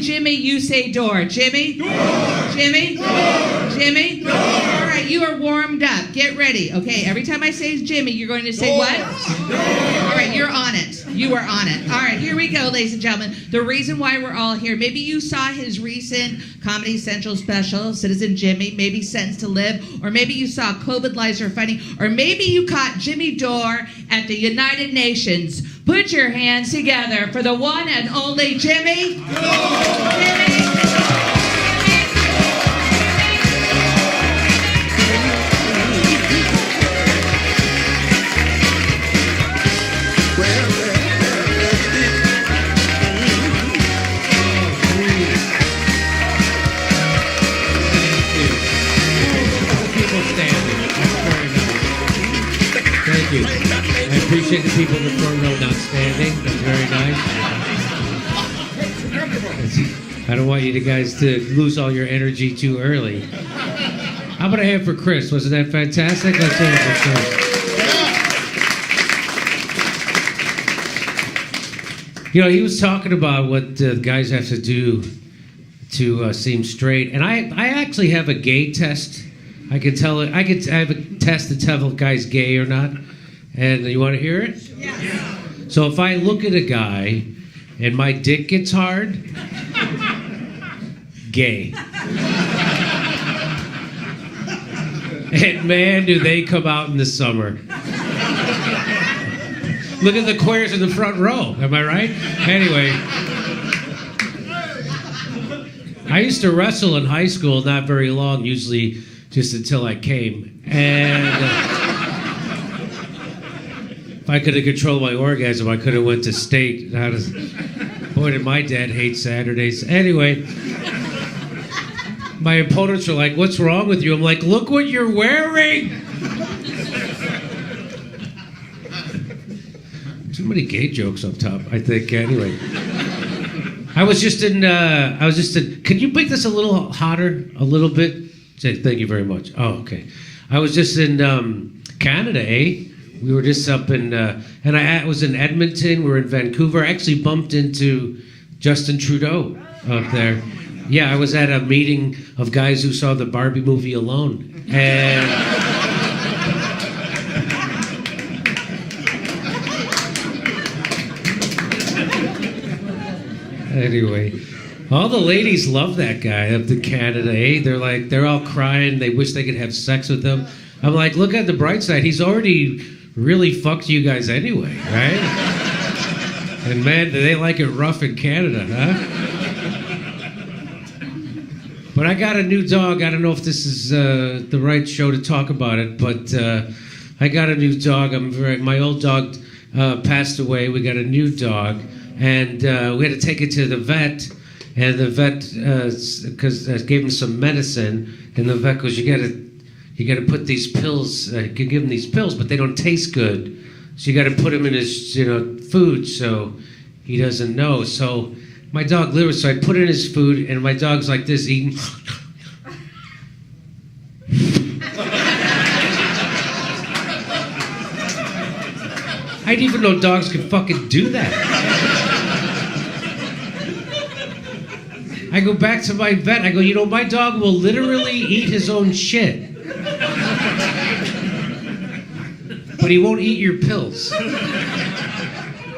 Jimmy, you say Dore. Jimmy? Dore! Jimmy? Dore! Jimmy? Dore! All right, you are warmed up. Get ready. Okay, every time I say Jimmy, you're going to say what? Dore! All right, you're on it. You are on it. All right, here we go, ladies and gentlemen. The reason why we're all here, maybe you saw his recent Comedy Central special, Citizen Jimmy, maybe Sentenced to Live, or maybe you saw COVID Lies Are Funny, or maybe you caught Jimmy Dore at the United Nations. Put your hands together for the one and only Jimmy Dore! Jimmy Dore! Thank you. I appreciate the people in the front row not standing. That's very nice. I don't want you guys to lose all your energy too early. How about a hand for Chris? Wasn't that fantastic? Let's hear it for Chris. You know, he was talking about what guys have to do to seem straight, and I actually have a gay test. I have a test to tell if a guy's gay or not. And you want to hear it? Yeah. So if I look at a guy and my dick gets hard, gay. And man, do they come out in the summer. Look at the queers in the front row. Am I right? Anyway. I used to wrestle in high school, not very long, usually just until I came. And if I could have controlled my orgasm, I could have went to state. Boy, did my dad hate Saturdays. Anyway, my opponents were like, "What's wrong with you?" I'm like, "Look what you're wearing." Too many gay jokes up top, I think. Anyway, I was just in. Can you make this a little hotter, a little bit? Thank you very much. Oh, okay. I was just in Canada, eh? We were just up in, and I was in Edmonton. We were in Vancouver. I actually bumped into Justin Trudeau up there. Yeah, I was at a meeting of guys who saw the Barbie movie Alone. And anyway, all the ladies love that guy up in Canada, eh? They're all crying. They wish they could have sex with him. I'm like, look at the bright side. He's already really fucked you guys anyway, right? And man, do they like it rough in Canada, huh? But I got a new dog. I don't know if this is the right show to talk about it, but I got a new dog. My old dog passed away. We got a new dog, and we had to take it to the vet. And the vet, because gave him some medicine, and the vet goes, you got to put these pills. You can give him these pills, but they don't taste good. So you got to put him in his, food, so he doesn't know. So my dog literally, so I put in his food, and my dog's like this, eating. I didn't even know dogs could fucking do that. I go back to my vet, I go, my dog will literally eat his own shit. But he won't eat your pills.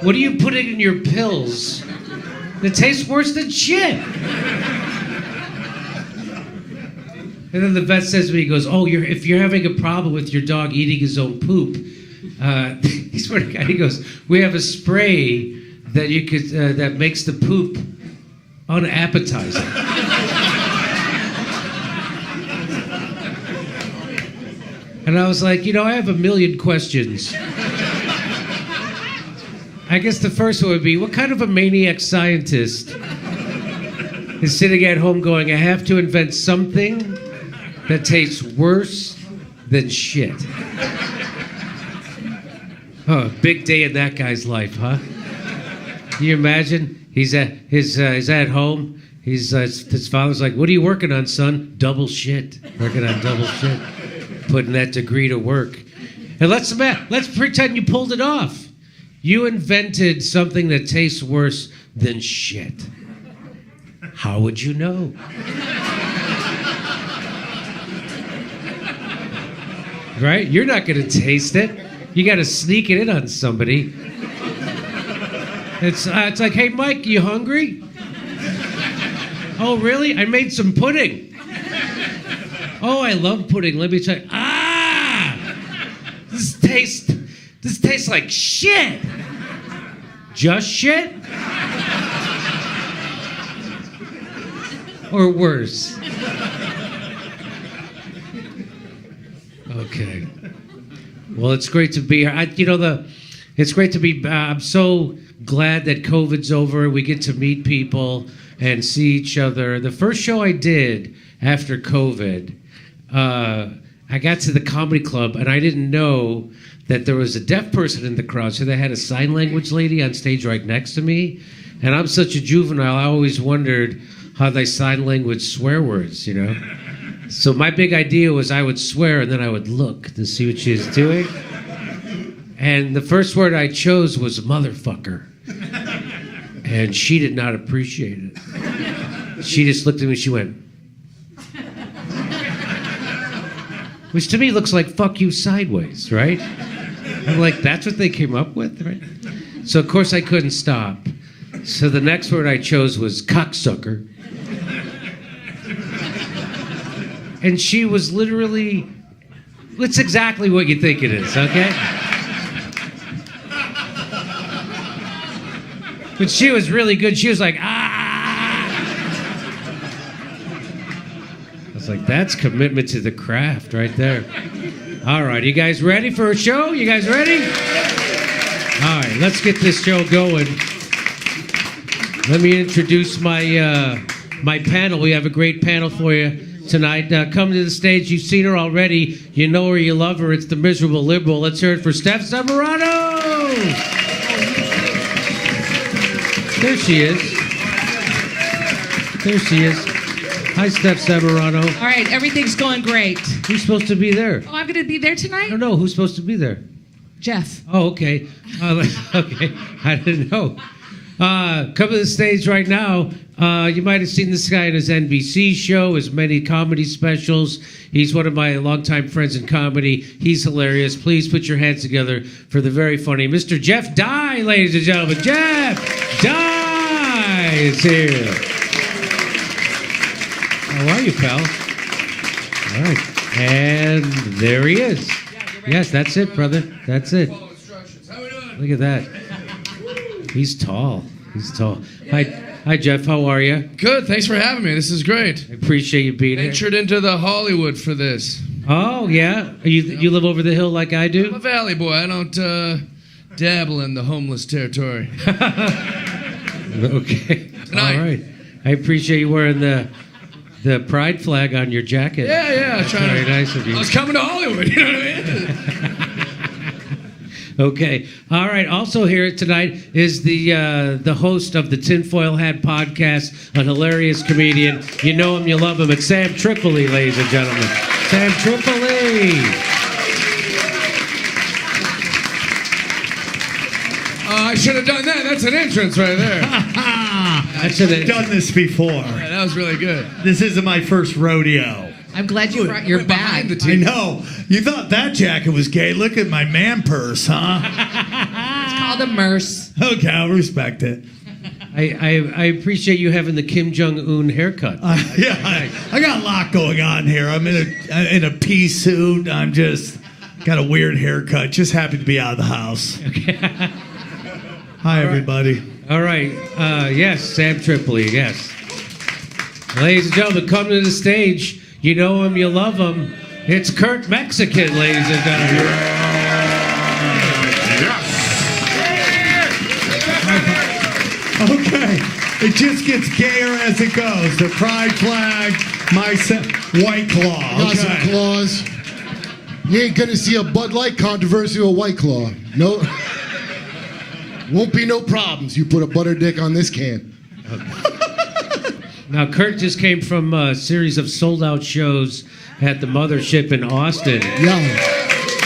What are you putting in your pills that tastes worse than shit? And then the vet says to me, he goes, if you're having a problem with your dog eating his own poop, he swear to God, he goes, we have a spray that you could that makes the poop unappetizing. And I was like, I have a million questions. I guess the first one would be, what kind of a maniac scientist is sitting at home going, I have to invent something that tastes worse than shit? Oh, big day in that guy's life, huh? Can you imagine? He's at home. His father's like, what are you working on, son? Double shit. Working on double shit. Putting that degree to work. And let's pretend you pulled it off. You invented something that tastes worse than shit. How would you know? Right? You're not going to taste it. You got to sneak it in on somebody. It's like, hey, Mike, you hungry? Oh, really? I made some pudding. Oh, I love pudding. Let me try. This tastes like shit. Just shit? Or worse? Okay. Well, it's great to be here. It's great to be. I'm so glad that COVID's over. We get to meet people and see each other. The first show I did after COVID, I got to the comedy club and I didn't know that there was a deaf person in the crowd. So they had a sign language lady on stage right next to me. And I'm such a juvenile, I always wondered how they sign language swear words, you know? So my big idea was I would swear and then I would look to see what she was doing. And the first word I chose was motherfucker. And she did not appreciate it. She just looked at me and she went, which to me looks like fuck you sideways, right? I'm like, that's what they came up with, right? So of course I couldn't stop. So the next word I chose was cocksucker. And she was literally, it's exactly what you think it is, okay? But she was really good. She was like, I was like, that's commitment to the craft right there. All right, you guys ready for a show? You guys ready? All right, let's get this show going. Let me introduce my my panel. We have a great panel for you tonight. Come to the stage. You've seen her already. You know her, you love her. It's the miserable liberal. Let's hear it for Steph Zamorano. There she is. There she is. Hi, Steph Zamorano. All right, everything's going great. Who's supposed to be there? Oh, I'm going to be there tonight? I don't know. Who's supposed to be there? Jeff. Oh, okay. Okay. I didn't know. Come to the stage right now. You might have seen this guy in his NBC show, his many comedy specials. He's one of my longtime friends in comedy. He's hilarious. Please put your hands together for the very funny Mr. Jeff Dye, ladies and gentlemen. Jeff Dye is here. How are you, pal? All right. And there he is. Yes, that's it, brother. That's it. Look at that. He's tall. He's tall. Hi, Jeff. How are you? Good. Thanks for having me. This is great. I appreciate you being here. Ventured into the Hollywood for this. Oh, yeah? You live over the hill like I I'm do? a valley boy. I don't dabble in the homeless territory. Okay. Tonight. All right. I appreciate you wearing the pride flag on your jacket. Yeah. That's very nice of you. I was coming to Hollywood. You know what I mean? Okay. All right. Also here tonight is the host of the Tinfoil Hat podcast, a hilarious comedian. You know him, you love him. It's Sam Tripoli, ladies and gentlemen. Sam Tripoli. I should have done that. That's an entrance right there. I've done this before. Yeah, that was really good. This isn't my first rodeo. I'm glad you brought your Went behind bag. the I team. know. You thought that jacket was gay. Look at my man purse, huh? It's called a merce. Okay, I'll respect it. I appreciate you having the Kim Jong-un haircut. Yeah, I got a lot going on here. I'm in a pea suit. I'm just got a weird haircut. Just happy to be out of the house. Okay. Hi, everybody. All right. Yes, Sam Tripoli, yes. Ladies and gentlemen, come to the stage. You know him, you love him. It's Kurt Mexican, ladies and gentlemen. Okay, it just gets gayer as it goes. The pride flag, White Claw. Got some claws. You ain't gonna see a Bud Light controversy with White Claw. No, won't be no problems. You put a butter dick on this can. Now, Kurt just came from a series of sold-out shows at the Mothership in Austin. Yeah.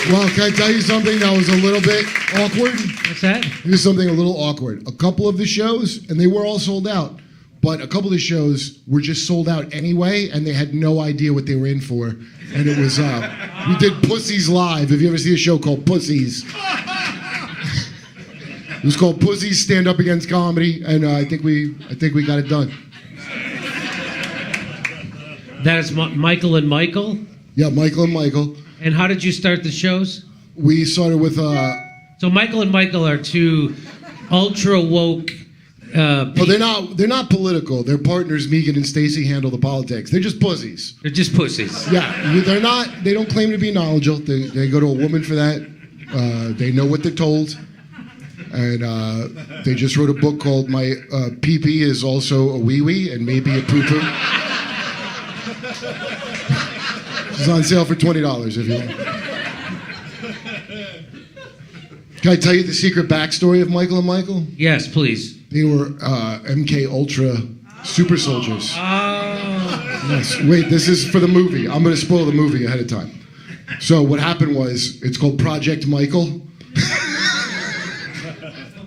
Well, can I tell you something that was a little bit awkward? What's that? Here's something a little awkward. A couple of the shows, and they were all sold out, but a couple of the shows were just sold out anyway, and they had no idea what they were in for. And it was, we did Pussies Live. Have you ever seen a show called Pussies? It was called Pussies Stand Up Against Comedy, and I think we got it done. That is Michael and Michael? Yeah, Michael and Michael. And how did you start the shows? We started with, So Michael and Michael are two ultra woke. well, they're not political. Their partners, Megan and Stacy, handle the politics. They're just pussies. They're just pussies. Yeah, they're not. They don't claim to be knowledgeable. They go to a woman for that. They know what they're told, and they just wrote a book called "My Pee-Pee is Also a Wee Wee and Maybe a Poo Poo." It's on sale for $20 if you want. Can I tell you the secret backstory of Michael and Michael? Yes, please. They were MK Ultra super soldiers. Oh. Yes. Wait, this is for the movie. I'm going to spoil the movie ahead of time. So what happened was, it's called Project Michael.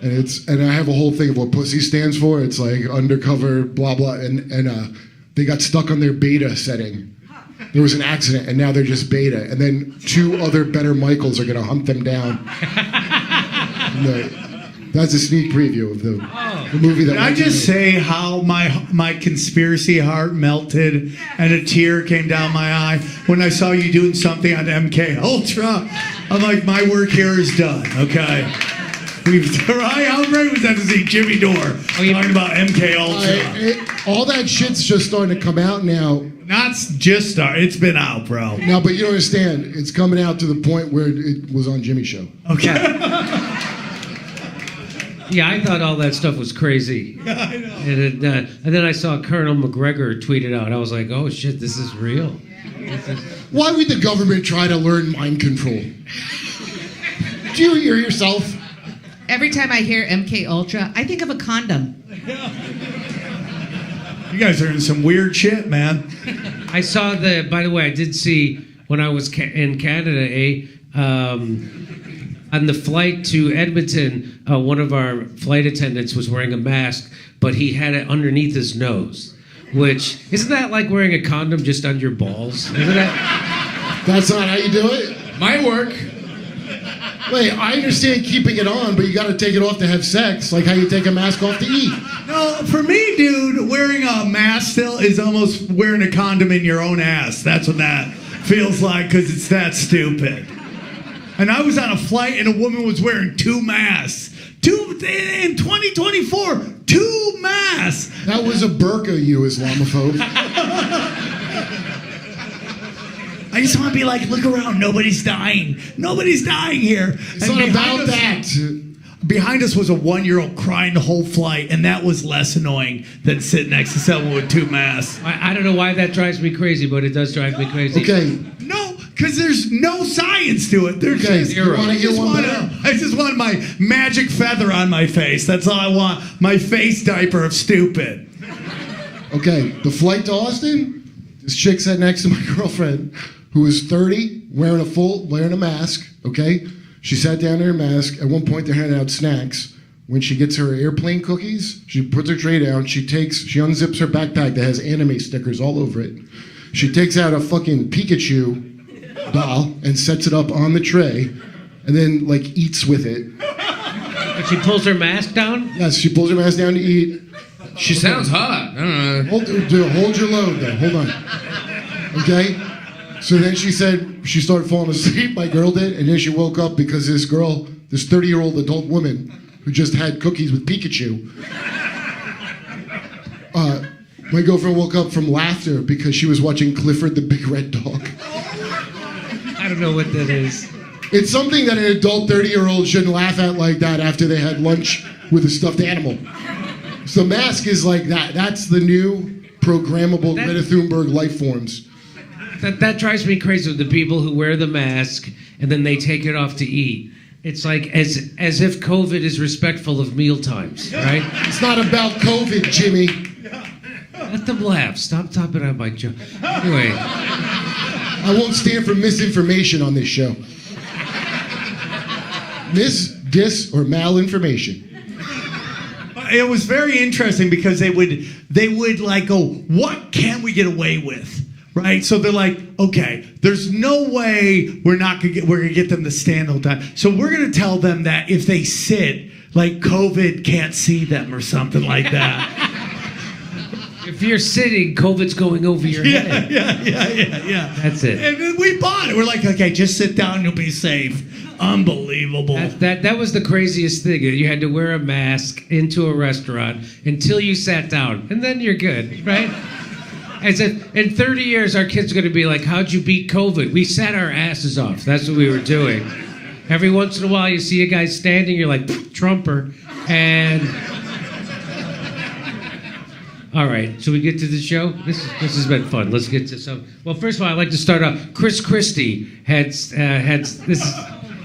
and I have a whole thing of what pussy stands for. It's like undercover, blah, blah. And they got stuck on their beta setting. There was an accident, and now they're just beta. And then 2 other better Michaels are going to hunt them down. That's a sneak preview of the movie that. Can I just say how my conspiracy heart melted and a tear came down my eye when I saw you doing something on MK Ultra? I'm like, my work here is done. Okay. How great was that to see Jimmy Dore talking about MK Ultra? All that shit's just starting to come out now. Not just start. It's been out, bro. No, but you don't understand. It's coming out to the point where it was on Jimmy's show. Okay. Yeah, I thought all that stuff was crazy. Yeah, I know. And then I saw Colonel McGregor tweet it out. I was like, oh shit, this is real. Why would the government try to learn mind control? Do you hear yourself? Every time I hear MK Ultra, I think of a condom. You guys are in some weird shit, man. I saw by the way, I did see when I was in Canada, on the flight to Edmonton, one of our flight attendants was wearing a mask, but he had it underneath his nose. Which, isn't that like wearing a condom just on your balls? Isn't that? That's not how you do it? Might work. Wait, I understand keeping it on, but you got to take it off to have sex, like how you take a mask off to eat. No, for me, dude, wearing a mask still is almost wearing a condom in your own ass. That's what that feels like, because it's that stupid. And I was on a flight, and a woman was wearing 2 masks. In 2024, 2 masks. That was a burqa, you Islamophobe. I just want to be like, look around, nobody's dying. Nobody's dying here. It's not about that. Behind us was a 1-year-old crying the whole flight, and that was less annoying than sitting next to someone with 2 masks. I don't know why that drives me crazy, but it does drive me crazy. Okay. No, because there's no science to it. There's Okay, just, you wanna get one better? I just want my magic feather on my face. That's all I want. My face diaper of stupid. Okay, the flight to Austin, this chick sat next to my girlfriend, who was 30, wearing a mask, okay? She sat down in her mask. At one point, they're handing out snacks. When she gets her airplane cookies, she puts her tray down. She unzips her backpack that has anime stickers all over it. She takes out a fucking Pikachu doll and sets it up on the tray, and then, like, eats with it. But she pulls her mask down? Yes, she pulls her mask down to eat. She sounds hot. I don't know. Hold your load, though. Hold on. Okay? So then she said she started falling asleep, my girl did, and then she woke up because this 30-year-old adult woman who just had cookies with Pikachu, my girlfriend woke up from laughter because she was watching Clifford the Big Red Dog. I don't know what that is. It's something that an adult 30-year-old shouldn't laugh at like that after they had lunch with a stuffed animal. So mask is like that. That's the new programmable Greta Thunberg life forms. That drives me crazy with the people who wear the mask and then they take it off to eat. It's like as if COVID is respectful of meal times, right? It's not about COVID, Jimmy. Let them laugh. Stop topping on my joke. Anyway. I won't stand for misinformation on this show. Dis, or malinformation. it was very interesting because they would like go, what can we get away with? Right? So they're like, okay, there's no way we're gonna get them to stand the whole time. So we're gonna tell them that if they sit, like COVID can't see them or something like that. If you're sitting, COVID's going over your head. Yeah. That's it. And then we bought it. We're like, okay, just sit down, you'll be safe. Unbelievable. That was the craziest thing. You had to wear a mask into a restaurant until you sat down, and then you're good, right? I said, in 30 years, our kids are going to be like, how'd you beat COVID? We sat our asses off. That's what we were doing. Every once in a while, you see a guy standing, you're like, Trumper. And... All right, should we get to the show? This has been fun. Let's get to some... Well, first of all, I'd like to start off. Chris Christie had this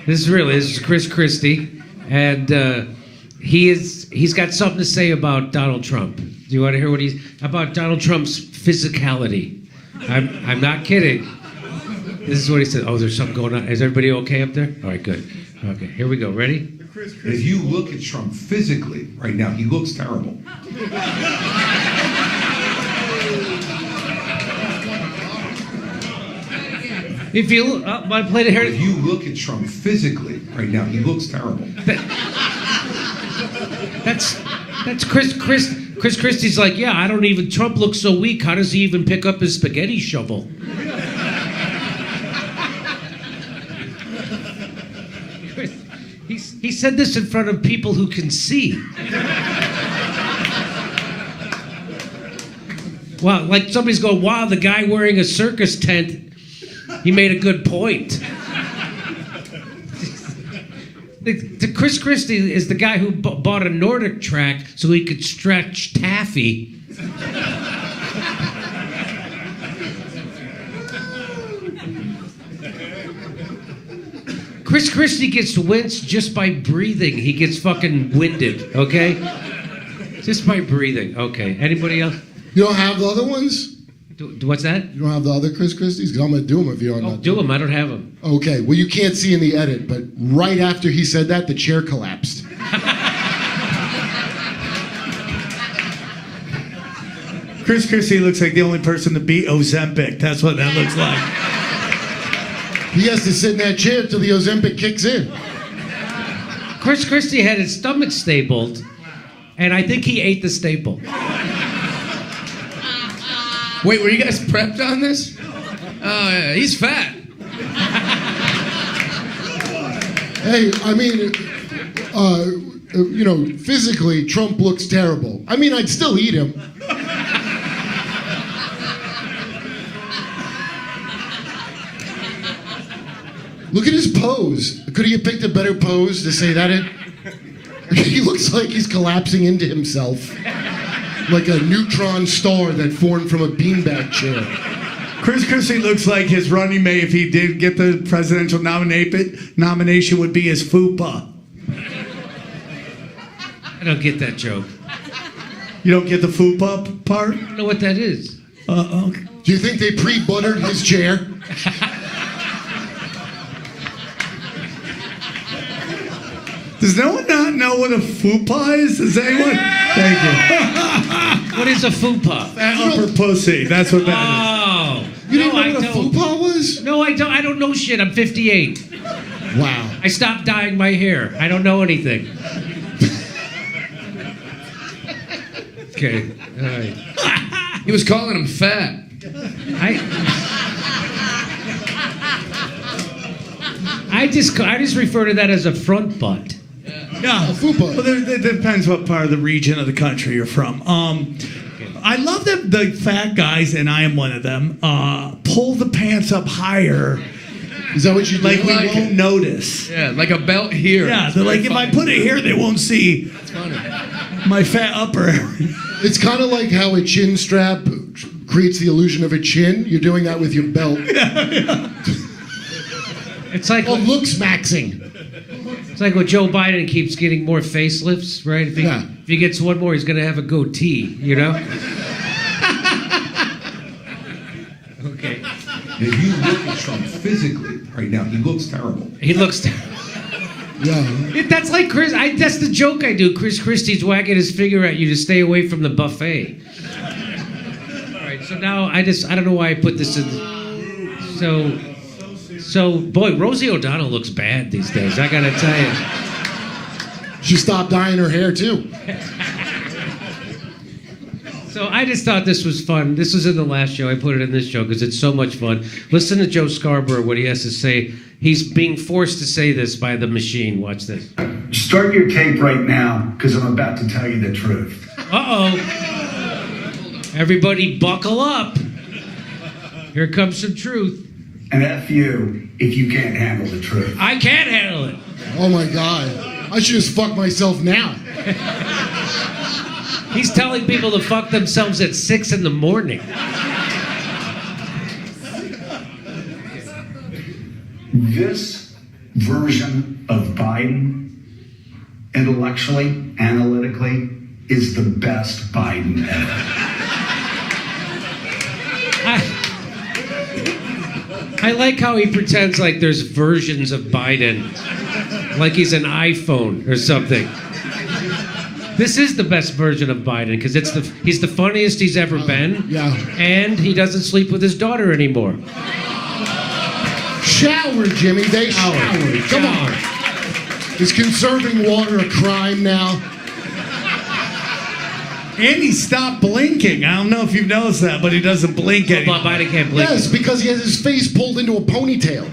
is Chris Christie, and he's got something to say about Donald Trump. Do you want to hear what about Donald Trump's physicality? I'm not kidding. This is what he said. Oh, there's something going on. Is everybody okay up there? All right, good. Okay, here we go. Ready? If you look at Trump physically right now, he looks terrible. If you want to play the hair. If you look at Trump physically right now, he looks terrible. That's Chris Christie's like, yeah, I don't even. Trump looks so weak. How does he even pick up his spaghetti shovel? He said this in front of people who can see. Wow, like somebody's going, wow, the guy wearing a circus tent, he made a good point. The Chris Christie is the guy who bought a Nordic track so he could stretch taffy. Chris Christie gets winced just by breathing. He gets fucking winded, okay? Just by breathing. Okay. Anybody else? You don't have the other ones? What's that? You don't have the other Chris Christie's? Because I'm going to do them if you're not. Oh, do them. I don't have them. Okay. Well, you can't see in the edit, but right after he said that, the chair collapsed. Chris Christie looks like the only person to beat Ozempic. That's what that looks like. He has to sit in that chair till the Ozempic kicks in. Chris Christie had his stomach stapled, and I think he ate the staple. Wait, were you guys prepped on this? Oh, yeah, he's fat. Hey, I mean, physically, Trump looks terrible. I mean, I'd still eat him. Look at his pose. Could he have picked a better pose to say that in? He looks like he's collapsing into himself. Like a neutron star that formed from a beanbag chair. Chris Christie looks like his running mate, if he did get the presidential nomination, would be his fupa. I don't get that joke. You don't get the fupa part? I don't know what that is. Okay. Do you think they pre-buttered his chair? Does no one not know what a fupa is? Does anyone? Thank you. What is a fupa? That upper pussy. That's what that Oh. You didn't know what a fupa was? No, I don't. I don't know shit. I'm 58. Wow. I stopped dyeing my hair. I don't know anything. Okay. All right. He was calling him fat. I just refer to that as a front butt. Yeah, A fupa. Well, it depends what part of the region of the country you're from. I love that the fat guys, and I am one of them, pull the pants up higher. Is that what you do? Like we like won't it. notice. Yeah, like a belt here. Yeah, they're like, if I put it here, they won't see It's funny. my fat upper area. It's kind of like how a chin strap creates the illusion of a chin. You're doing that with your belt. It's like looks maxing. It's like when Joe Biden keeps getting more facelifts, right? If he gets one more, he's going to have a goatee, you know? Okay. If you look at Trump physically right now, he looks terrible. He looks... Yeah. That's like Chris. That's the joke I do. Chris Christie's wagging his finger at you to stay away from the buffet. All right. So now I don't know why I put this in. So boy, Rosie O'Donnell looks bad these days. I gotta tell you. She stopped dyeing her hair too. So I just thought this was fun. This was in the last show. I put it in this show because it's so much fun. Listen to Joe Scarborough, what he has to say. He's being forced to say this by the machine. Watch this. Start your tape right now, because I'm about to tell you the truth. Uh-oh. Everybody buckle up. Here comes some truth. And F you if you can't handle the truth. I can't handle it. Oh my God. I should just fuck myself now. He's telling people to fuck themselves at 6 in the morning. This version of Biden, intellectually, analytically, is the best Biden ever. I like how he pretends like there's versions of Biden, like he's an iPhone or something. This is the best version of Biden because he's the funniest he's ever been. Yeah. And he doesn't sleep with his daughter anymore. Shower, Jimmy. They showered. Come on. Is conserving water a crime now? And he stopped blinking. I don't know if you've noticed that, but he doesn't blink anymore. But Biden can't blink. Yes, because he has his face pulled into a ponytail.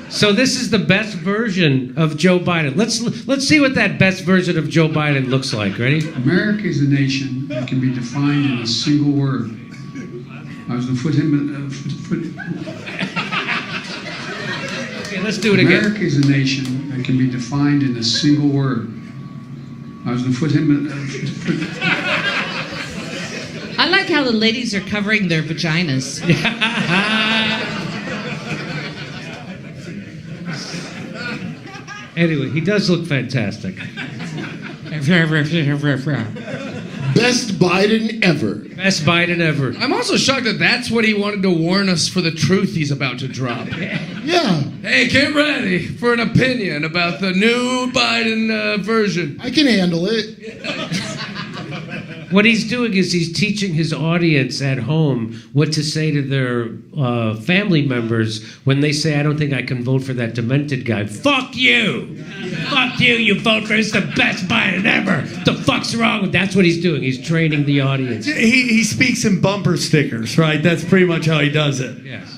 So this is the best version of Joe Biden. Let's see what that best version of Joe Biden looks like. Ready? America is a nation that can be defined in a single word. I was going to put him. Okay, let's do it again. America is a nation that can be defined in a single word. I was going to put him. I like how the ladies are covering their vaginas. Anyway, he does look fantastic. Best Biden ever. Best Biden ever. I'm also shocked that that's what he wanted to warn us for the truth he's about to drop. Yeah. Hey, get ready for an opinion about the new Biden version. I can handle it. What he's doing is he's teaching his audience at home what to say to their family members when they say, I don't think I can vote for that demented guy. Fuck you! Fuck you, you vote for it's the best Biden ever! The fuck's wrong with that's what he's doing. He's training the audience. He speaks in bumper stickers, right? That's pretty much how he does it. Yes.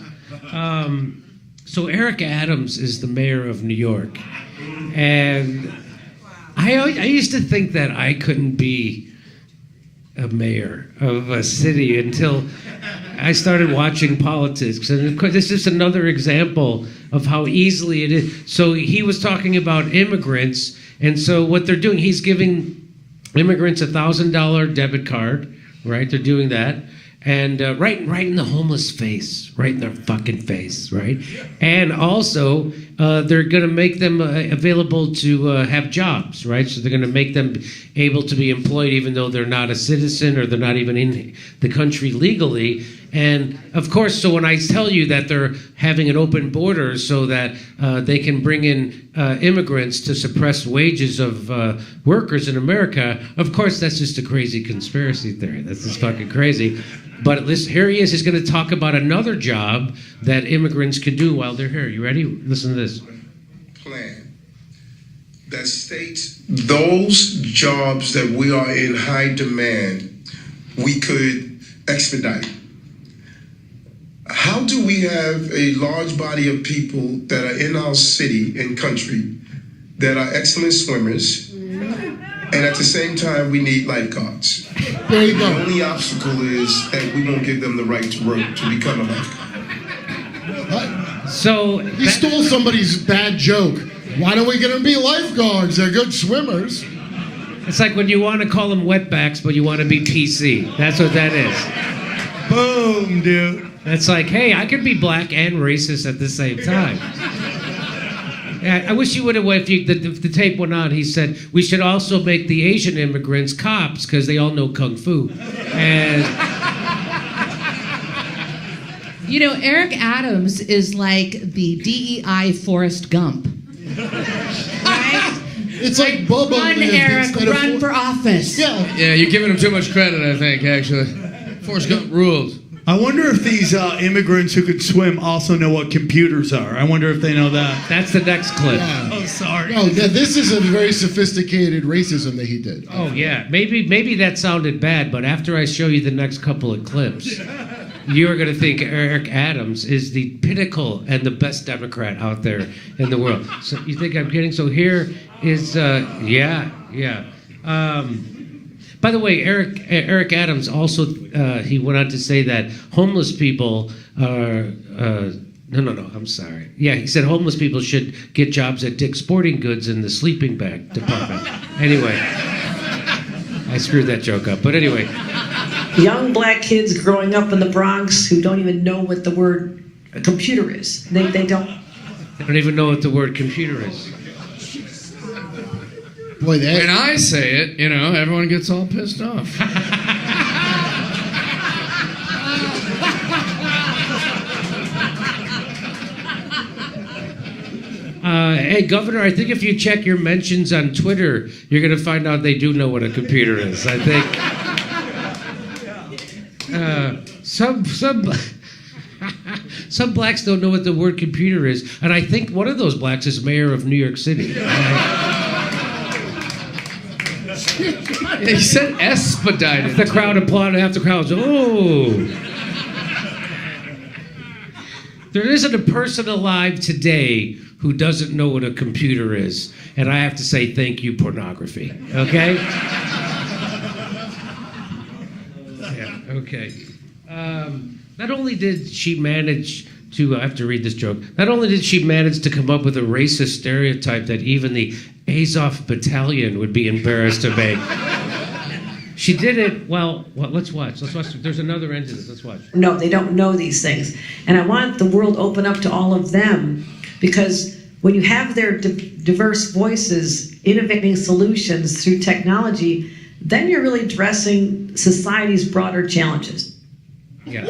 So Eric Adams is the mayor of New York. And I used to think that I couldn't be a mayor of a city until I started watching politics. And of course, this is another example of how easily it is. So he was talking about immigrants. And so what they're doing, he's giving immigrants $1,000 debit card, right? They're doing that. And right in the homeless face, right in their fucking face, right? And also, they're going to make them available to have jobs, right? So they're going to make them able to be employed even though they're not a citizen or they're not even in the country legally. And of course, so when I tell you that they're having an open border so that they can bring in immigrants to suppress wages of workers in America, of course, that's just a crazy conspiracy theory. That's just fucking crazy. But listen, here he is. He's going to talk about another job that immigrants can do while they're here. You ready? Listen to this. Plan that states those jobs that we are in high demand, we could expedite. How do we have a large body of people that are in our city and country that are excellent swimmers, and at the same time we need lifeguards? There you go. The only obstacle is that we won't give them the right to work to become a lifeguard. So He stole somebody's bad joke. Why don't we get them to be lifeguards? They're good swimmers. it's like when you want to call them wetbacks, but you want to be PC. That's what that is. Boom, dude. It's like, hey, I could be black and racist at the same time. Yeah, I wish you would have, if the tape went on, he said, we should also make the Asian immigrants cops because they all know Kung Fu. And You know, Eric Adams is like the DEI Forrest Gump. Right? It's like Bubba. Run, Eric, run for office. Yeah. Yeah, you're giving him too much credit, I think, actually. Forrest Gump ruled. I wonder if these immigrants who could swim also know what computers are. I wonder if they know that. That's the next clip. Yeah. Oh, sorry. No, this is a very sophisticated racism that he did. Oh yeah, maybe that sounded bad, but after I show you the next couple of clips, you're going to think Eric Adams is the pinnacle and the best Democrat out there in the world. So you think I'm kidding? So here is yeah. By the way, Eric Adams also he went on to say that homeless people are no, I'm sorry. Yeah, he said homeless people should get jobs at Dick's Sporting Goods in the sleeping bag department. Anyway, I screwed that joke up. But anyway. Young black kids growing up in the Bronx who don't even know what the word computer is. They don't. They don't even know what the word computer is. Boy, that. When I say it, you know, everyone gets all pissed off. Hey, Governor, I think if you check your mentions on Twitter, you're going to find out they do know what a computer is. I think some blacks don't know what the word computer is, and I think one of those blacks is mayor of New York City. He said expedited. The crowd applauded. Half the crowd was, oh. There isn't a person alive today who doesn't know what a computer is. And I have to say thank you, pornography. Okay? Yeah, okay. Not only did she manage to, I have to read this joke, not only did she manage to come up with a racist stereotype that even the Azov battalion would be embarrassed to make. She did it, well, let's watch. There's another end to this. Let's watch. No, they don't know these things. And I want the world open up to all of them, because when you have their diverse voices innovating solutions through technology, then you're really addressing society's broader challenges. Yeah.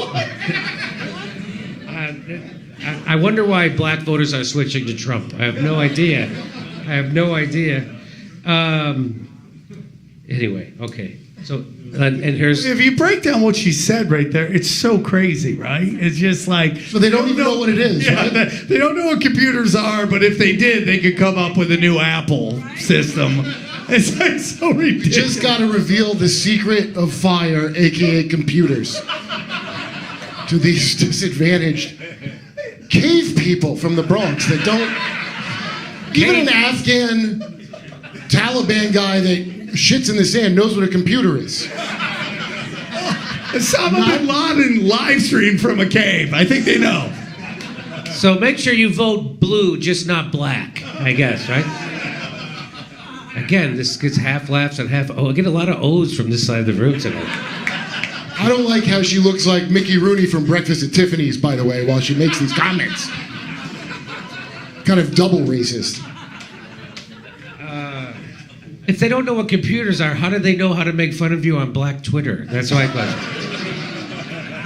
I wonder why black voters are switching to Trump. I have no idea. Anyway, okay. So, and here's... If you break down what she said right there, it's so crazy, right? It's just like... So they don't even know what it is, yeah, right? They don't know what computers are, but if they did, they could come up with a new Apple system. It's like so ridiculous. Just got to reveal the secret of fire, a.k.a. computers, to these disadvantaged cave people from the Bronx that don't... Even an Afghan Taliban guy that shits in the sand knows what a computer is. Osama bin Laden live streamed from a cave. I think they know. So make sure you vote blue, just not black, I guess, right? Again, this gets half laughs and half... Oh, I get a lot of O's from this side of the room tonight. I don't like how she looks like Mickey Rooney from Breakfast at Tiffany's, by the way, while she makes these comments. Kind of double racist. If they don't know what computers are, how do they know how to make fun of you on black Twitter? That's my question.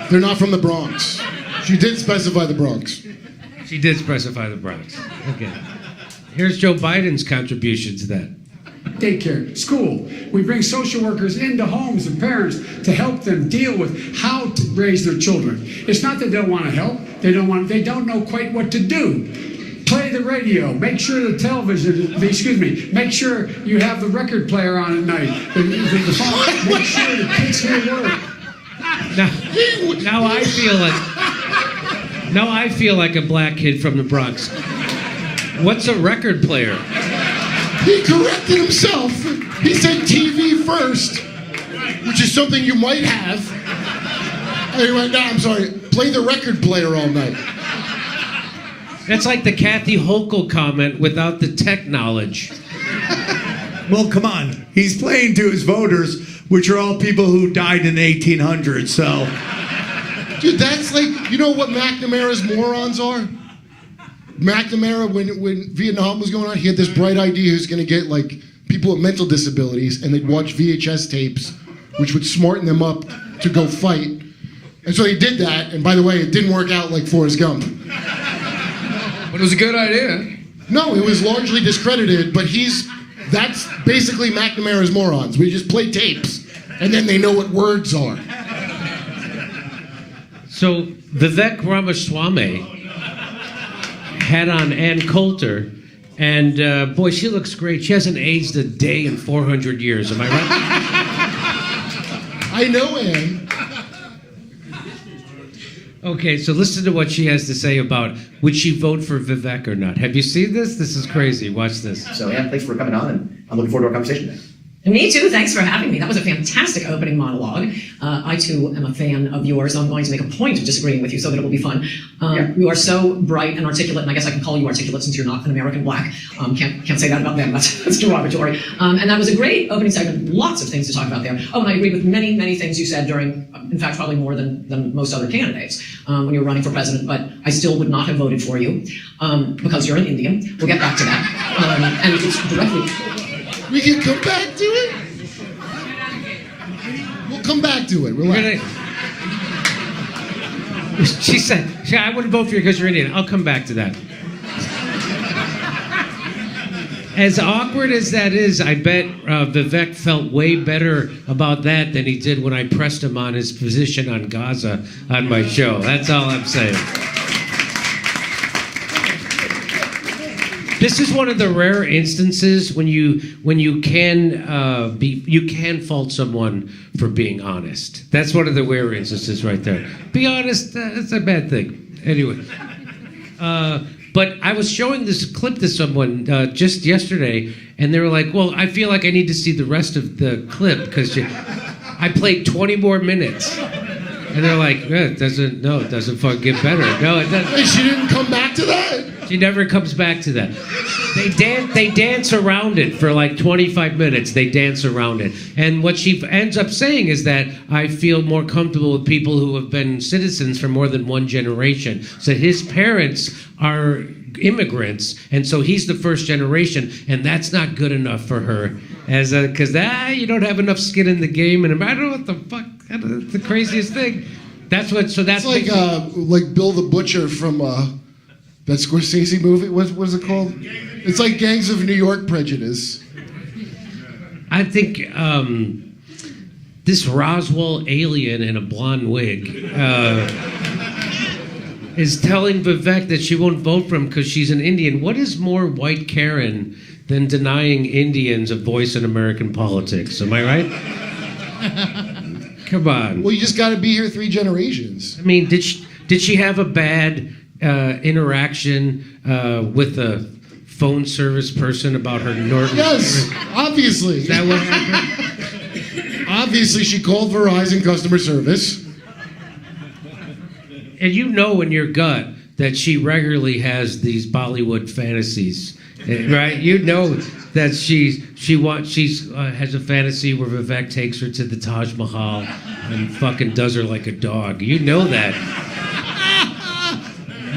They're not from the Bronx. She did specify the Bronx. She did specify the Bronx. Okay. Here's Joe Biden's contribution to that. Daycare, school. We bring social workers into homes of parents to help them deal with how to raise their children. It's not that they don't want to help. They don't know quite what to do. Play the radio. Make sure the television, make sure you have the record player on at night. The phone, make sure the kids hear word. Now I feel like a black kid from the Bronx. What's a record player? He corrected himself. He said TV first, which is something you might have. And he went, no, I'm sorry. Play the record player all night. That's like the Kathy Hochul comment without the tech knowledge. Well, come on. He's playing to his voters, which are all people who died in the 1800s, so... Dude, that's like, you know what McNamara's morons are? McNamara, when Vietnam was going on, he had this bright idea he was going to get, like, people with mental disabilities, and they'd watch VHS tapes, which would smarten them up to go fight. And so he did that, and by the way, it didn't work out like Forrest Gump. But it was a good idea. No, it was largely discredited, but that's basically McNamara's morons. We just play tapes, and then they know what words are. So Vivek Ramaswamy had on Ann Coulter, and boy, she looks great. She hasn't aged a day in 400 years. Am I right? I know Ann. Okay, so listen to what she has to say about would she vote for Vivek or not. Have you seen this? This is crazy. Watch this. So, Ann, thanks for coming on, and I'm looking forward to our conversation today. Me too. Thanks for having me. That was a fantastic opening monologue. I too am a fan of yours. I'm going to make a point of disagreeing with you so that it will be fun. You are so bright and articulate, and I guess I can call you articulate since you're not an American black. Can't say that about them. That's derogatory. And that was a great opening segment. Lots of things to talk about there. Oh, and I agree with many, many things you said during, in fact, probably more than most other candidates when you were running for president. But I still would not have voted for you because you're an Indian. We'll get back to that. And it's directly. We can come back to it. We'll come back to it. Relax. She said, I wouldn't vote for you because you're Indian. I'll come back to that. As awkward as that is, I bet Vivek felt way better about that than he did when I pressed him on his position on Gaza on my show. That's all I'm saying. This is one of the rare instances when you can fault someone for being honest. That's one of the rare instances right there. Be honest, that's a bad thing. Anyway, but I was showing this clip to someone just yesterday, and they were like, "Well, I feel like I need to see the rest of the clip because I played 20 more minutes." And they're like, it doesn't fucking get better. No, it doesn't. Wait, she didn't come back to that? She never comes back to that. They dance around it for like 25 minutes. They dance around it. And what she ends up saying is that I feel more comfortable with people who have been citizens for more than one generation. So his parents are immigrants, and so he's the first generation, and that's not good enough for her. Because you don't have enough skin in the game, and I don't know what the fuck. That's the craziest thing. That's it's like Bill the Butcher from that Scorsese movie. What is it called? It's like Gangs of New York prejudice. I think this Roswell alien in a blonde wig is telling Vivek that she won't vote for him because she's an Indian. What is more white Karen than denying Indians a voice in American politics? Am I right? Come on. Well, you just got to be here 3 generations. I mean, did she have a bad interaction with a phone service person about her Norton? Yes, obviously. Is that what happened? Obviously, she called Verizon customer service. And you know in your gut that she regularly has these Bollywood fantasies, right? You know that she has a fantasy where Vivek takes her to the Taj Mahal and fucking does her like a dog. You know that.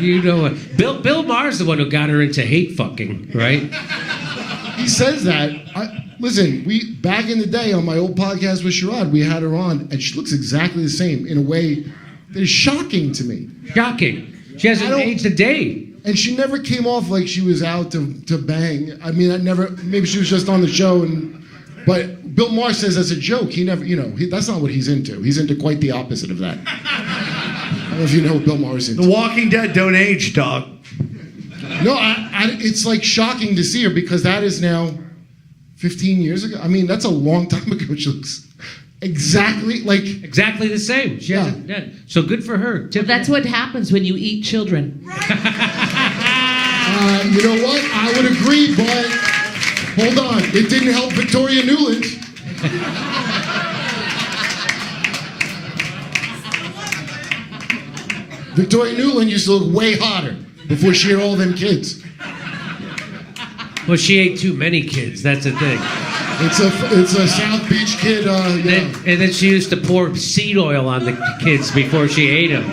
You know what? Bill Maher's the one who got her into hate fucking, right? He says that. Listen, back in the day on my old podcast with Sherrod, we had her on, and she looks exactly the same in a way that is shocking to me. Shocking. She hasn't aged a day. And she never came off like she was out to bang. I mean, maybe she was just on the show. But Bill Maher says that's a joke. He never, that's not what he's into. He's into quite the opposite of that. I don't know if you know what Bill Maher's into. The Walking Dead don't age, dog. No, it's like shocking to see her because that is now 15 years ago. I mean, that's a long time ago. She looks exactly the same. She hasn't. Yeah. So good for her. Well, that's what happens when you eat children. You know what? I would agree, but hold on. It didn't help Victoria Nuland. Victoria Nuland used to look way hotter before she had all them kids. Well, she ate too many kids. That's the thing. It's a South Beach kid. And then she used to pour seed oil on the kids before she ate them,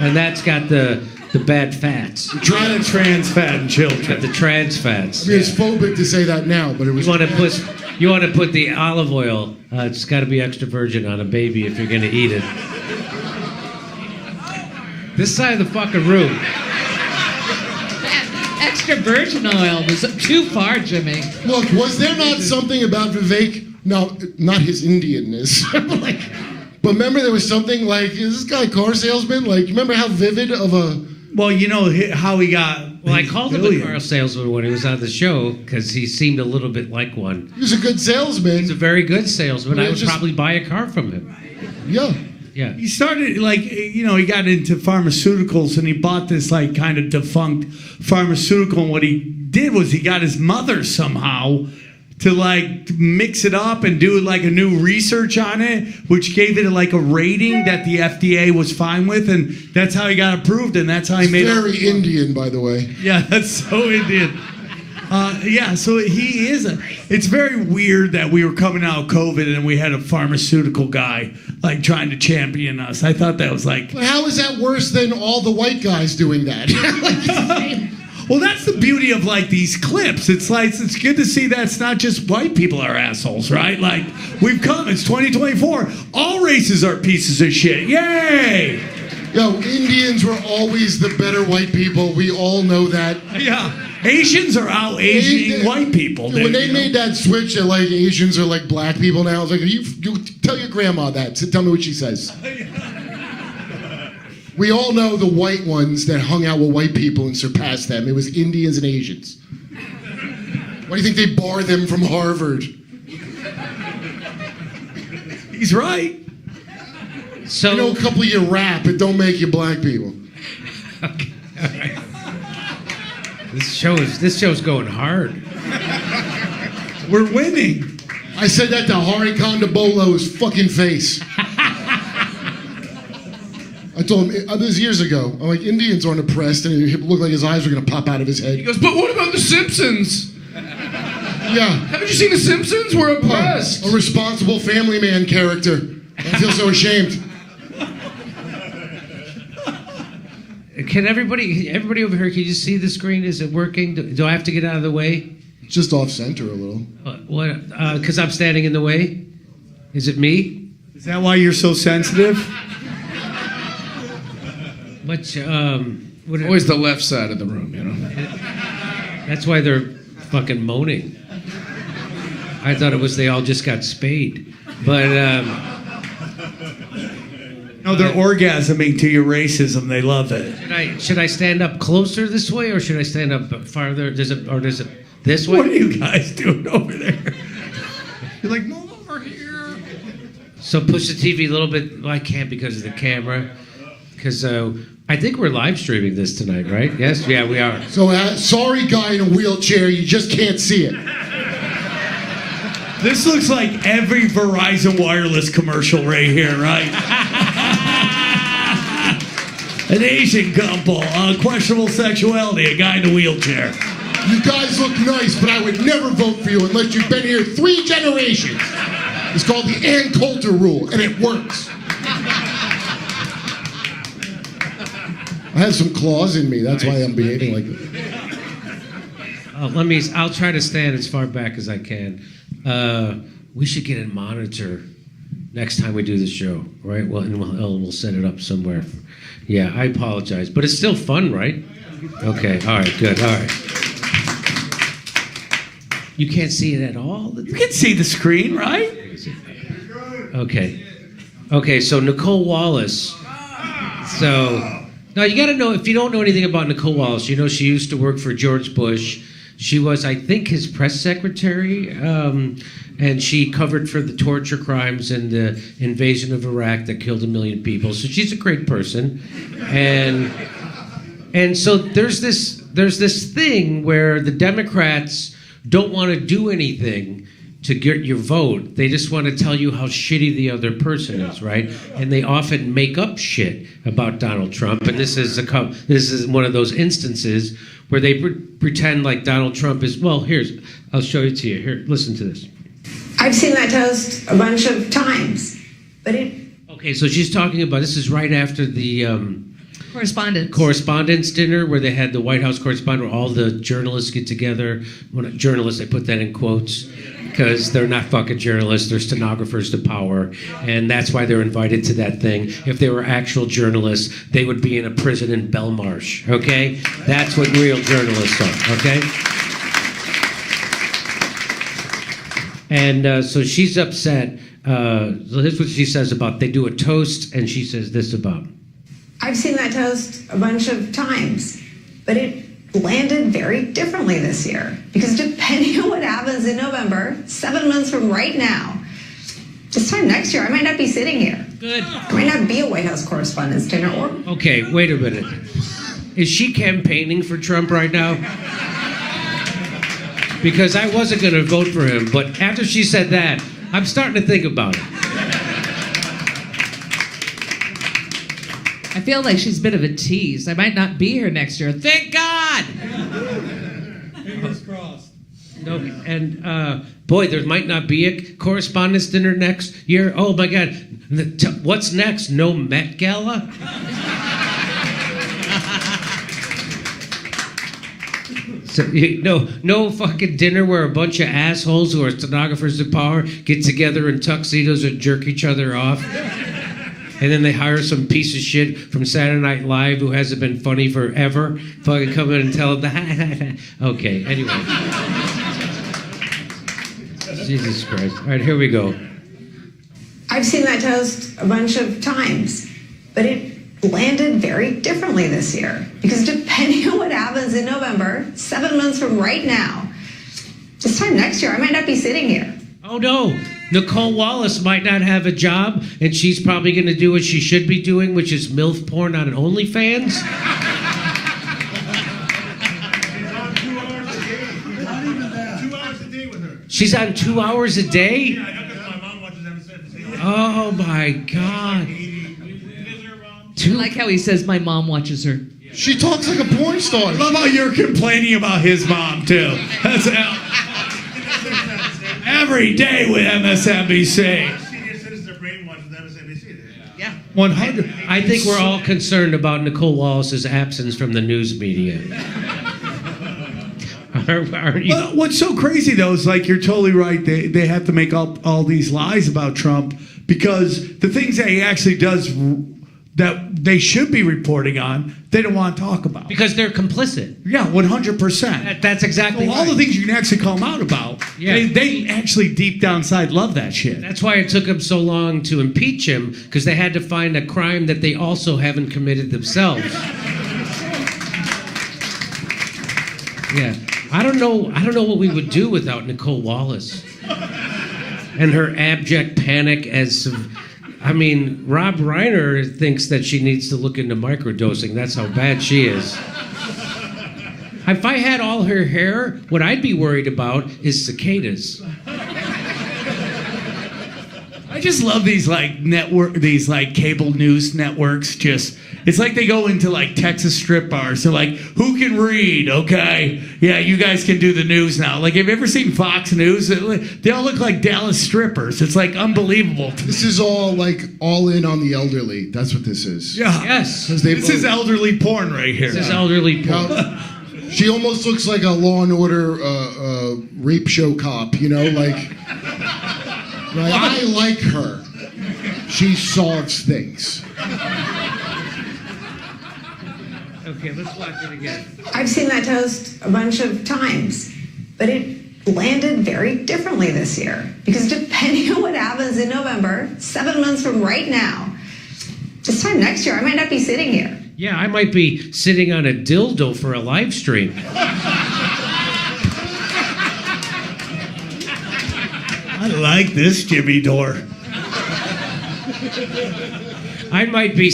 and that's got the bad fats. Trying to trans fat in children. Got the trans fats. I mean, it's phobic to say that now, but it was. You want to put the olive oil. It's got to be extra virgin on a baby if you're going to eat it. This side of the fucking room. Extra virgin oil was too far, Jimmy. Look, was there not something about Vivek? No, not his Indianness. But remember there was something like, is this guy a car salesman? Like, remember how vivid of a... Well, you know how he got... Well, I called him a car salesman when he was on the show because he seemed a little bit like one. He was a good salesman. He's a very good salesman. Well, I would probably buy a car from him. Yeah. Yeah. He started, like, you know, he got into pharmaceuticals and he bought this, like, kind of defunct pharmaceutical. And what he did was he got his mother somehow to, like, mix it up and do, like, a new research on it, which gave it, like, a rating that the FDA was fine with. And that's how he got approved. And that's how he made it. Very Indian, by the way. Yeah, that's so Indian. Yeah, so he is it's very weird that we were coming out of COVID and we had a pharmaceutical guy like trying to champion us. I thought that was like... But how is that worse than all the white guys doing that? Well, that's the beauty of like these clips. It's like, it's good to see that it's not just white people are assholes, right? Like, we've come, it's 2024. All races are pieces of shit. Yay! Yo, Indians were always the better white people. We all know that. Yeah. Asians are out Asianing white people. When they made that switch that like Asians are like black people now, I was like, you tell your grandma that. Tell me what she says. We all know the white ones that hung out with white people and surpassed them. It was Indians and Asians. Why do you think they barred them from Harvard? He's right. So you know, a couple of you rap, it don't make you black people. Okay. All right. This show's going hard. We're winning. I said that to Hari Kondabolo's fucking face. I told him, this was years ago, I'm like, Indians aren't oppressed, and it looked like his eyes were going to pop out of his head. He goes, but what about The Simpsons? Yeah. Haven't you seen The Simpsons? We're oppressed. A responsible family man character. I feel so ashamed. Can everybody over here, can you see the screen? Is it working? Do I have to get out of the way? It's just off center a little. What? Because I'm standing in the way? Is it me? Is that why you're so sensitive? Always the left side of the room, you know. That's why they're fucking moaning. I thought it was they all just got spayed. But, no, they're orgasming to your racism. They love it. Should I stand up closer this way, or should I stand up farther? Does it this way? What are you guys doing over there? You're like, move over here. So push the TV a little bit. Well, I can't because of the camera. Because I think we're live streaming this tonight, right? Yes? Yeah, we are. So, sorry guy in a wheelchair, you just can't see it. This looks like every Verizon wireless commercial right here, right? An Asian couple, questionable sexuality, a guy in a wheelchair. You guys look nice, but I would never vote for you unless you've been here 3 generations. It's called the Ann Coulter rule, and it works. I have some claws in me. That's why I'm behaving like this. I'll try to stand as far back as I can. We should get a monitor next time we do the show, right? Well, and we'll set it up somewhere. Yeah, I apologize, but it's still fun, right? Okay, all right, good, all right. You can't see it at all? You can see the screen, right? Okay, so Nicole Wallace. So, now you gotta know, if you don't know anything about Nicole Wallace, you know she used to work for George Bush. She was, I think, his press secretary, and she covered for the torture crimes and the invasion of Iraq that killed 1 million people. So she's a great person, and so there's this thing where the Democrats don't want to do anything to get your vote. They just want to tell you how shitty the other person is, right? And they often make up shit about Donald Trump. And this is one of those instances where they pretend like Donald Trump is, well, I'll show it to you. Here, listen to this. I've seen that toast a bunch of times, but Okay, so she's talking about, this is right after the correspondence dinner where they had the White House correspondent, where all the journalists get together. When journalists, I put that in quotes because they're not fucking journalists, they're stenographers to power, and that's why they're invited to that thing. If they were actual journalists, they would be in a prison in Belmarsh, okay? That's what real journalists are, okay? And so she's upset. So this is what she says about, they do a toast, and she says this about. I've seen that toast a bunch of times, but it landed very differently this year. Because depending on what happens in November, 7 months from right now, this time next year, I might not be sitting here. Good. I might not be a White House Correspondents' Dinner or... Okay, wait a minute. Is she campaigning for Trump right now? Because I wasn't going to vote for him, but after she said that, I'm starting to think about it. I feel like she's a bit of a tease. I might not be here next year. Thank God! Fingers crossed. No, and boy, there might not be a correspondence dinner next year. Oh my God, what's next? No Met Gala? So, no fucking dinner where a bunch of assholes who are stenographers of power get together in tuxedos and jerk each other off. And then they hire some piece of shit from Saturday Night Live who hasn't been funny forever. Fucking come in and tell them, okay, anyway. Jesus Christ. All right, here we go. I've seen that toast a bunch of times, but it landed very differently this year. Because depending on what happens in November, 7 months from right now, this time next year, I might not be sitting here. Oh no, Nicole Wallace might not have a job, and she's probably going to do what she should be doing, which is MILF porn on OnlyFans. She's on 2 hours a day? Oh my God. I like how he says my mom watches her. She talks like a porn star. I love how you're complaining about his mom, too. That's every day with MSNBC. Yeah. 100. I think we're all concerned about Nicole Wallace's absence from the news media. Are you? Well, what's so crazy, though, is like you're totally right. They have to make up all these lies about Trump because the things that he actually does that they should be reporting on, they don't want to talk about. Because they're complicit. Yeah, 100%. That's exactly all the things you can actually call them out about. Yeah. They actually deep down inside love that shit. That's why it took them so long to impeach him, because they had to find a crime that they also haven't committed themselves. Yeah. I don't know what we would do without Nicole Wallace. And her abject panic as... I mean, Rob Reiner thinks that she needs to look into microdosing. That's how bad she is. If I had all her hair, what I'd be worried about is cicadas. I just love these like cable news networks. It's like they go into like Texas strip bars. They're like, who can read? Okay, yeah, you guys can do the news now. Like, have you ever seen Fox News? They all look like Dallas strippers. It's like unbelievable. This is all like all in on the elderly. That's what this is. Yeah. Yes. This is elderly porn right here. This is elderly porn. She almost looks like a Law and Order rape show cop. You know, like. Right? I like her. She solves things. Okay, let's watch it again. I've seen that toast a bunch of times, but it landed very differently this year. Because depending on what happens in November, 7 months from right now, this time next year, I might not be sitting here. Yeah, I might be sitting on a dildo for a live stream. I like this Jimmy Dore. I might be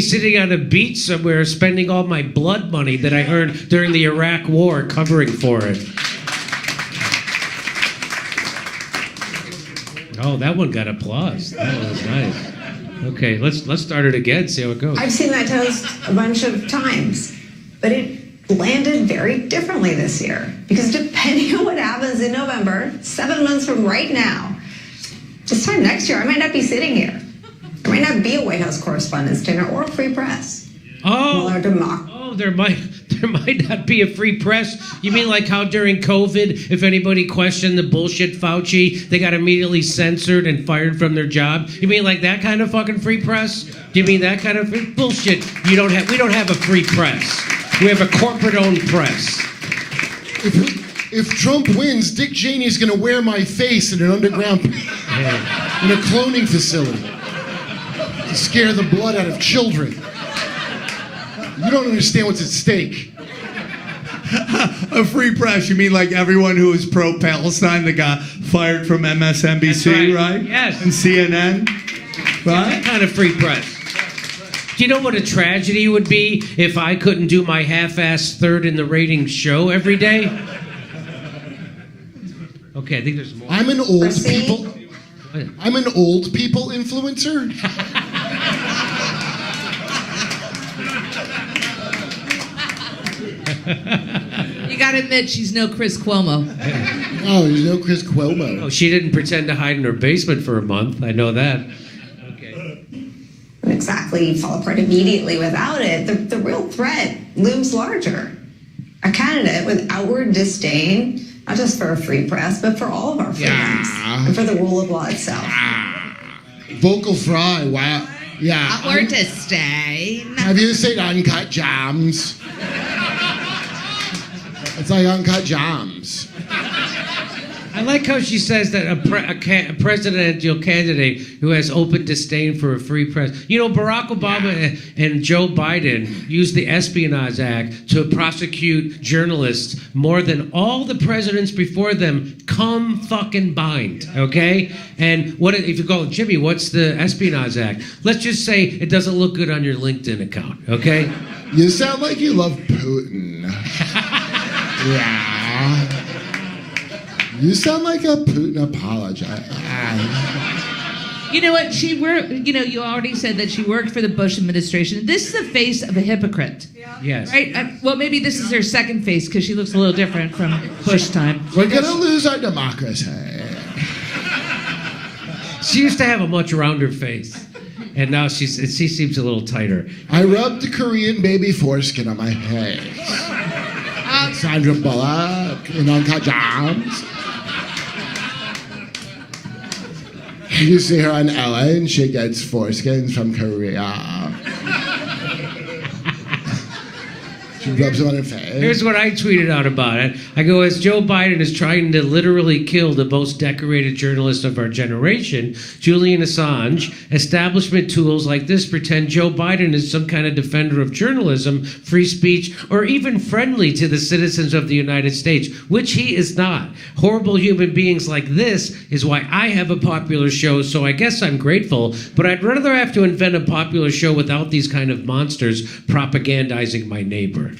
sitting on a beach somewhere spending all my blood money that I earned during the Iraq War covering for it. Oh, that one got applause. That one was nice. Okay, let's start it again, see how it goes. I've seen that toast a bunch of times, but it landed very differently this year. Because depending on what happens in November, 7 months from right now, this time next year, I might not be sitting here. I might not be a White House Correspondents' Dinner or a free press. Well, our there might not be a free press. You mean like how during COVID, if anybody questioned the bullshit Fauci, they got immediately censored and fired from their job? You mean like that kind of fucking free press? Do you mean that kind of bullshit? We don't have a free press. We have a corporate-owned press. If Trump wins, Dick Cheney's going to wear my face in an underground, in a cloning facility to scare the blood out of children. You don't understand what's at stake. A free press, you mean like everyone who is pro-Palestine that got fired from MSNBC, right? Yes. And CNN, right? That kind of free press. Do you know what a tragedy would be if I couldn't do my half-assed third in the ratings show every day? Okay, I think there's more. I'm an old people influencer. You gotta admit, she's no Chris Cuomo. Oh, there's no Chris Cuomo. Oh, she didn't pretend to hide in her basement for a month. I know that. Okay. Exactly fall apart immediately without it. The real threat looms larger. A candidate with outward disdain, not just for a free press, but for all of our freedoms and for the rule of law itself. Vocal fry, wow. Yeah. Outward disdain. Have you seen Uncut Gems? It's like Uncut Gems. I like how she says that a presidential candidate who has open disdain for a free press. You know, Barack Obama and Joe Biden used the Espionage Act to prosecute journalists more than all the presidents before them combined, okay? And what if you call it, Jimmy, what's the Espionage Act? Let's just say it doesn't look good on your LinkedIn account, okay? You sound like you love Putin. Yeah. You sound like a Putin apologist. You know what? You already said that she worked for the Bush administration. This is the face of a hypocrite. Yes. Right? Well, maybe this is her second face because she looks a little different from Bush time. We're going to lose our democracy. She used to have a much rounder face. And now she seems a little tighter. I rubbed the Korean baby foreskin on my face. Sandra Bullock in Uncut Gems. You see her on Ellen, she gets foreskins from Korea. She rubs them on her face. Here's what I tweeted out about it. I go, as Joe Biden is trying to literally kill the most decorated journalist of our generation, Julian Assange, establishment tools like this pretend Joe Biden is some kind of defender of journalism, free speech, or even friendly to the citizens of the United States, which he is not. Horrible human beings like this is why I have a popular show, so I guess I'm grateful, but I'd rather have to invent a popular show without these kind of monsters propagandizing my neighbor.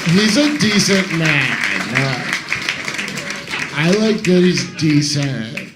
He's a decent man. I like that he's decent.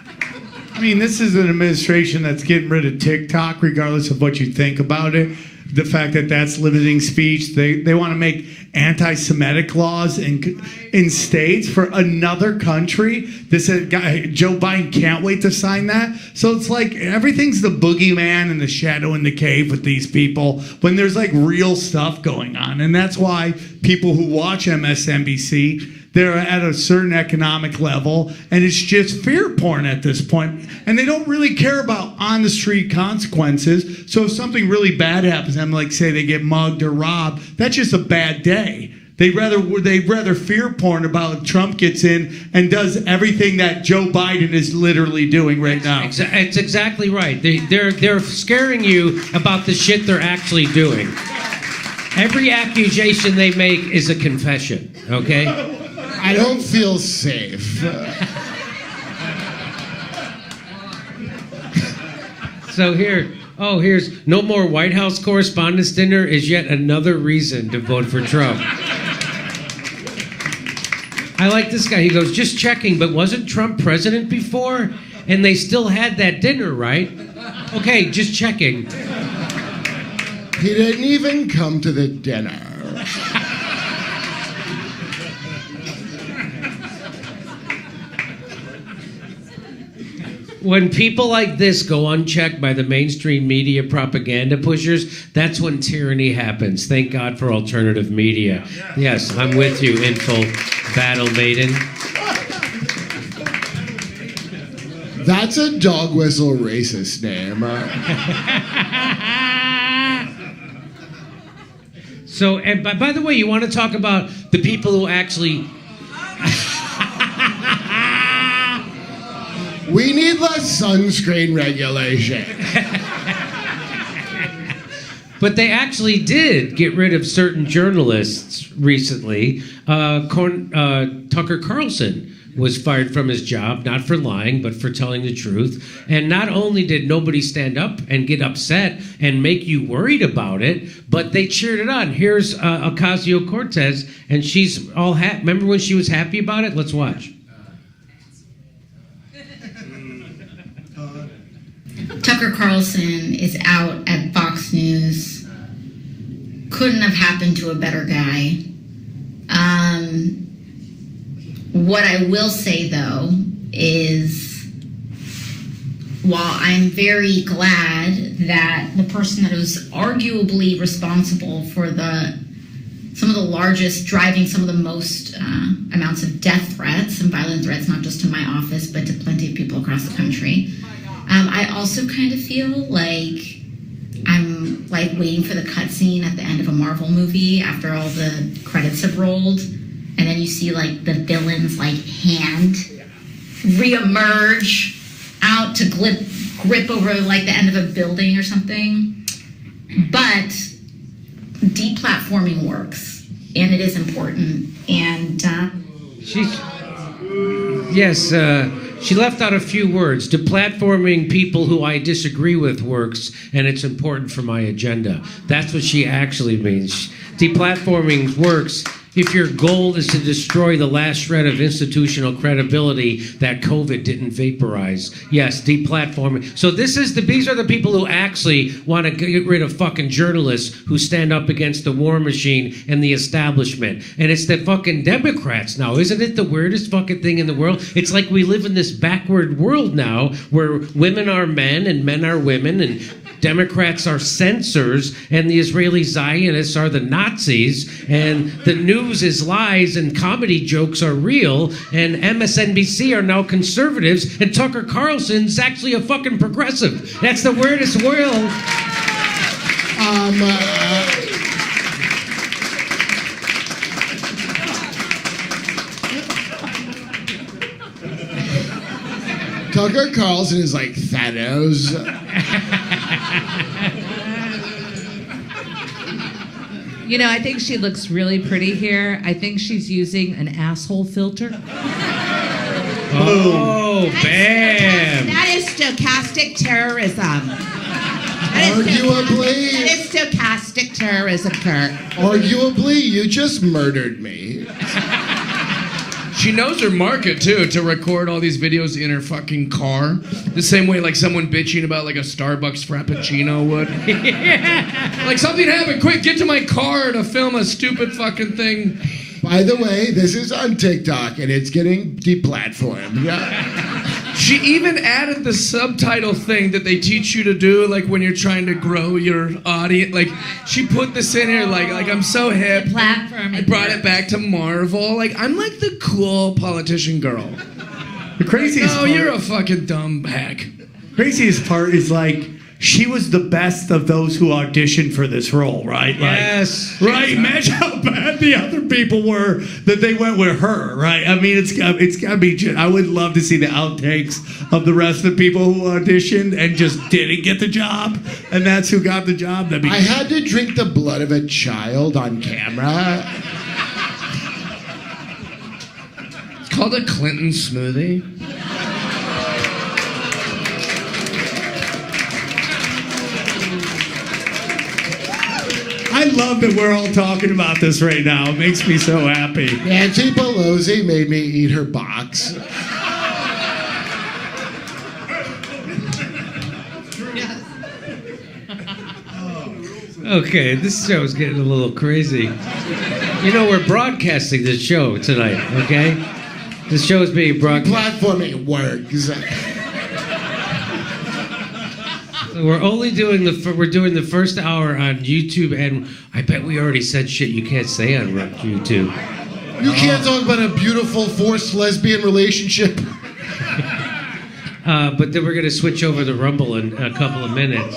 I mean, this is an administration that's getting rid of TikTok, regardless of what you think about it. The fact that that's limiting speech. They want to make anti-Semitic laws in states for another country. This guy, Joe Biden can't wait to sign that. So it's like everything's the boogeyman and the shadow in the cave with these people when there's like real stuff going on. And that's why people who watch MSNBC, they're at a certain economic level, and it's just fear porn at this point. And they don't really care about on-the-street consequences. So if something really bad happens, I'm like, say they get mugged or robbed, that's just a bad day. They'd rather fear porn about if Trump gets in and does everything that Joe Biden is literally doing right now. It's exactly right. They're scaring you about the shit they're actually doing. Every accusation they make is a confession, okay? I don't feel safe. So here's no more White House Correspondents' Dinner is yet another reason to vote for Trump. I like this guy. He goes, just checking, but wasn't Trump president before? And they still had that dinner, right? Okay, just checking. He didn't even come to the dinner. When people like this go unchecked by the mainstream media propaganda pushers, that's when tyranny happens. Thank God for alternative media. Yes, I'm with you, Info Battle Maiden. That's a dog whistle racist name. So, and by the way, you want to talk about the people who actually... We need less sunscreen regulation. But they actually did get rid of certain journalists recently. Tucker Carlson was fired from his job, not for lying, but for telling the truth. And not only did nobody stand up and get upset and make you worried about it, but they cheered it on. Here's Ocasio-Cortez, and she's all happy. Remember when she was happy about it? Let's watch. Tucker Carlson is out at Fox News. Couldn't have happened to a better guy. What I will say, though, is while I'm very glad that the person that was arguably responsible for some of the largest, driving some of the most amounts of death threats and violent threats, not just to my office, but to plenty of people across the country, I also kind of feel like I'm like waiting for the cutscene at the end of a Marvel movie after all the credits have rolled, and then you see like the villain's like hand reemerge out to grip over like the end of a building or something. But deplatforming works, and it is important. And she left out a few words. Deplatforming people who I disagree with works, and it's important for my agenda. That's what she actually means. Deplatforming works if your goal is to destroy the last shred of institutional credibility that COVID didn't vaporize. Yes, deplatforming. So these are the people who actually want to get rid of fucking journalists who stand up against the war machine and the establishment. And it's the fucking Democrats now. Isn't it the weirdest fucking thing in the world? It's like we live in this backward world now where women are men and men are women and Democrats are censors and the Israeli Zionists are the Nazis and the news is lies and comedy jokes are real and MSNBC are now conservatives and Tucker Carlson's actually a fucking progressive. That's the weirdest world. Tucker Carlson is like Thanos. You know, I think she looks really pretty here. I think she's using an asshole filter. Oh, bam! That is stochastic terrorism. Arguably. That is stochastic terrorism, Kurt. Arguably, you just murdered me. She knows her market, too, to record all these videos in her fucking car. The same way, like, someone bitching about, like, a Starbucks Frappuccino would. Yeah. Like, something happened. Quick, get to my car to film a stupid fucking thing. By the way, this is on TikTok, and it's getting deplatformed. Yeah. She even added the subtitle thing that they teach you to do, like, when you're trying to grow your audience. Like, she put this in here, like I'm so hip. Platform. I brought it back to Marvel. Like, I'm like the cool politician girl. The craziest part, you're a fucking dumb hack. Craziest part is like she was the best of those who auditioned for this role, right? Yes. Like, right. Imagine how bad the other people were that they went with her, right? I mean, it's gotta be. I would love to see the outtakes of the rest of the people who auditioned and just didn't get the job, and that's who got the job. That'd be. I had to drink the blood of a child on camera. It's called a Clinton smoothie. I love that we're all talking about this right now. It makes me so happy. Nancy Pelosi made me eat her box. Okay, this show's getting a little crazy. You know, we're broadcasting this show tonight, okay? This show is being broadcast. Platforming works. So we're only doing the first hour on YouTube, and I bet we already said shit you can't say on YouTube. You can't talk about a beautiful forced lesbian relationship. But then we're going to switch over to Rumble in a couple of minutes.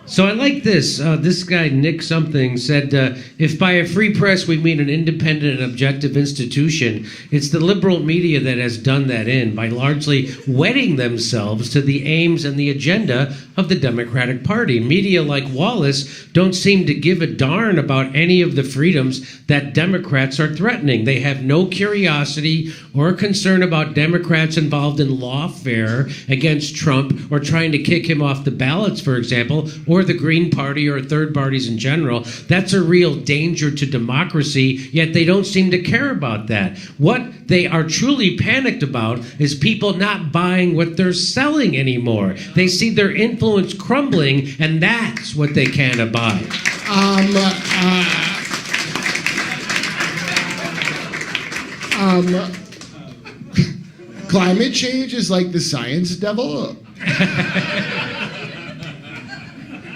So I like this. This guy, Nick something, said, if by a free press we mean an independent and objective institution, it's the liberal media that has done that by largely wedding themselves to the aims and the agenda of the Democratic Party. Media like Wallace don't seem to give a darn about any of the freedoms that Democrats are threatening. They have no curiosity or concern about Democrats involved in lawfare against Trump or trying to kick him off the ballots, for example, or the Green Party or third parties in general. That's a real danger to democracy, yet they don't seem to care about that. What they are truly panicked about is people not buying what they're selling anymore. They see their influence crumbling, and that's what they can't buy. Climate change is like the science devil.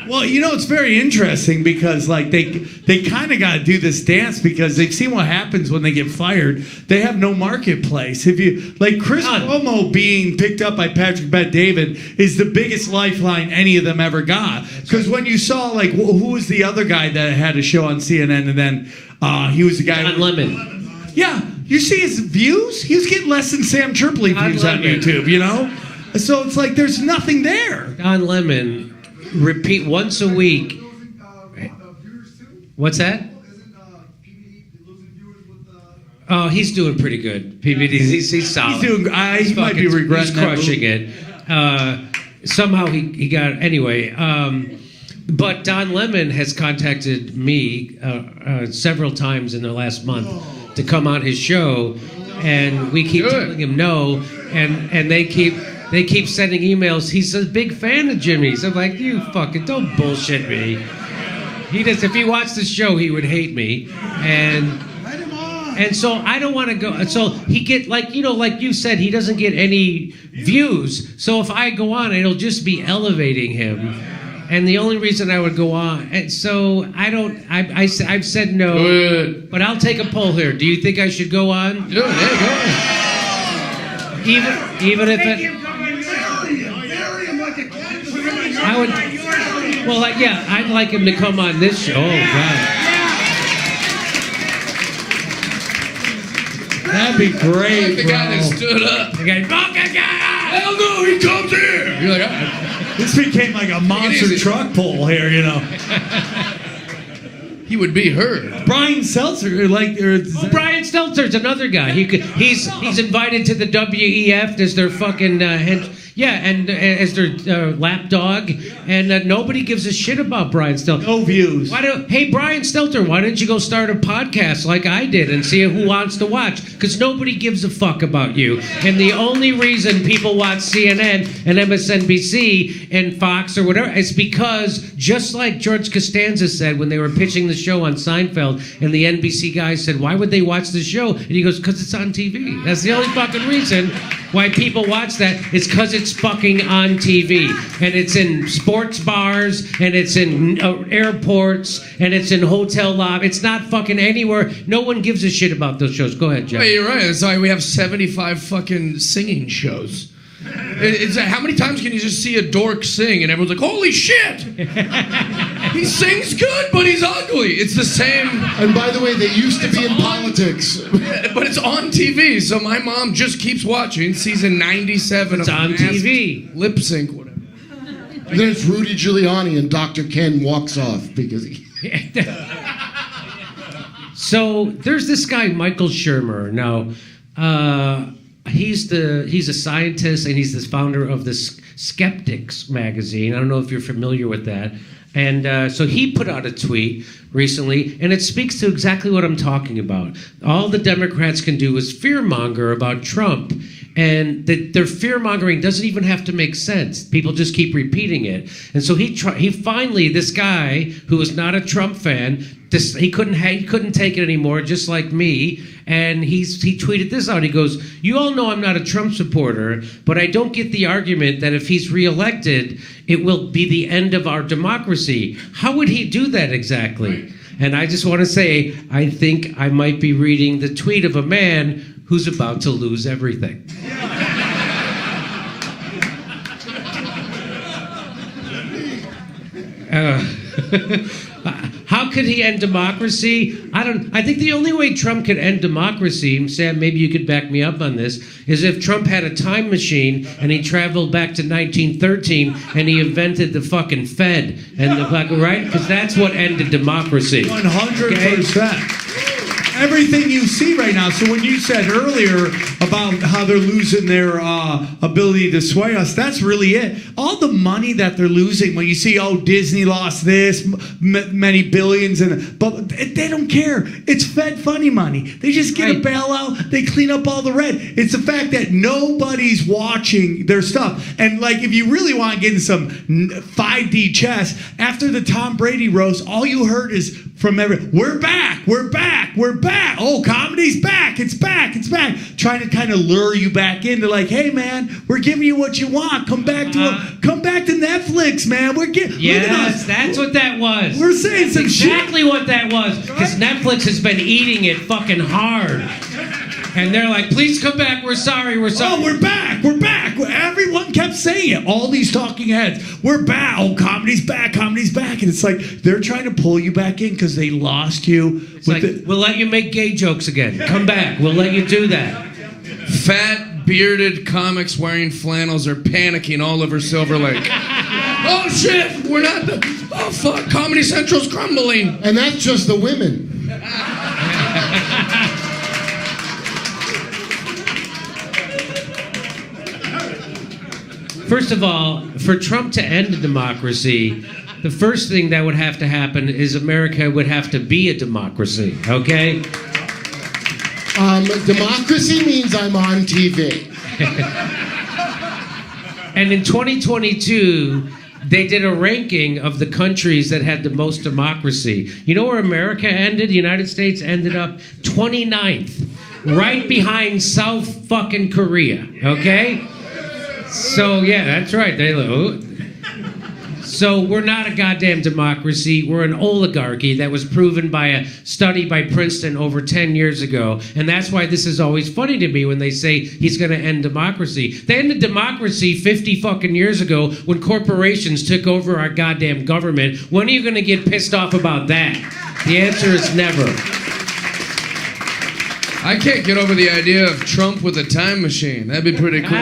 Well, you know, it's very interesting because like they kind of got to do this dance because they've seen what happens when they get fired. They have no marketplace. If you like Chris Cuomo being picked up by Patrick Bet-David is the biggest lifeline any of them ever got. Because when you saw like who was the other guy that had a show on CNN and then he was the guy Don Lemon. Yeah, you see his views? He was getting less than Sam Tripoli views on YouTube, you know? So it's like there's nothing there. Don Lemon, repeat once a week. What's that? Oh, he's doing pretty good. PBD, he's solid. He might be regretting He's crushing it. Somehow he got anyway. But Don Lemon has contacted me several times in the last month to come on his show, and we keep telling him no, and they keep sending emails. He's a big fan of Jimmy's. I'm like, you fucking don't bullshit me. He does. If he watched the show, he would hate me, and so I don't want to go. So he get like you said, he doesn't get any views. So if I go on, it'll just be elevating him. And the only reason I would go on, and so I don't. I've said no, but I'll take a poll here. Do you think I should go on? Do it. Hey, go. Even if it. I would. Well, I'd like him to come on this show. Oh God. That'd be great, like the guy that stood up. The guy, hell no, he comes here. You're like, this became like a monster truck pull here, you know. He would be heard. Brian Seltzer, Brian Stelter's another guy. He's invited to the WEF as their fucking and as their lapdog, and nobody gives a shit about Brian Stelter. No views. Hey, Brian Stelter, why don't you go start a podcast like I did and see who wants to watch? Because nobody gives a fuck about you. And the only reason people watch CNN and MSNBC and Fox or whatever is because, just like George Costanza said when they were pitching the show on Seinfeld, and the NBC guy said, why would they watch the show? And he goes, because it's on TV. That's the only fucking reason why people watch that. It's because it's fucking on TV, and it's in sports bars, and it's in airports, and it's in hotel lobbies. It's not fucking anywhere. No one gives a shit about those shows. Go ahead, Jeff. Hey, you're right. That's why we have 75 fucking singing shows. It's how many times can you just see a dork sing and everyone's like, holy shit! He sings good, but he's ugly. It's the same. And by the way, they used to be in politics. But it's on TV, so my mom just keeps watching season 97 it's of on TV. Lip sync, whatever. And then it's Rudy Giuliani and Dr. Ken walks off because he... So there's this guy, Michael Shermer. Now, he's a scientist, and he's the founder of the Skeptics magazine. I don't know if you're familiar with that. And so he put out a tweet recently, and it speaks to exactly what I'm talking about. All the Democrats can do is fearmonger about Trump. and their fear-mongering doesn't even have to make sense. People just keep repeating it. And so he finally, this guy who is not a Trump fan, he couldn't take it anymore, just like me, and he tweeted this out. He goes, "You all know I'm not a Trump supporter, but I don't get the argument that if he's reelected, it will be the end of our democracy." How would he do that exactly? And I just want to say, I think I might be reading the tweet of a man who's about to lose everything. How could he end democracy? I think the only way Trump could end democracy, Sam, maybe you could back me up on this, is if Trump had a time machine and he traveled back to 1913 and he invented the fucking Fed and the fucking, right? Because that's what ended democracy. 100%. Everything you see right now. So when you said earlier about how they're losing their ability to sway us, that's really it. All the money that they're losing, when you see, oh, Disney lost this, many billions, but they don't care. It's Fed funny money. They just get a bailout. They clean up all the red. It's the fact that nobody's watching their stuff. And like, if you really want to get in some 5D chess, after the Tom Brady roast, all you heard is from we're back, we're back, we're back. Oh, comedy's back, it's back, it's back. Trying to kind of lure you back into like, hey man, we're giving you what you want. Come back to Netflix, man. Look at us. That's what that was. We're saying that's some exactly shit. What that was. Because Netflix has been eating it fucking hard. And they're like, please come back, we're sorry, we're sorry. Oh, we're back, we're back. Everyone kept saying it. All these talking heads, we're back. Oh, comedy's back, comedy's back. And it's like, they're trying to pull you back in because they lost you. It's like, we'll let you make gay jokes again. Come back, we'll let you do that. Fat, bearded comics wearing flannels are panicking all over Silver Lake. Oh shit, we're not, oh fuck, Comedy Central's crumbling. And that's just the women. First of all, for Trump to end a democracy, the first thing that would have to happen is America would have to be a democracy, okay? Democracy means I'm on TV. And in 2022, they did a ranking of the countries that had the most democracy. You know where America ended? The United States ended up 29th, right behind South fucking Korea, okay? So, yeah, that's right. So we're not a goddamn democracy. We're an oligarchy that was proven by a study by Princeton over 10 years ago. And that's why this is always funny to me when they say he's going to end democracy. They ended democracy 50 fucking years ago when corporations took over our goddamn government. When are you going to get pissed off about that? The answer is never. I can't get over the idea of Trump with a time machine. That'd be pretty cool.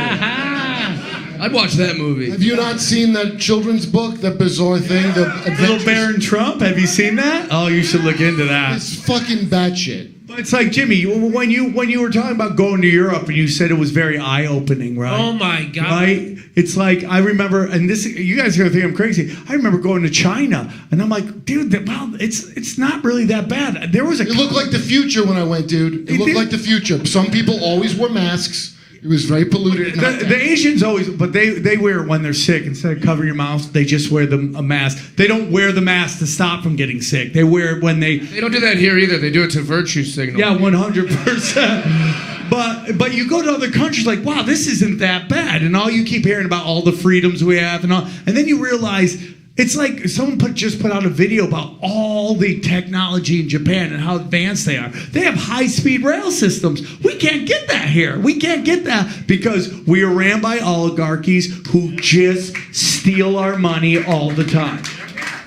I'd watch that movie. Have you not seen that children's book, that bizarre thing? The Little Baron Trump? Have you seen that? Oh, you should look into that. It's fucking batshit. But it's like, Jimmy, when you were talking about going to Europe and you said it was very eye-opening, right? Oh my God. Right? It's like, I remember, and this, you guys are going to think I'm crazy. I remember going to China and I'm like, dude, well, it's not really that bad. There was It looked like the future when I went, dude. It looked like the future. Some people always wore masks. It was very polluted. The Asians always, but they wear it when they're sick. Instead of covering your mouth, they just wear a mask. They don't wear the mask to stop from getting sick. They wear it when they... They don't do that here either. They do it to virtue signal. Yeah, 100%. But you go to other countries like, wow, this isn't that bad. And all you keep hearing about all the freedoms we have and all. And then you realize... It's like someone just put out a video about all the technology in Japan and how advanced they are. They have high-speed rail systems. We can't get that here. We can't get that because we are ran by oligarchies who just steal our money all the time.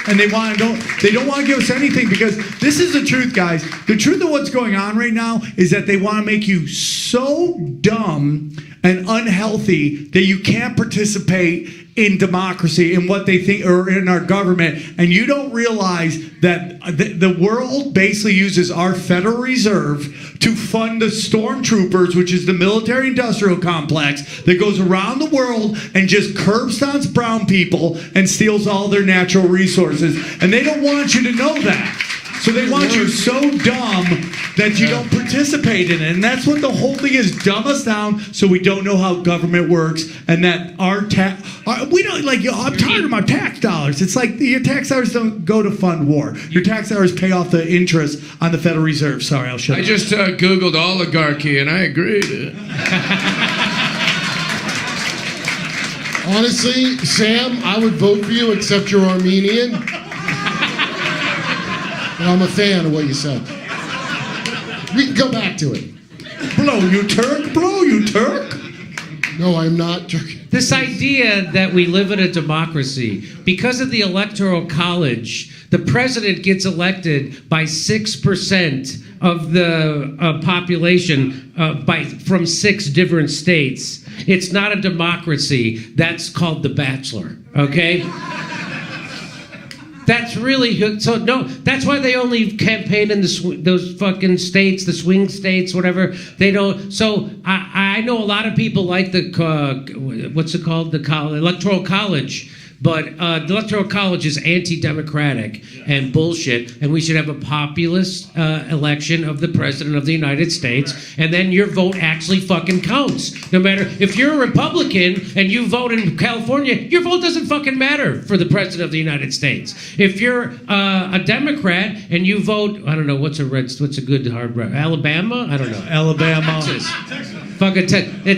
And they don't want to give us anything because this is the truth, guys. The truth of what's going on right now is that they want to make you so dumb and unhealthy that you can't participate in democracy, in what they think, or in our government, and you don't realize that the world basically uses our Federal Reserve to fund the stormtroopers, which is the military-industrial complex that goes around the world and just curb stomps brown people and steals all their natural resources, and they don't want you to know that. So they want you so dumb that you don't participate in it. And that's what the whole thing is, dumb us down so we don't know how government works and that we don't, like, I'm tired of my tax dollars. It's like your tax dollars don't go to fund war. Your tax dollars pay off the interest on the Federal Reserve. Sorry, I'll shut up. I just Googled oligarchy and I agreed. Honestly, Sam, I would vote for you except you're Armenian. But I'm a fan of what you said. We can go back to it. Blow, you Turk? Blow, you Turk? No, I'm not Turk. This idea that we live in a democracy, because of the Electoral College, the president gets elected by 6% of the population from 6 different states. It's not a democracy. That's called The Bachelor, okay? That's really good. So no, that's why they only campaign in those fucking states, the swing states, whatever. They don't. So I know a lot of people like the what's it called, the Electoral College. But the Electoral College is anti-democratic and bullshit, and we should have a populist election of the President of the United States, and then your vote actually fucking counts. No matter if you're a Republican and you vote in California, your vote doesn't fucking matter for the President of the United States. If you're a Democrat and you vote, I don't know, what's a good hard red? Alabama? I don't know. Alabama. Texas. Fucking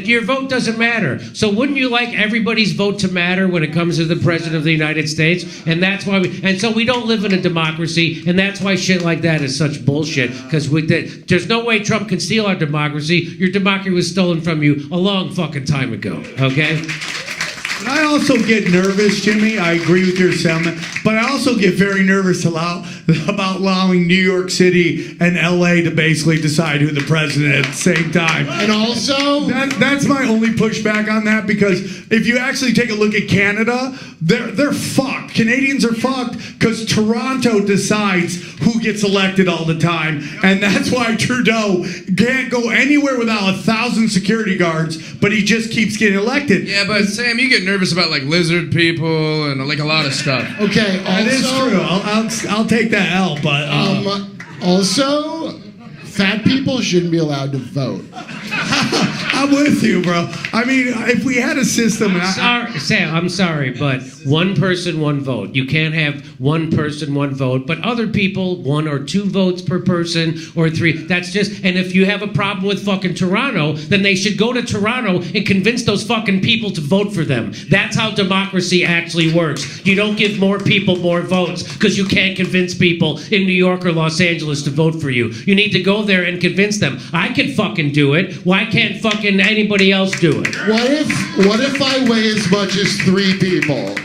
your vote doesn't matter. So wouldn't you like everybody's vote to matter when it comes to the President of the United States? And that's why so we don't live in a democracy, and that's why shit like that is such bullshit. Because there's no way Trump can steal our democracy. Your democracy was stolen from you a long fucking time ago. Okay? And I also get nervous, Jimmy. I agree with your sentiment, but I also get very nervous about allowing New York City and LA to basically decide who the president at the same time. And also, that's my only pushback on that, because if you actually take a look at Canada, they're fucked. Canadians are fucked because Toronto decides who gets elected all the time, and that's why Trudeau can't go anywhere without 1,000 security guards, but he just keeps getting elected. Yeah, but Sam, you get nervous about like lizard people and like a lot of stuff. Okay, that is true. I'll take that L, but also, fat people shouldn't be allowed to vote. I'm with you, bro. I mean, if we had a system... Sam, I'm sorry, but one person, one vote. You can't have one person, one vote, but other people, 1 or 2 votes per person, or 3. That's just... And if you have a problem with fucking Toronto, then they should go to Toronto and convince those fucking people to vote for them. That's how democracy actually works. You don't give more people more votes because you can't convince people in New York or Los Angeles to vote for you. You need to go there and convince them. I can fucking do it. Why can't fucking anybody else do it? What if I weigh as much as 3 people?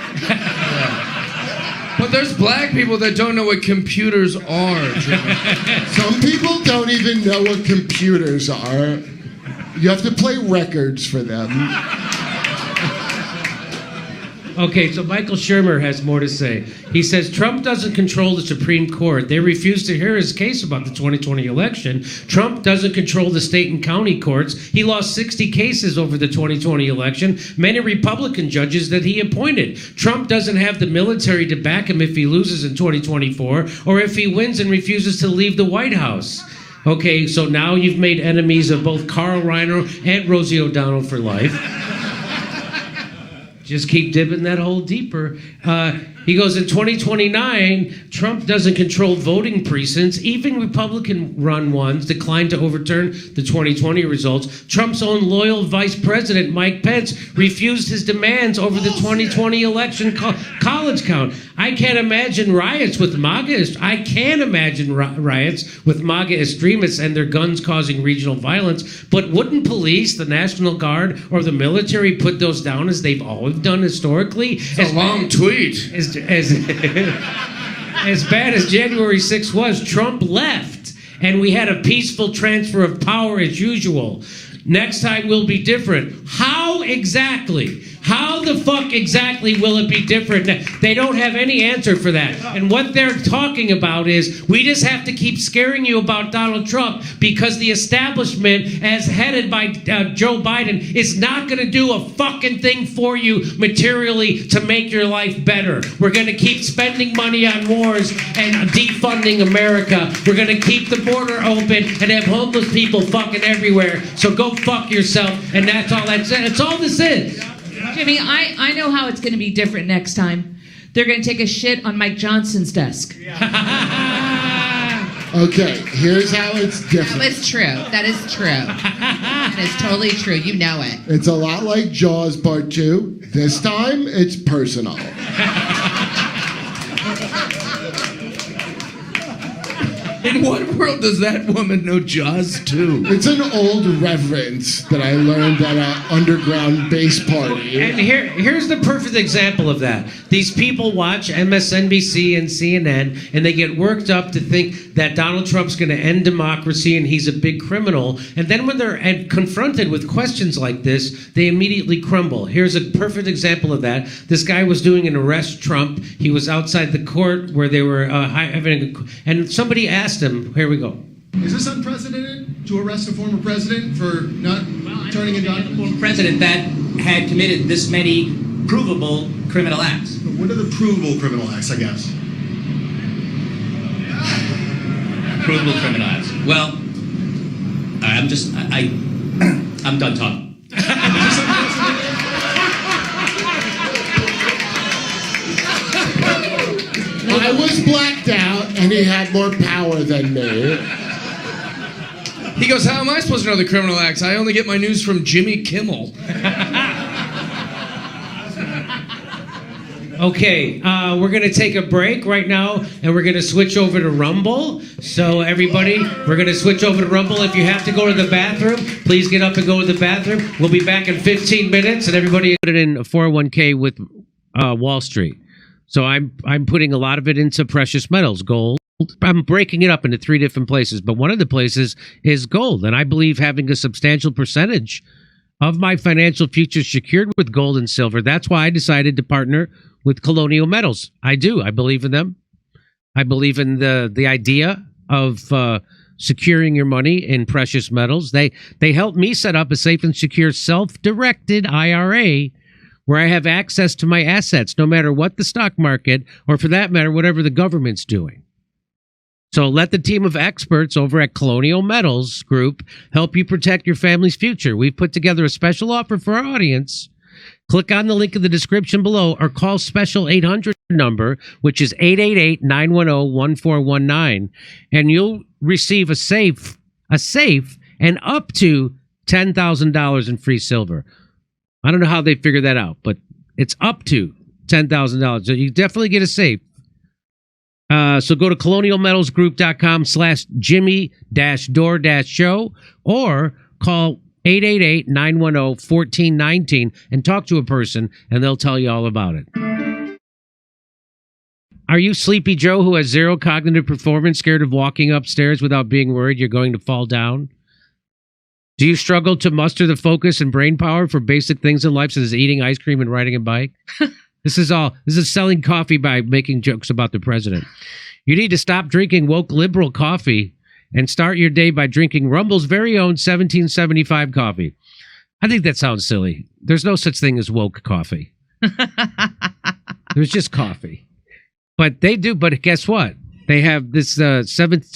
But there's black people that don't know what computers are. Some people don't even know what computers are. You have to play records for them. Okay, so Michael Shermer has more to say. He says, Trump doesn't control the Supreme Court. They refuse to hear his case about the 2020 election. Trump doesn't control the state and county courts. He lost 60 cases over the 2020 election, many Republican judges that he appointed. Trump doesn't have the military to back him if he loses in 2024, or if he wins and refuses to leave the White House. Okay, so now you've made enemies of both Carl Reiner and Rosie O'Donnell for life. Just keep dipping that hole deeper. He goes, in 2029, Trump doesn't control voting precincts. Even Republican-run ones declined to overturn the 2020 results. Trump's own loyal vice president, Mike Pence, refused his demands over the 2020 election college count. I can't imagine riots with MAGA extremists and their guns causing regional violence. But wouldn't police, the National Guard, or the military put those down as they've always done historically? It's a long tweet. As bad as January 6th was, Trump left, and we had a peaceful transfer of power as usual. Next time will be different. How exactly? How how the fuck exactly will it be different? They don't have any answer for that. And what they're talking about is we just have to keep scaring you about Donald Trump because the establishment, as headed by Joe Biden, is not going to do a fucking thing for you materially to make your life better. We're going to keep spending money on wars and defunding America. We're going to keep the border open and have homeless people fucking everywhere. So go fuck yourself. And that's all that's all this is. Jimmy, I know how it's going to be different next time. They're going to take a shit on Mike Johnson's desk. Okay, here's how it's different. That is true. That is true. That is totally true. You know it. It's a lot like Jaws Part 2. This time, it's personal. In what world does that woman know Jaws 2? It's an old reverence that I learned at an underground base party. And here's the perfect example of that. These people watch MSNBC and CNN, and they get worked up to think that Donald Trump's going to end democracy and he's a big criminal. And then when they're confronted with questions like this, they immediately crumble. Here's a perfect example of that. This guy was doing an arrest Trump. He was outside the court where they were and somebody asked him, here we go. Is this unprecedented to arrest a former president for not turning in documents? A former president that had committed this many provable criminal acts. But what are the provable criminal acts, I guess? Provable criminal acts. Well, I'm done talking. I was blacked out, and he had more power than me. He goes, how am I supposed to know the criminal acts? I only get my news from Jimmy Kimmel. Okay, we're going to take a break right now, and we're going to switch over to Rumble. So everybody, we're going to switch over to Rumble. If you have to go to the bathroom, please get up and go to the bathroom. We'll be back in 15 minutes, and everybody put it in a 401k with Wall Street. So I'm putting a lot of it into precious metals, gold. I'm breaking it up into 3 different places, but one of the places is gold, and I believe having a substantial percentage of my financial future secured with gold and silver. That's why I decided to partner with Colonial Metals. I do. I believe in them. I believe in the idea of securing your money in precious metals. They help me set up a safe and secure self-directed IRA where I have access to my assets, no matter what the stock market, or for that matter, whatever the government's doing. So let the team of experts over at Colonial Metals Group help you protect your family's future. We've put together a special offer for our audience. Click on the link in the description below or call special 800 number, which is 888-910-1419, and you'll receive a safe and up to $10,000 in free silver. I don't know how they figure that out, but it's up to $10,000. So you definitely get a safe. So go to colonialmetalsgroup.com/Jimmy-Dore-show or call 888-910-1419 and talk to a person, and they'll tell you all about it. Are you Sleepy Joe who has zero cognitive performance, scared of walking upstairs without being worried you're going to fall down? Do you struggle to muster the focus and brain power for basic things in life, such as eating ice cream and riding a bike? This is selling coffee by making jokes about the president. You need to stop drinking woke liberal coffee and start your day by drinking Rumble's very own 1775 coffee. I think that sounds silly. There's no such thing as woke coffee. There's just coffee. But they do, but guess what? They have this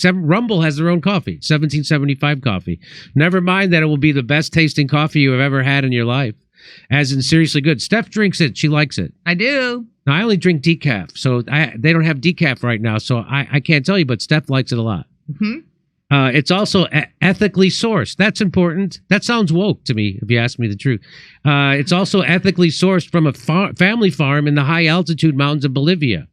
Rumble has their own coffee, 1775 coffee. Never mind that it will be the best tasting coffee you have ever had in your life. As in seriously good. Steph drinks it. She likes it. I do. Now, I only drink decaf, so they don't have decaf right now, so I can't tell you, but Steph likes it a lot. Mm-hmm. It's also ethically sourced. That's important. That sounds woke to me, if you ask me the truth. It's also ethically sourced from a family farm in the high-altitude mountains of Bolivia.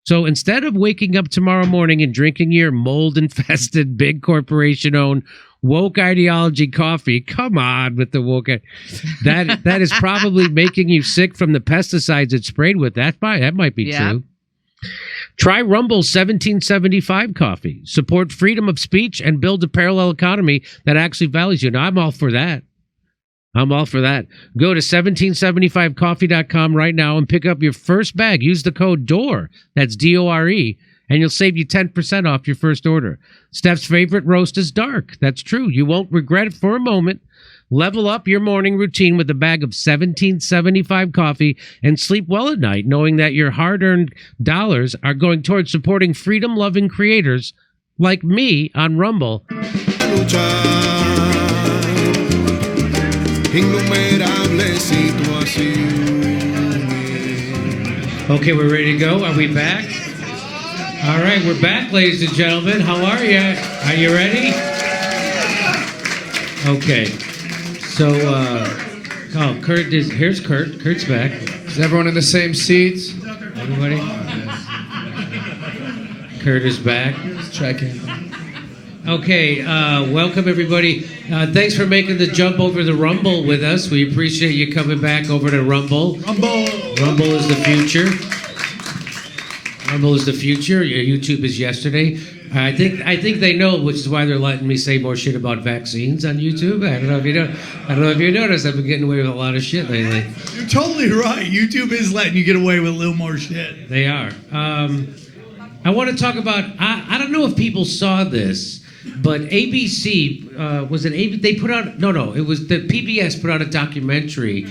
So instead of waking up tomorrow morning and drinking your mold-infested, big corporation-owned woke ideology coffee, come on with the woke. That is probably making you sick from the pesticides it's sprayed with. That might be true. Try Rumble's 1775 coffee. Support freedom of speech and build a parallel economy that actually values you. Now, I'm all for that. I'm all for that. Go to 1775coffee.com right now and pick up your first bag. Use the code DORE, that's D-O-R-E, and you'll save you 10% off your first order. Steph's favorite roast is dark. That's true. You won't regret it for a moment. Level up your morning routine with a bag of 1775 coffee and sleep well at night knowing that your hard-earned dollars are going towards supporting freedom-loving creators like me on Rumble. Okay, we're ready to go. Are we back? All right, we're back, ladies and gentlemen. How are you? Are you ready? Okay. So, Kurt is, here's Kurt. Kurt's back. Is everyone in the same seats? Everybody? Kurt is back. Check in. Okay, welcome everybody. Thanks for making the jump over the Rumble with us. We appreciate you coming back over to Rumble. Rumble is the future. Rumble is the future. YouTube is yesterday. I think they know, which is why they're letting me say more shit about vaccines on YouTube. I don't know if you noticed. I've been getting away with a lot of shit lately. You're totally right. YouTube is letting you get away with a little more shit. They are. I want to talk about. I don't know if people saw this, but ABC was it? They put out. No. It was the PBS put out a documentary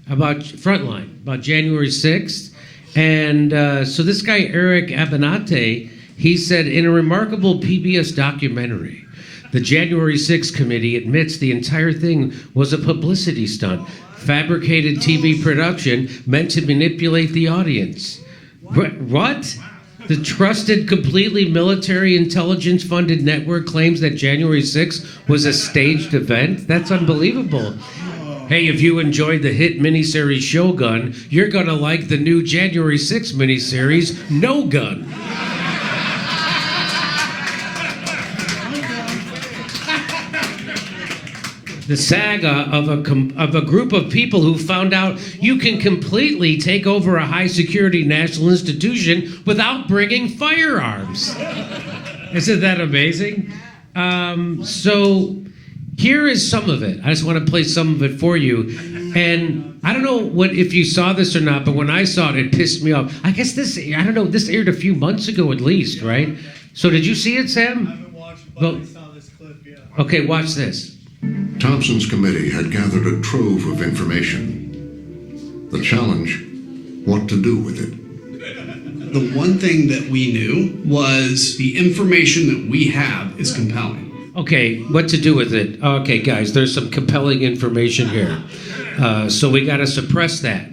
about Frontline, about January 6th, and so this guy Eric Abinante. He said, in a remarkable PBS documentary, the January 6th committee admits the entire thing was a publicity stunt, fabricated TV production meant to manipulate the audience. What? The trusted, completely military intelligence-funded network claims that January 6th was a staged event? That's unbelievable. Hey, if you enjoyed the hit miniseries Shogun, you're gonna like the new January 6th miniseries, No Gun. The saga of a group of people who found out you can completely take over a high-security national institution without bringing firearms. Isn't that amazing? So here is some of it. I just want to play some of it for you. And I don't know if you saw this or not, but when I saw it, it pissed me off. I guess this aired a few months ago at least, right? So did you see it, Sam? I haven't watched it, but I saw this clip, yeah. Okay, watch this. Thompson's committee had gathered a trove of information. The challenge, what to do with it. The one thing that we knew was the information that we have is compelling. Okay, what to do with it? Okay, guys, there's some compelling information here. So we got to suppress that.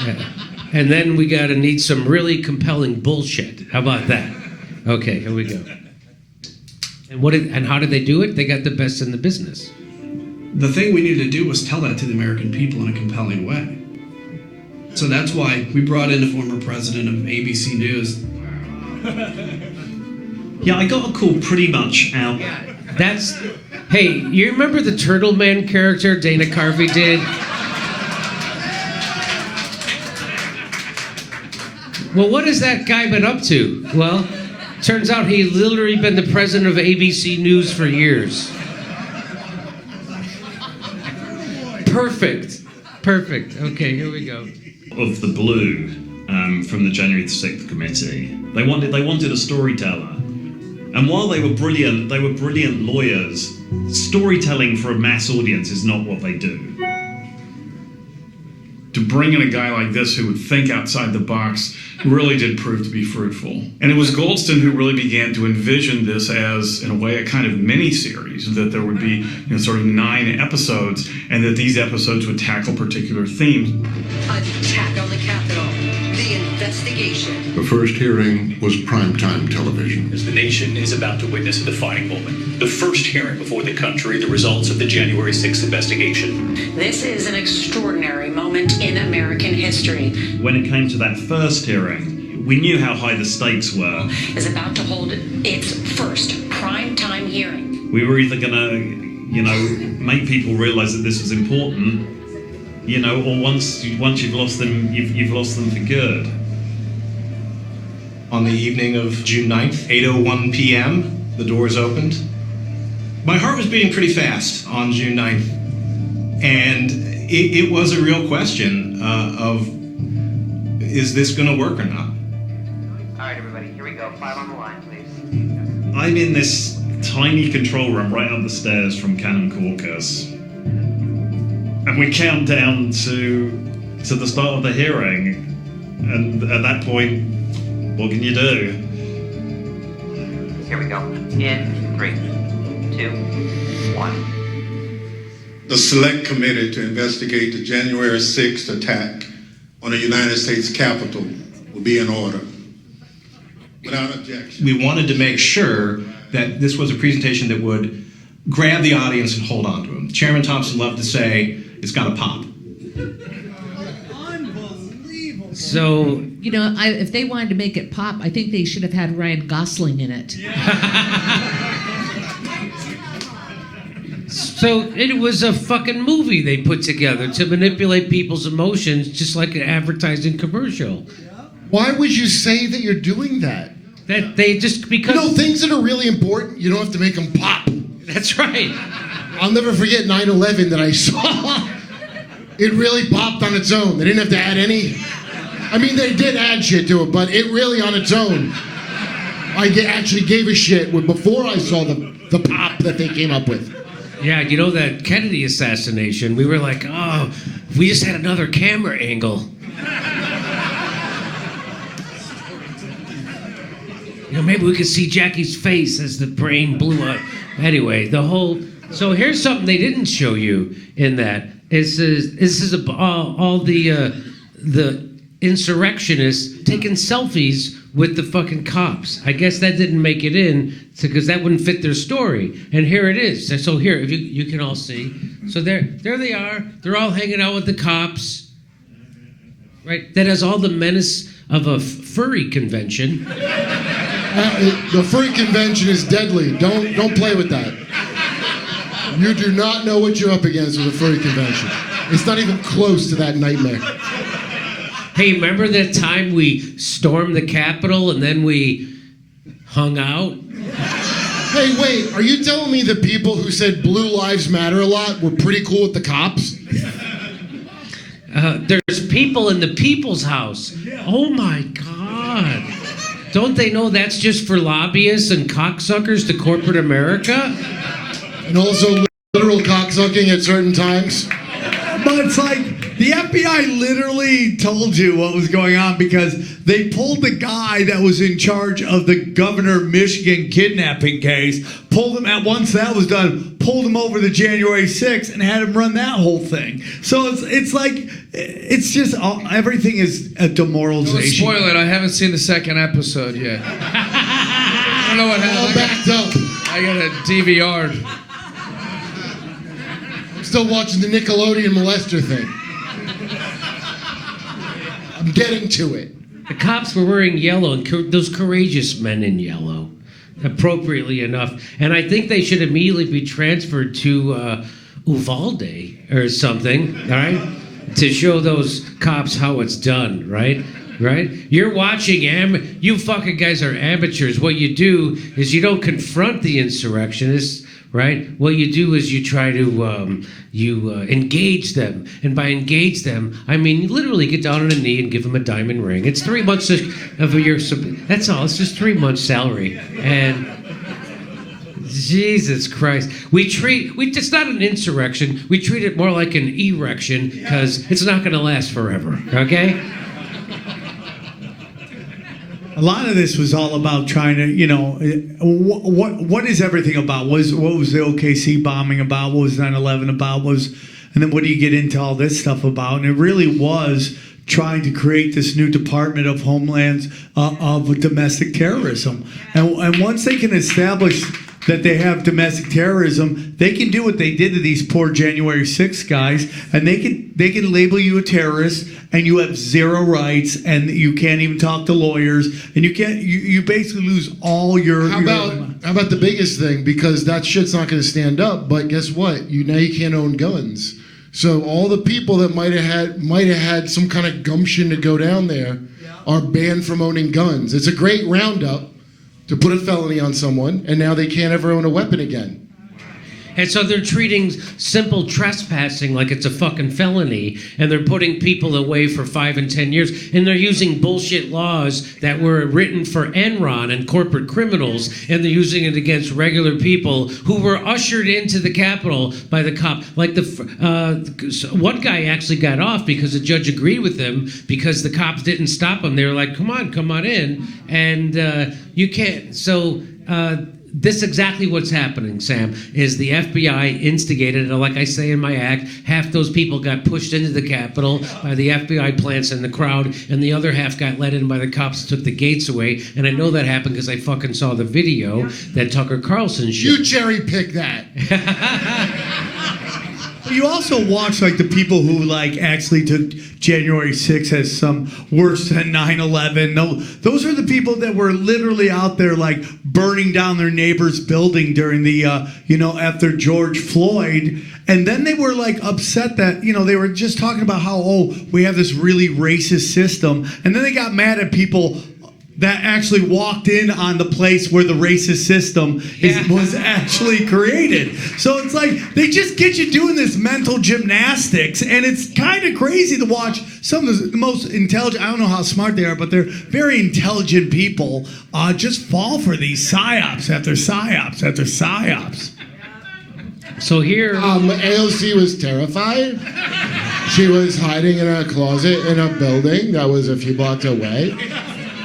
Yeah. And then we got to need some really compelling bullshit. How about that? Okay, here we go. And how did they do it? They got the best in the business. The thing we needed to do was tell that to the American people in a compelling way. So that's why we brought in the former president of ABC News. Yeah, I got a call pretty much out. Hey, you remember the Turtle Man character Dana Carvey did? Well, what has that guy been up to? Well, turns out he's literally been the president of ABC News for years. Perfect. Okay, here we go. Of the blue from the January 6th committee. They wanted a storyteller. And while they were brilliant lawyers, storytelling for a mass audience is not what they do. To bring in a guy like this who would think outside the box really did prove to be fruitful. And it was Golitsyn who really began to envision this as, in a way, a kind of mini-series, that there would be sort of 9 episodes, and that these episodes would tackle particular themes. Attack on the Capitol. The investigation. The first hearing was primetime television. As the nation is about to witness a defining moment, the first hearing before the country, the results of the January 6th investigation. This is an extraordinary moment in American history. When it came to that first hearing, we knew how high the stakes were. Is about to hold its first primetime hearing. We were either going to, make people realize that this was important, or once you've lost them, you've lost them for good. On the evening of June 9th, 8:01 p.m., the doors opened, My heart was beating pretty fast on June 9th. And it was a real question of, is this going to work or not? All right, everybody, here we go. 5 on the line, please. I'm in this tiny control room right up the stairs from Cannon Caucus. And we count down to the start of the hearing. And at that point, what can you do? Here we go. In 3, 2, 1. The Select Committee to investigate the January 6th attack on the United States Capitol will be in order. Without objection. We wanted to make sure that this was a presentation that would grab the audience and hold on to them. Chairman Thompson loved to say, it's got to pop. So, you know, if they wanted to make it pop, I think they should have had Ryan Gosling in it. So it was a fucking movie they put together to manipulate people's emotions, just like an advertising commercial. Why would you say that you're doing that? That they just because... You know, things that are really important, you don't have to make them pop. That's right. I'll never forget 9/11 that I saw. It really popped on its own. They didn't have to add any... I mean, they did add shit to it, but it really on its own. I actually gave a shit before I saw the pop that they came up with. Yeah, you know that Kennedy assassination, we were like, oh, if we just had another camera angle. You know, maybe we could see Jackie's face as the brain blew up. Anyway, so here's something they didn't show you in that. This is all the insurrectionists taking selfies with the fucking cops. I guess that didn't make it in because that wouldn't fit their story. And here it is. So here, if you can all see. So there they are. They're all hanging out with the cops. Right? That has all the menace of a furry convention. The furry convention is deadly. Don't play with that. You do not know what you're up against with a furry convention. It's not even close to that nightmare. Hey, remember that time we stormed the Capitol and then we hung out? Hey, wait, are you telling me the people who said Blue Lives Matter a lot were pretty cool with the cops? There's people in the people's house. Oh my God. Don't they know that's just for lobbyists and cocksuckers to corporate America? And also literal cocksucking at certain times? But it's like, the FBI literally told you what was going on because they pulled the guy that was in charge of the governor of Michigan kidnapping case, pulled him out once that was done, pulled him over to January 6th and had him run that whole thing. So it's like, it's just, everythh is a demoralization. Don't spoil it, I haven't seen the second episode yet. I don't know what happened. All backed up. I got a DVR. I'm still watching the Nickelodeon molester thing. I'm getting to it. The cops were wearing yellow, and those courageous men in yellow, appropriately enough. And I think they should immediately be transferred to Uvalde or something, all right? To show those cops how it's done, right? Right? You're watching, you fucking guys are amateurs. What you do is you don't confront the insurrectionists, right? What you do is you try to engage them, and by engage them, I mean literally get down on a knee and give them a diamond ring. It's 3 months of your. That's all. It's just 3 months' salary, and Jesus Christ, it's not an insurrection. We treat it more like an erection because it's not going to last forever. Okay. A lot of this was all about trying to, what is everything about? What was the OKC bombing about? What was 9/11 about? And then what do you get into all this stuff about? And it really was trying to create this new Department of Homeland of domestic terrorism. And once they can establish that they have domestic terrorism, they can do what they did to these poor January 6th guys, and they can label you a terrorist, and you have zero rights, and you can't even talk to lawyers, and you basically lose all your. How about the biggest thing? Because that shit's not going to stand up. But guess what? Now you can't own guns. So all the people that might have had some kind of gumption to go down there are banned from owning guns. It's a great roundup to put a felony on someone, and now they can't ever own a weapon again. And so they're treating simple trespassing like it's a fucking felony, and they're putting people away for 5 and 10 years, and they're using bullshit laws that were written for Enron and corporate criminals, and they're using it against regular people who were ushered into the Capitol by the cop. Like one guy actually got off because the judge agreed with him because the cops didn't stop him. They were like, come on in, and you can't. So. This is exactly what's happening, Sam, is the FBI instigated it. Like I say in my act, half those people got pushed into the Capitol by the FBI plants and the crowd, and the other half got let in by the cops and took the gates away. And I know that happened because I fucking saw the video that Tucker Carlson showed. You cherry-pick that. You also watch like the people who like actually took January 6th as some worse than 9/11. No, those are the people that were literally out there like burning down their neighbor's building during the after George Floyd, and then they were like upset that they were just talking about how we have this really racist system, and then they got mad at people that actually walked in on the place where the racist system was actually created. So it's like they just get you doing this mental gymnastics, and it's kind of crazy to watch some of the most intelligent, I don't know how smart they are, but they're very intelligent people just fall for these psyops after psyops after psyops. So here... AOC was terrified. She was hiding in a closet in a building that was a few blocks away.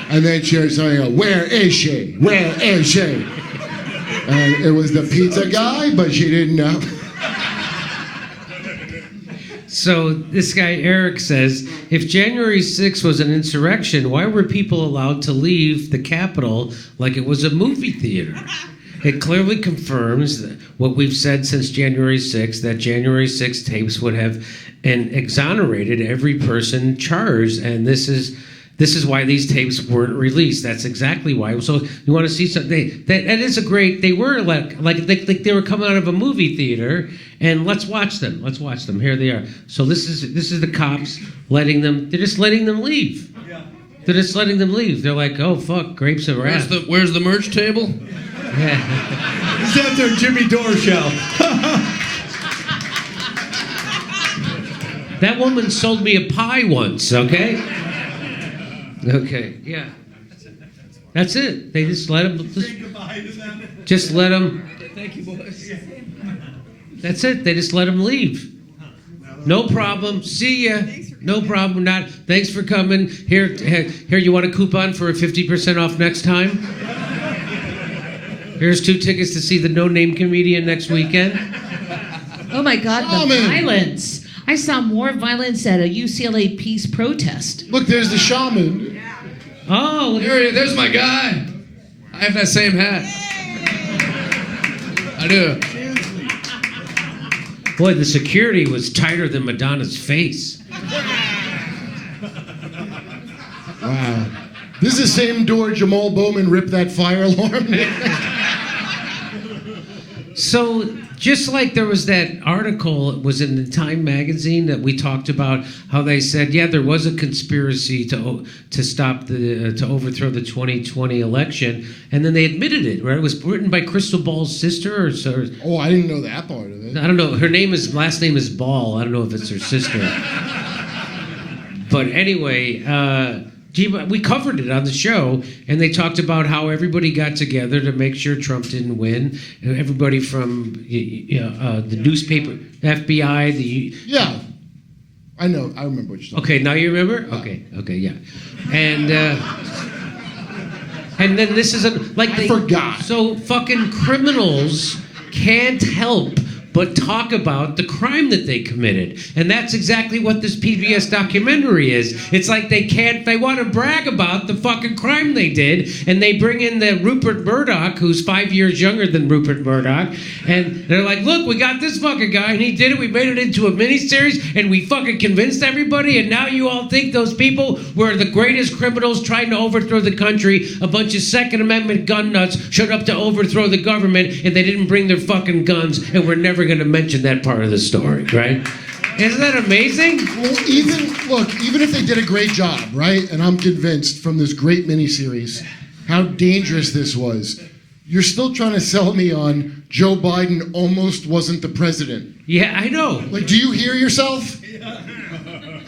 And then she was saying, where is she? Where is she? And it was the pizza guy, but she didn't know. So this guy, Eric, says, if January 6th was an insurrection, why were people allowed to leave the Capitol like it was a movie theater? It clearly confirms what we've said since January 6th, that January 6th tapes would have exonerated every person charged, and this is why these tapes weren't released. That's exactly why. So you want to see something? That is a great. They were like they were coming out of a movie theater, and let's watch them. Let's watch them. Here they are. So this is the cops letting them. They're just letting them leave. They're just letting them leave. They're like, oh fuck, grapes of wrath. Where's the merch table? Yeah. It's after Jimmy Dore show. That woman sold me a pie once. Okay. Okay, yeah. That's it. They just let them. Just let them. Thank you, boys. That's it. They just let them leave. No problem. See ya. No problem. Not. Thanks for coming. Here. You want a coupon for a 50% off next time? Here's 2 tickets to see the no-name comedian next weekend. Oh my God, the violence. I saw more violence at a UCLA peace protest. Look, there's the shaman. Oh, there's my guy. I have that same hat. I do. Boy, the security was tighter than Madonna's face. Wow. This is the same door Jamal Bowman ripped that fire alarm. So, just like there was that article, it was in the Time magazine that we talked about how they said, yeah, there was a conspiracy to stop to overthrow the 2020 election, and then they admitted it. Right? It was written by Crystal Ball's sister, or oh, I didn't know that part of it. I don't know. Her last name is Ball. I don't know if it's her sister. But anyway. We covered it on the show, and they talked about how everybody got together to make sure Trump didn't win. Everybody from the newspaper, FBI, Yeah, I know. I remember what you're talking Okay, now you remember? Okay, yeah. And then this is I forgot. So fucking criminals can't help but talk about the crime that they committed. And that's exactly what this PBS documentary is. It's like they want to brag about the fucking crime they did, and they bring in the Rupert Murdoch, who's 5 years younger than Rupert Murdoch, and they're like, look, we got this fucking guy, and he did it, we made it into a miniseries, and we fucking convinced everybody, and now you all think those people were the greatest criminals trying to overthrow the country. A bunch of Second Amendment gun nuts showed up to overthrow the government, and they didn't bring their fucking guns, and we're never going to mention that part of the story, right? Isn't that amazing? Well, even if they did a great job, right? And I'm convinced from this great miniseries how dangerous this was. You're still trying to sell me on Joe Biden almost wasn't the president. Yeah, I know. Like, do you hear yourself?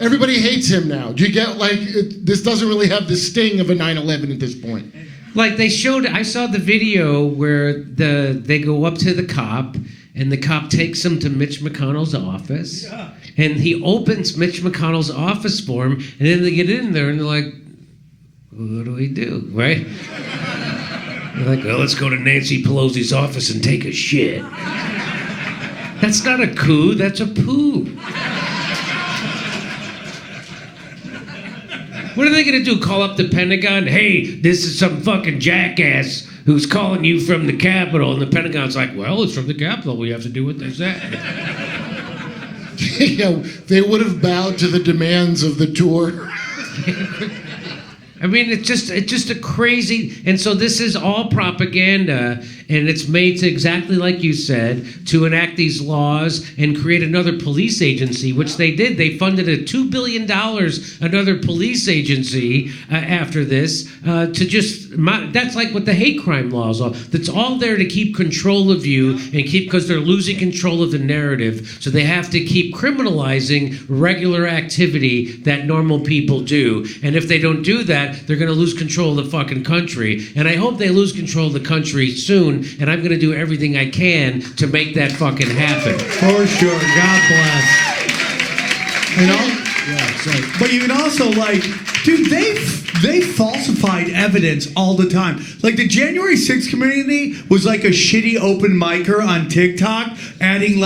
Everybody hates him now. Do you get, this doesn't really have the sting of a 9/11 at this point. Like they showed, I saw the video where they go up to the cop, and the cop takes him to Mitch McConnell's office, and he opens Mitch McConnell's office for him, and then they get in there and they're like, what do we do, right? They're like, well, let's go to Nancy Pelosi's office and take a shit. That's not a coup, that's a poo. What are they going to do? Call up the Pentagon? Hey, this is some fucking jackass who's calling you from the Capitol. And the Pentagon's like, well, it's from the Capitol. We have to do what they say. They would have bowed to the demands of the tour. I mean, it's just a crazy, and so this is all propaganda, and it's made to exactly like you said, to enact these laws and create another police agency, which they did. They funded a $2 billion, another police agency after this, that's like what the hate crime laws are. That's all there to keep control of you and because they're losing control of the narrative, so they have to keep criminalizing regular activity that normal people do, and if they don't do that, they're going to lose control of the fucking country. And I hope they lose control of the country soon, and I'm going to do everything I can to make that fucking happen. For sure. God bless. But you can also, dude, they falsified evidence all the time. Like, the January 6th community was like a shitty open micer on TikTok, adding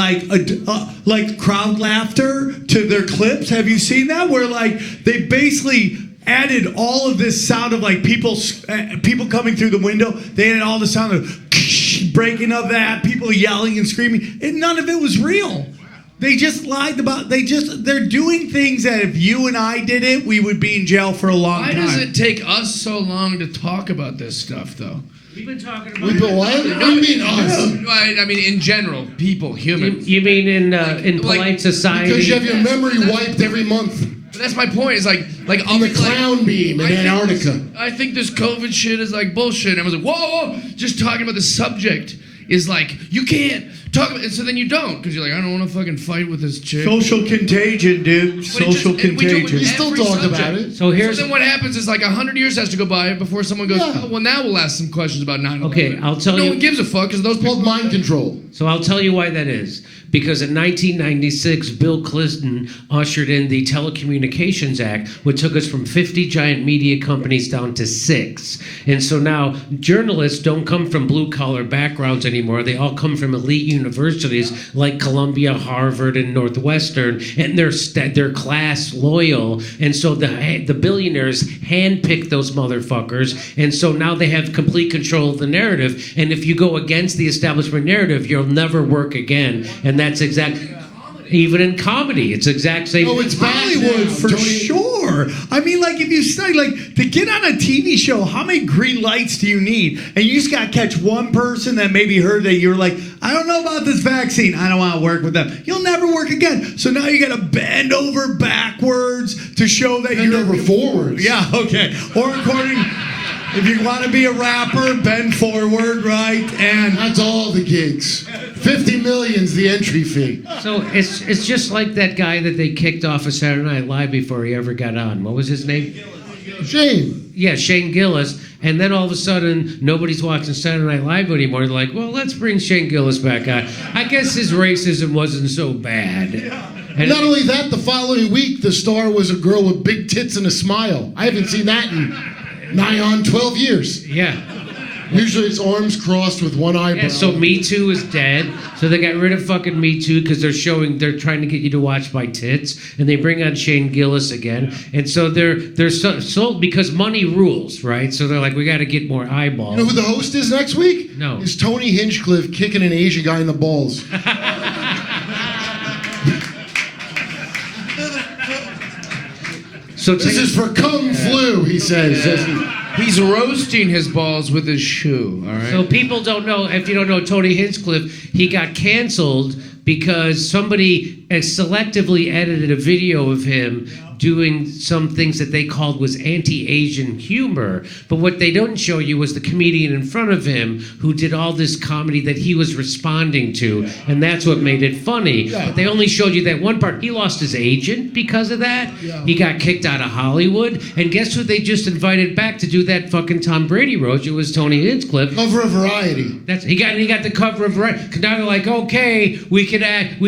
crowd laughter to their clips. Have you seen that? Where they basically added all of this sound of people coming through the window. They added all the sound of breaking of that, people yelling and screaming, and none of it was real. They just lied about. They're doing things that if you and I did it, we would be in jail for a long time. Why does it take us so long to talk about this stuff, though? We've been talking about. What do you mean us? I mean, in general, people, humans. You mean in polite society? Because you have your memory wiped every month. But that's my point. It's like on the clown beam in Antarctica. I think this COVID shit is bullshit. And I was like, whoa, just talking about the subject is you can't talk about it. So then you don't, because you're like, I don't want to fucking fight with this chick. Social contagion, dude. Social contagion. We still talk about it. So then what happens is 100 years has to go by before someone goes, oh, well, now we'll ask some questions about 9/11. Okay, I'll tell you. No one gives a fuck because those people. Called mind control. So I'll tell you why that is. Because in 1996, Bill Clinton ushered in the Telecommunications Act, which took us from 50 giant media companies down to 6. And so now journalists don't come from blue-collar backgrounds anymore. They all come from elite universities like Columbia, Harvard, and Northwestern, and they're class loyal. And so the billionaires handpick those motherfuckers, and so now they have complete control of the narrative. And if you go against the establishment narrative, you'll never work again. And that's even in comedy, it's exact same. Oh, it's Hollywood for sure. I mean, if you study, to get on a TV show, how many green lights do you need? And you just got to catch one person that maybe heard that you're like, I don't know about this vaccine. I don't want to work with them. You'll never work again. So now you got to bend over backwards to show that you're over forwards. Yeah, okay. Or according. If you want to be a rapper, bend forward, right? And that's all the gigs. 50 million's the entry fee. So it's just like that guy that they kicked off of Saturday Night Live before he ever got on. What was his name? Shane. Yeah, Shane Gillis. And then all of a sudden, nobody's watching Saturday Night Live anymore. They're like, well, let's bring Shane Gillis back on. I guess his racism wasn't so bad. And not only that, the following week, the star was a girl with big tits and a smile. I haven't seen that in nigh on 12 years. Yeah. Usually it's arms crossed with one eyebrow. Yeah, so Me Too is dead. So they got rid of fucking Me Too because they're trying to get you to watch my tits, and they bring on Shane Gillis again, and so they're sold because money rules, right? So they're like, we got to get more eyeballs. You know who the host is next week? No. It's Tony Hinchcliffe kicking an Asian guy in the balls. So this is for Kung Flu, he says. He's roasting his balls with his shoe, all right? So people don't know, if you don't know Tony Hinchcliffe, he got canceled because somebody selectively edited a video of him doing some things that they called was anti-Asian humor. But what they didn't show you was the comedian in front of him who did all this comedy that he was responding to, and that's what made it funny. But they only showed you that one part. He lost his agent because of that. He got kicked out of Hollywood. And guess who they just invited back to do that fucking Tom Brady roast? It was Tony Hinchcliffe. Cover of Variety. He got the cover of Variety. 'Cause now they're like, okay, we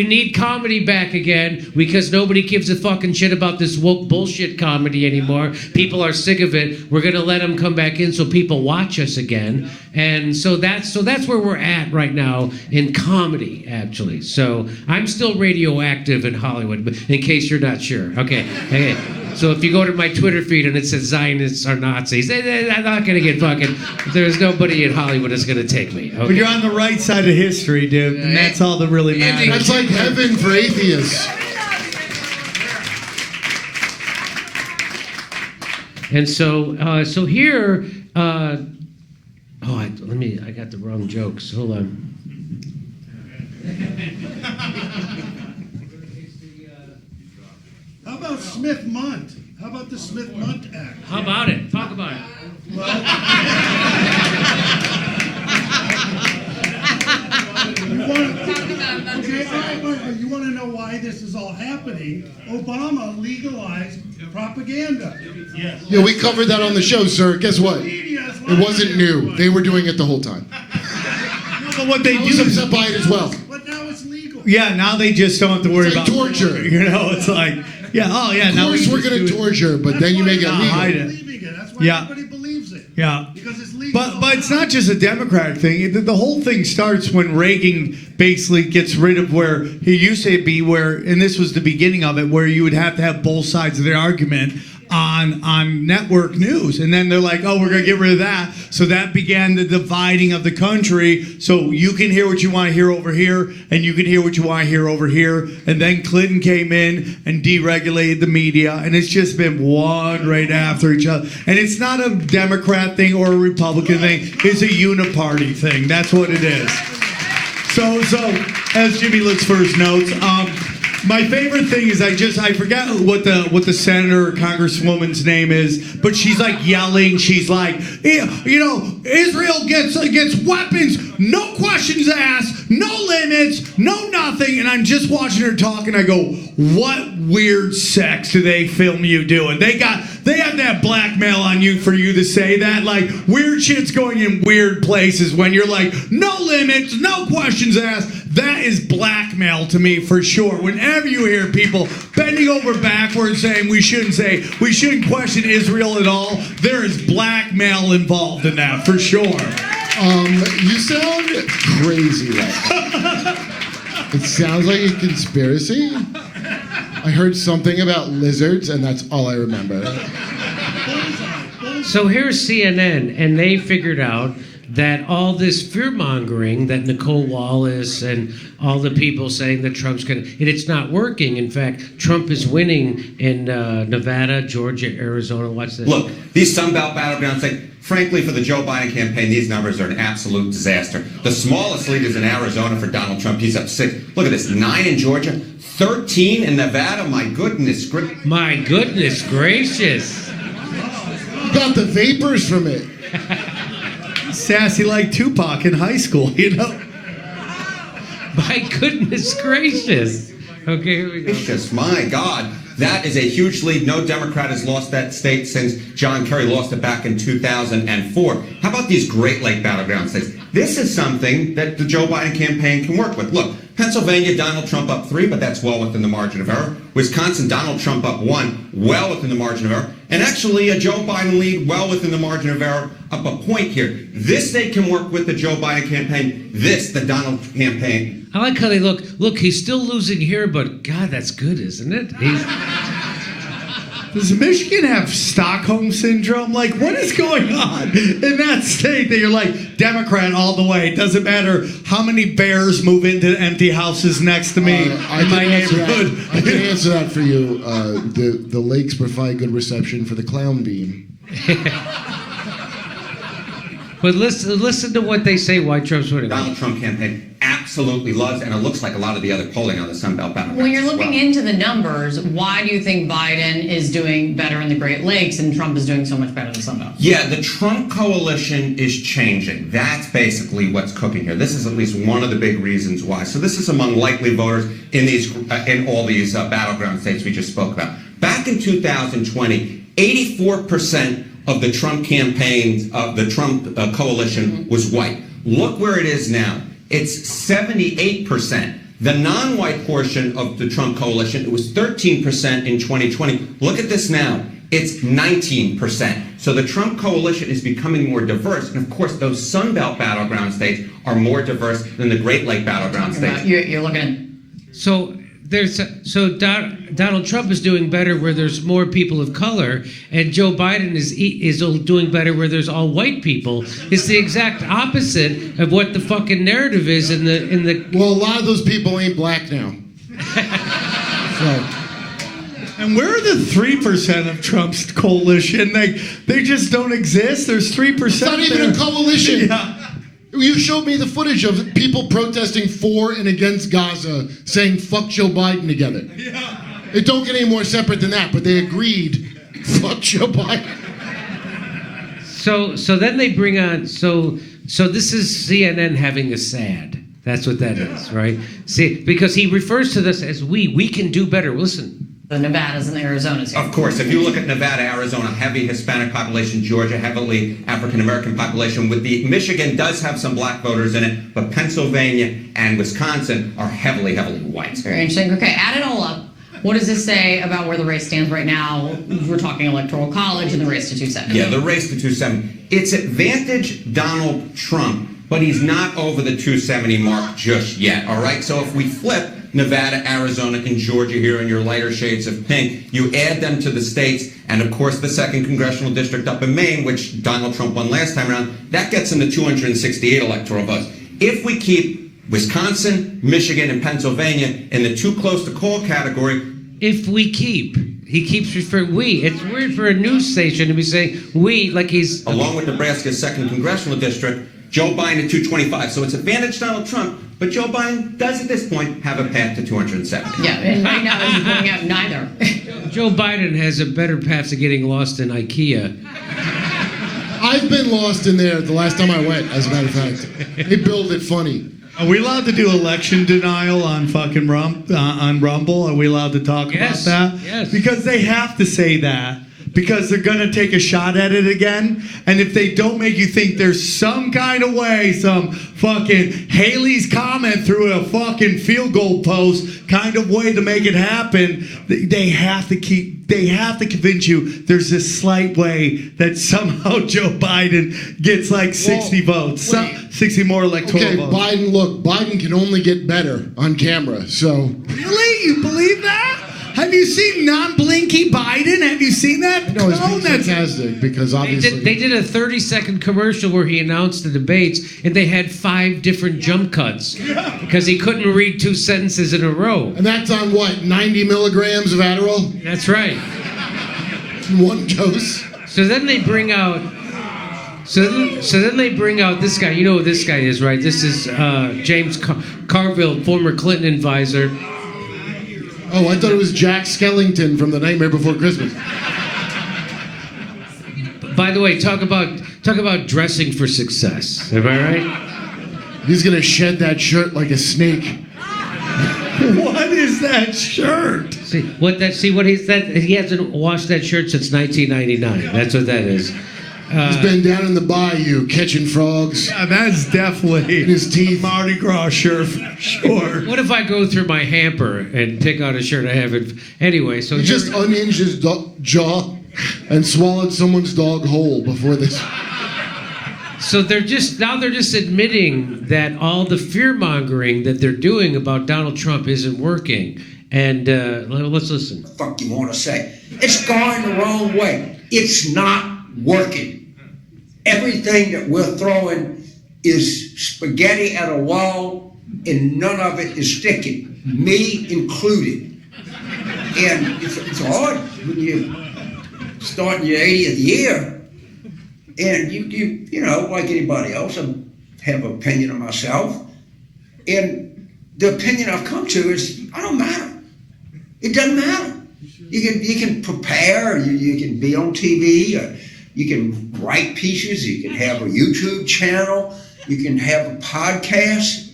need comedy back again because nobody gives a fucking shit about this woke bullshit comedy anymore. People are sick of it. We're gonna let them come back in so people watch us again. And so that's where we're at right now in comedy, actually. So I'm still radioactive in Hollywood, but in case you're not sure. Okay. So if you go to my Twitter feed and it says Zionists are Nazis, I'm not gonna get fucking. There's nobody in Hollywood that's gonna take me. Okay? But you're on the right side of history, dude, and that's all that really matters. That's like heaven for atheists. And so here, I got the wrong jokes. Hold on. How about Smith-Munt? How about the Smith-Munt Act? How about it? Talk about it. You want to know why this is all happening? Obama legalized propaganda. Yes. Yeah, we covered that on the show, sir. Guess what? It wasn't new. They were doing it the whole time. But what they do is upset by it as well. But now it's legal. Yeah, now they just don't have to worry It's like about torture. You know, it's like, yeah, oh yeah. Of now course we're going to torture, but then you make it legal. hide it. That's why everybody believes it. Yeah. Because it's legal. But it's not just a Democratic thing. The whole thing starts when Reagan basically gets rid of where he used to be, and this was the beginning of it, where you would have to have both sides of the argument on network news. And then they're like, oh, we're going to get rid of that. So that began the dividing of the country. So you can hear what you want to hear over here, and you can hear what you want to hear over here. And then Clinton came in and deregulated the media. And it's just been one right after each other. And it's not a Democrat thing or a Republican thing. It's a uniparty thing. That's what it is. So as Jimmy looks for his notes, my favorite thing is I forgot what the senator or congresswoman's name is, but she's like yelling. She's like, you know, Israel gets weapons, no questions asked, no limits, no nothing. And I'm just watching her talk, and I go, what weird sex do they film you doing? They have that blackmail on you for you to say that, like weird shit's going in weird places when you're like, no limits, no questions asked. That is blackmail to me for sure. Whenever you hear people bending over backwards saying we shouldn't question Israel at all, there is blackmail involved in that for sure. You sound crazy right now. It sounds like a conspiracy. I heard something about lizards, and that's all I remember. So here's CNN, and they figured out that all this fear-mongering that Nicole Wallace and all the people saying that Trump's it's not working. In fact, Trump is winning in Nevada, Georgia, Arizona. Watch this. Look, these Sun Belt battlegrounds, frankly, for the Joe Biden campaign, these numbers are an absolute disaster. The smallest lead is in Arizona for Donald Trump. He's up 6. Look at this, 9 in Georgia, 13 in Nevada. My goodness gracious. My goodness gracious. You got the vapors from it. Sassy like Tupac in high school, you know? My goodness gracious. Okay, here we go. Gracious, my God. That is a huge lead. No Democrat has lost that state since John Kerry lost it back in 2004. How about these Great Lake battleground states? This is something that the Joe Biden campaign can work with. Look, Pennsylvania, Donald Trump up 3, but that's well within the margin of error. Wisconsin, Donald Trump up 1, well within the margin of error. And actually, a Joe Biden lead well within the margin of error, up a point here. This state can work with the Joe Biden campaign. This, the Donald campaign. I like how they look. Look, he's still losing here, but God, that's good, isn't it? Does Michigan have Stockholm Syndrome? Like, what is going on in that state that you're like, Democrat all the way? It doesn't matter how many bears move into empty houses next to me in my neighborhood. I can answer that for you. The lakes provide good reception for the clown beam. But listen to what they say why Trump's winning. Donald Trump campaign absolutely loves, and it looks like a lot of the other polling on the Sun Belt battlegrounds. When you're as looking well. into the numbers, why do you think Biden is doing better in the Great Lakes and Trump is doing so much better in the Sun Belt? Yeah, the Trump coalition is changing. That's basically what's cooking here. This is at least one of the big reasons why. So this is among likely voters in all these battleground states we just spoke about. Back in 2020, 84% of the Trump campaigns, of the Trump coalition was white. Look where it is now. It's 78%. The non-white portion of the Trump coalition, it was 13% in 2020. Look at this now. It's 19%. So the Trump coalition is becoming more diverse. And of course, those Sun Belt battleground states are more diverse than the Great Lake battleground states. You're looking at... So Donald Trump is doing better where there's more people of color, and Joe Biden is doing better where there's all white people. It's the exact opposite of what the fucking narrative is in the. Well, a lot of those people ain't black now. And where are the 3% of Trump's coalition? They just don't exist. There's 3%. It's not even a coalition. Yeah. You showed me the footage of people protesting for and against Gaza, saying "fuck Joe Biden" together. Yeah. It don't get any more separate than that, but they agreed, "Fuck Joe Biden." So then they bring on so this is CNN having a sad. That's what that is, right? See, because he refers to this as we can do better. Listen. The Nevadas and the Arizonas here. Of course, if you look at Nevada, Arizona, heavy Hispanic population, Georgia, heavily African-American population, Michigan does have some black voters in it, but Pennsylvania and Wisconsin are heavily white. Very interesting. Okay, add it all up. What does this say about where the race stands right now? We're talking Electoral College and the race to 270. Yeah, the race to 270. It's advantage Donald Trump, but he's not over the 270 mark just yet, all right? So if we flip Nevada, Arizona, and Georgia here in your lighter shades of pink, you add them to the states, and of course the 2nd Congressional District up in Maine, which Donald Trump won last time around, that gets him the 268 electoral votes. If we keep Wisconsin, Michigan, and Pennsylvania in the too close to call category. If we keep. He keeps referring we. It's weird for a news station to be saying we like he's... Along with Nebraska's 2nd Congressional District, Joe Biden at 225. So it's advantage Donald Trump, but Joe Biden does at this point have a path to 270. Yeah, and right now he's pointing out neither. Joe Biden has a better path to getting lost in IKEA. I've been lost in there the last time I went, as a matter of fact. They build it funny. Are we allowed to do election denial on fucking on Rumble? Are we allowed to talk about that? Yes. Because they have to say that. Because they're going to take a shot at it again. And if they don't make you think there's some kind of way, some fucking Haley's comment through a fucking field goal post kind of way to make it happen, they have to convince you there's this slight way that somehow Joe Biden gets like 60 votes. 60 more electoral votes. Okay, Biden can only get better on camera, so... Really? You believe that? Have you seen non-blinky Biden? Have you seen that? No, it's being sarcastic because obviously... They did a 30-second commercial where he announced the debates, and they had 5 different jump cuts because he couldn't read 2 sentences in a row. And that's on what, 90 milligrams of Adderall? That's right. One dose. So then they bring out... So then they bring out this guy. You know who this guy is, right? This is James Carville, former Clinton advisor. Oh, I thought it was Jack Skellington from The Nightmare Before Christmas. By the way, talk about dressing for success. Am I right? He's gonna shed that shirt like a snake. What is that shirt? He hasn't washed that shirt since 1999. That's what that is. He's been down in the bayou catching frogs. Yeah, that's definitely in his teeth. Mardi Gras shirt for sure. What if I go through my hamper and pick out a shirt I haven't? Anyway, so he just unhinged his jaw and swallowed someone's dog whole before this. So they're just admitting that all the fear mongering that they're doing about Donald Trump isn't working. And let's listen. What the fuck you want to say? It's going the wrong way. It's not working. Everything that we're throwing is spaghetti at a wall, and none of it is sticking, me included. And it's hard when you start in your 80th year, and you know, like anybody else, I have an opinion of myself. And the opinion I've come to is, I don't matter. It doesn't matter. You can prepare, you can be on TV, you can write pieces, you can have a YouTube channel, you can have a podcast,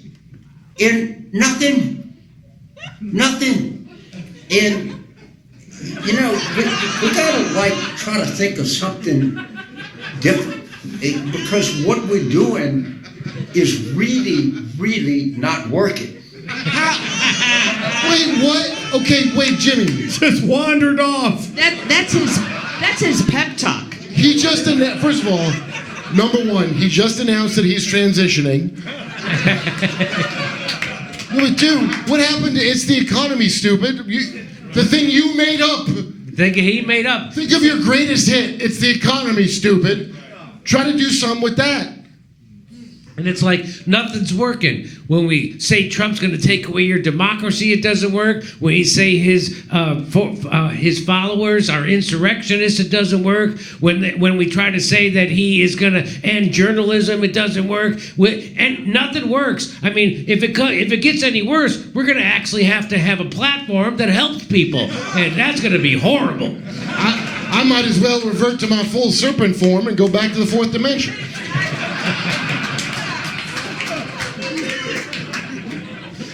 and nothing. And, you know, we gotta like try to think of something different. Because what we're doing is really not working. Wait, what? Okay, wait, Jimmy. Just wandered off. That's his pep talk. He just announced, first of all, number one, he just announced that he's transitioning. No, but dude, what happened to It's the Economy, stupid? The thing you made up. Think he made up. Think of your greatest hit. It's the Economy, stupid. Try to do something with that. And it's like nothing's working. When we say Trump's going to take away your democracy, it doesn't work. When we say his followers are insurrectionists, it doesn't work. When we try to say that he is going to end journalism, it doesn't work. And nothing works. I mean, if it gets any worse, we're going to actually have to have a platform that helps people, and that's going to be horrible. I might as well revert to my full serpent form and go back to the fourth dimension.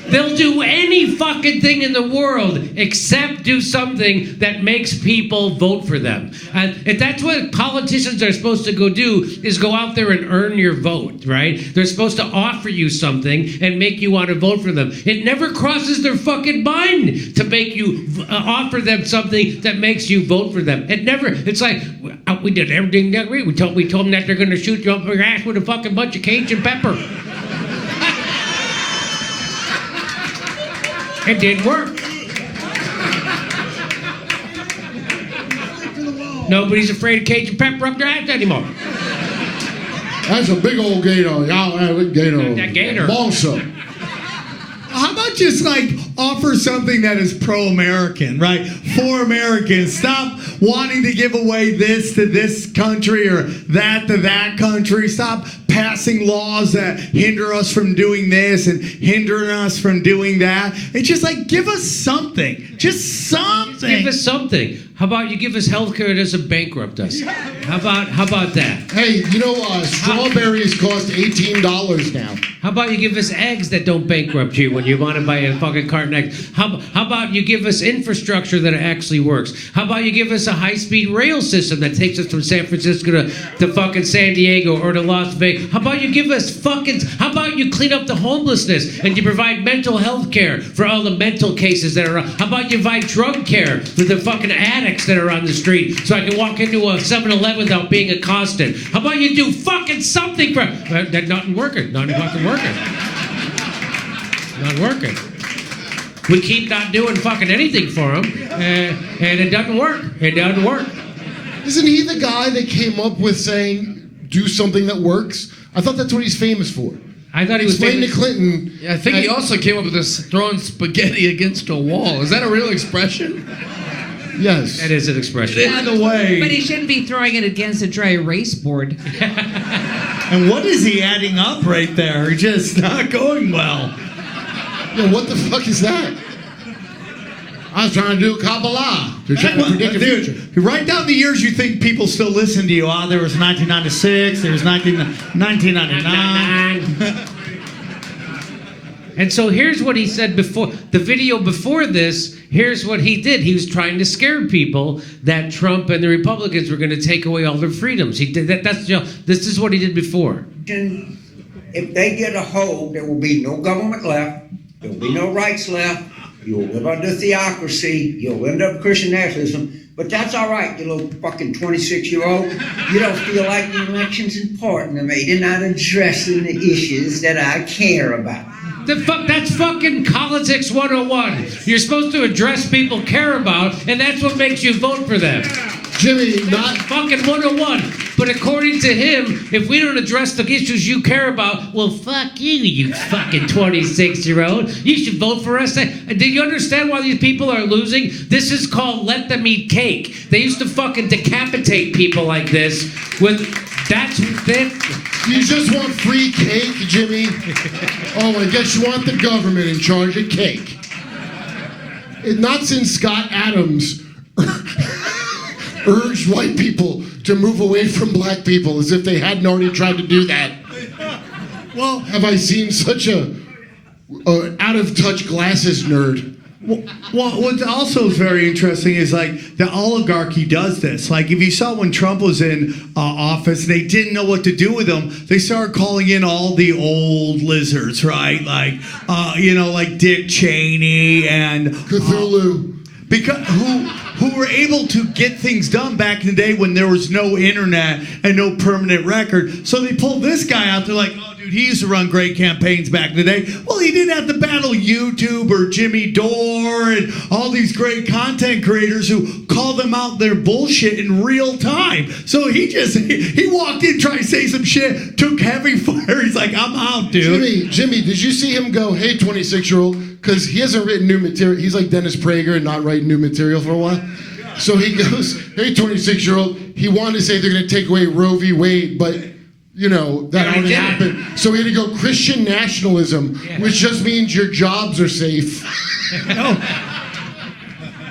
They'll do any fucking thing in the world except do something that makes people vote for them. And that's what politicians are supposed to go do, is go out there and earn your vote, right? They're supposed to offer you something and make you want to vote for them. It never crosses their fucking mind to make you offer them something that makes you vote for them. It never, it's like, we did everything that we told them that they're going to shoot you up your ass with a fucking bunch of Cajun pepper. It didn't work. Nobody's afraid of Cajun pepper up their ass anymore. That's a big old gator. Y'all have a gator. That gator. Monster. How about just like offer something that is pro-American, right? For Americans. Stop wanting to give away this to this country or that to that country. Stop passing laws that hinder us from doing this and hindering us from doing that. It's just like, give us something. Just something. Give us something. How about you give us health care that doesn't bankrupt us? How about that? Hey, you know, strawberries cost $18 now. How about you give us eggs that don't bankrupt you when you want to buy a fucking carton of eggs? How about you give us infrastructure that actually works? How about you give us a high-speed rail system that takes us from San Francisco to fucking San Diego or to Las Vegas? How about you give us how about you clean up the homelessness and you provide mental health care for all the mental cases that are around? How about you provide drug care for the fucking addicts that are on the street so I can walk into a 7-Eleven without being accosted? How about you do fucking something for... That nothing working. Nothing fucking working. Not working. We keep not doing fucking anything for them, and it doesn't work. It doesn't work. Isn't he the guy that came up with saying, do something that works? I thought that's what he's famous for. I thought he was Explain famous. to Clinton. Yeah, I think he also came up with this throwing spaghetti against a wall. Is that a real expression? Yes. That is an expression. By the way. But he shouldn't be throwing it against a dry erase board. And what is he adding up right there? Just not going well. Yeah, what the fuck is that? I was trying to do Kabbalah to try to predict the future. Write down the years you think people still listen to you. There was 1996, there was 1999. And so here's what he said before the video before this. Here's what he did. He was trying to scare people that Trump and the Republicans were going to take away all their freedoms. He did that. This is what he did before. If they get a hold, there will be no government left. There will be no rights left. You'll live under theocracy. You'll end up Christian nationalism. But that's all right, you little fucking 26-year-old. You don't feel like the election's important to me. They're not addressing the issues that I care about. That's fucking politics 101. You're supposed to address people care about, and that's what makes you vote for them. Jimmy, not fucking 101. But according to him, if we don't address the issues you care about, well, fuck you, you fucking 26-year-old. You should vote for us. Do you understand why these people are losing? This is called let them eat cake. They used to fucking decapitate people like this with That's You just want free cake, Jimmy? Oh, I guess you want the government in charge of cake. Not since Scott Adams urged white people to move away from black people, as if they hadn't already tried to do that. Well, have I seen such a out-of-touch glasses nerd? Well, what's also very interesting is like the oligarchy does this. Like if you saw when Trump was in office, they didn't know what to do with him. They started calling in all the old lizards, right? Like, like Dick Cheney and Cthulhu. Because who were able to get things done back in the day when there was no internet and no permanent record. So they pulled this guy out. They're like, oh, dude, he used to run great campaigns back in the day. Well, he didn't have to battle YouTube or Jimmy Dore and all these great content creators who call them out their bullshit in real time. So he walked in, tried to say some shit, took heavy fire. He's like, I'm out, dude. Jimmy, did you see him go, hey, 26-year-old? Because he hasn't written new material. He's like Dennis Prager and not writing new material for a while. So he goes, hey, 26-year-old. He wanted to say they're going to take away Roe v. Wade, but, that already happened. So he had to go Christian nationalism, which just means your jobs are safe.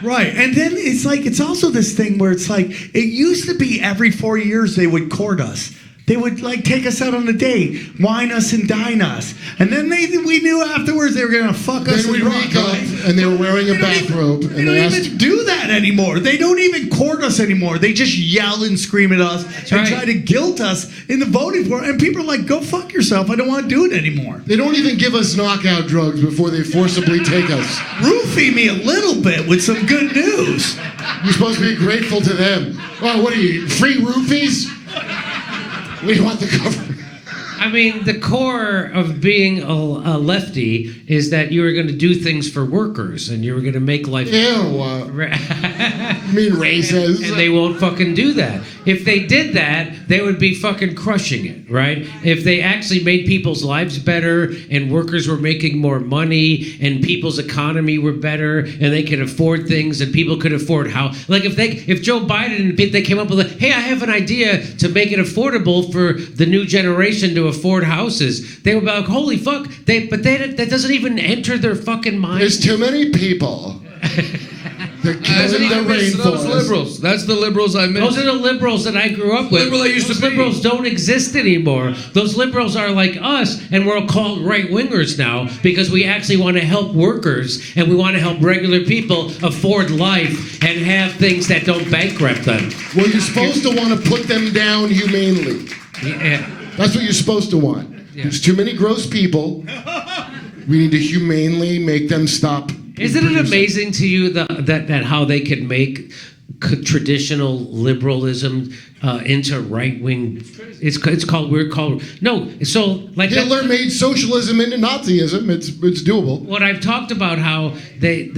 Right. And then it's also this thing where it's like, it used to be every 4 years they would court us. They would take us out on a date, wine us and dine us. And then we knew afterwards they were going to fuck us. Then we'd wake up and they were wearing a bathrobe. They don't even do that anymore. They don't even court us anymore. They just yell and scream at us and try to guilt us into voting for it. And people are like, go fuck yourself. I don't want to do it anymore. They don't even give us knockout drugs before they forcibly take us. Roofie me a little bit with some good news. You're supposed to be grateful to them. Oh, what are you, free roofies? We want the government. I mean, the core of being a lefty is that you were going to do things for workers and you were going to make life... You mean races? And they won't fucking do that. If they did that, they would be fucking crushing it, right? If they actually made people's lives better and workers were making more money and people's economy were better and they could afford things and people could afford like if Joe Biden, they came up with hey, I have an idea to make it affordable for the new generation to afford houses, they would be like, holy fuck, that doesn't even enter their fucking mind. There's too many people. They're killing the rainforest. Those liberals. That's the liberals I missed. Those are the liberals that I grew up with. Liberal I used Those to be. liberals don't exist anymore. Those liberals are like us, and we're called right-wingers now because we actually want to help workers and we want to help regular people afford life and have things that don't bankrupt them. Well, you're supposed to want to put them down humanely. Yeah. That's what you're supposed to want. Yeah. There's too many gross people. We need to humanely make them stop. Isn't it amazing to you that how they could make traditional liberalism into right wing? Hitler made socialism into Nazism. It's doable. What I've talked about how they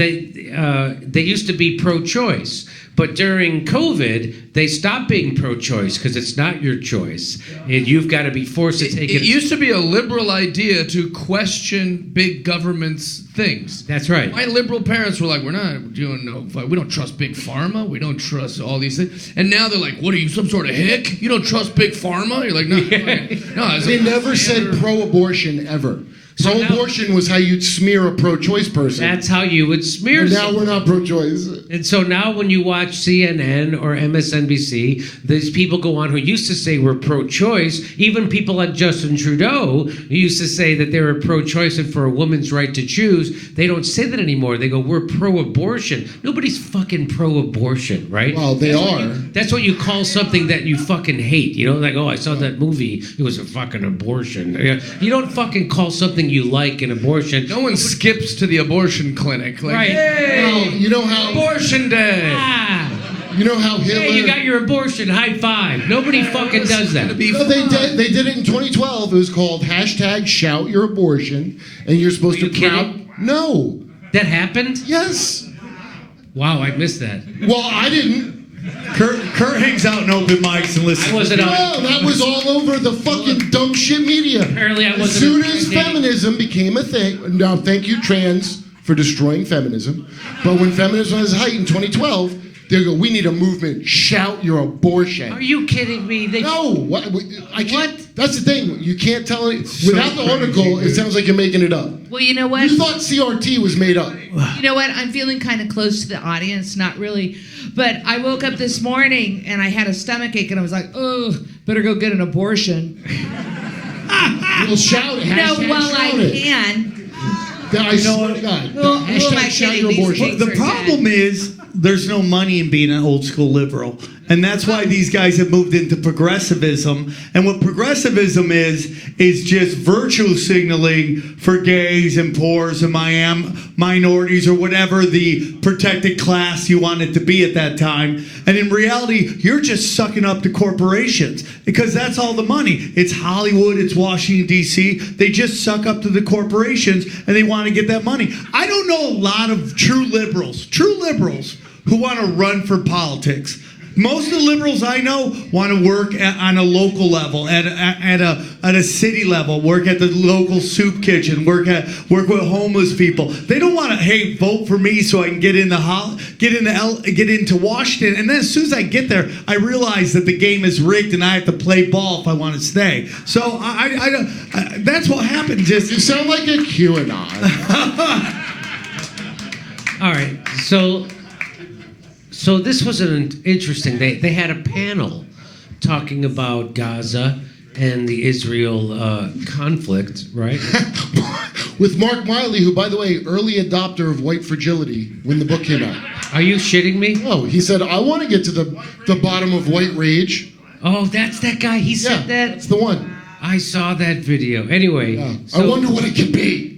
used to be pro-choice. But during COVID, they stopped being pro-choice because it's not your choice. And you've got to be forced to take it. It used to be a liberal idea to question big government's things. That's right. My liberal parents were like, we don't trust big pharma. We don't trust all these things. And now they're like, what are you, some sort of hick? You don't trust big pharma? You're like, no. No. They never said pro-abortion ever. Pro-abortion was how you'd smear a pro-choice person. That's how you would smear. And now we're not pro-choice. And so now when you watch CNN or MSNBC, these people go on who used to say we're pro-choice. Even people like Justin Trudeau, who used to say that they were pro-choice and for a woman's right to choose. They don't say that anymore. They go, we're pro-abortion. Nobody's fucking pro-abortion, right? Well, they are. That's what you call something that you fucking hate. Like, oh, I saw that movie. It was a fucking abortion. You don't fucking call something you like an abortion. No one skips to the abortion clinic. Like, right. Hey, well, you know how abortion day. You know how Hitler... Hey, you got your abortion, high five. Nobody fucking does that. No, they did it in 2012. It was called #shout your abortion. And you're supposed to No. That happened? Yes. Wow, I missed that. Well, I didn't. Kurt hangs out in open mics and listens. No, that was all over the fucking dumb shit media. Apparently I wasn't. As soon as feminism became a thing, now thank you trans for destroying feminism, but when feminism was height in 2012, They go, we need a movement. Shout your abortion. Are you kidding me? No. What? I can't. What? That's the thing. You can't tell it. Without the article, it sounds like you're making it up. Well, you know what? You thought CRT was made up. You know what? I'm feeling kind of close to the audience. Not really. But I woke up this morning and I had a stomach ache and I was like, oh, better go get an abortion. We'll shout it. No, well, I can. I swear to God. Who am I Shout kidding? your abortion. These The things are problem sad. is there's no money in being an old school liberal. And that's why these guys have moved into progressivism. And what progressivism is just virtue signaling for gays and poors and minorities or whatever the protected class you want it to be at that time. And in reality, you're just sucking up to corporations because that's all the money. It's Hollywood, it's Washington, D.C. They just suck up to the corporations and they want to get that money. I don't know a lot of true liberals who want to run for politics. Most of the liberals I know want to work on a local level, at a city level, work at the local soup kitchen, work with homeless people. They don't want to, hey, vote for me so I can get into Washington. And then as soon as I get there, I realize that the game is rigged and I have to play ball if I want to stay. So I don't. That's what happens. You sound like a QAnon. All right, so this was an interesting. They had a panel talking about Gaza and the Israel conflict, right? With Mark Miley, who, by the way, early adopter of white fragility when the book came out. Are you shitting me? Oh, he said, I want to get to the bottom of white rage. Oh, that's that guy. He said that? That's the one. I saw that video. Anyway. Yeah. I wonder what it could be.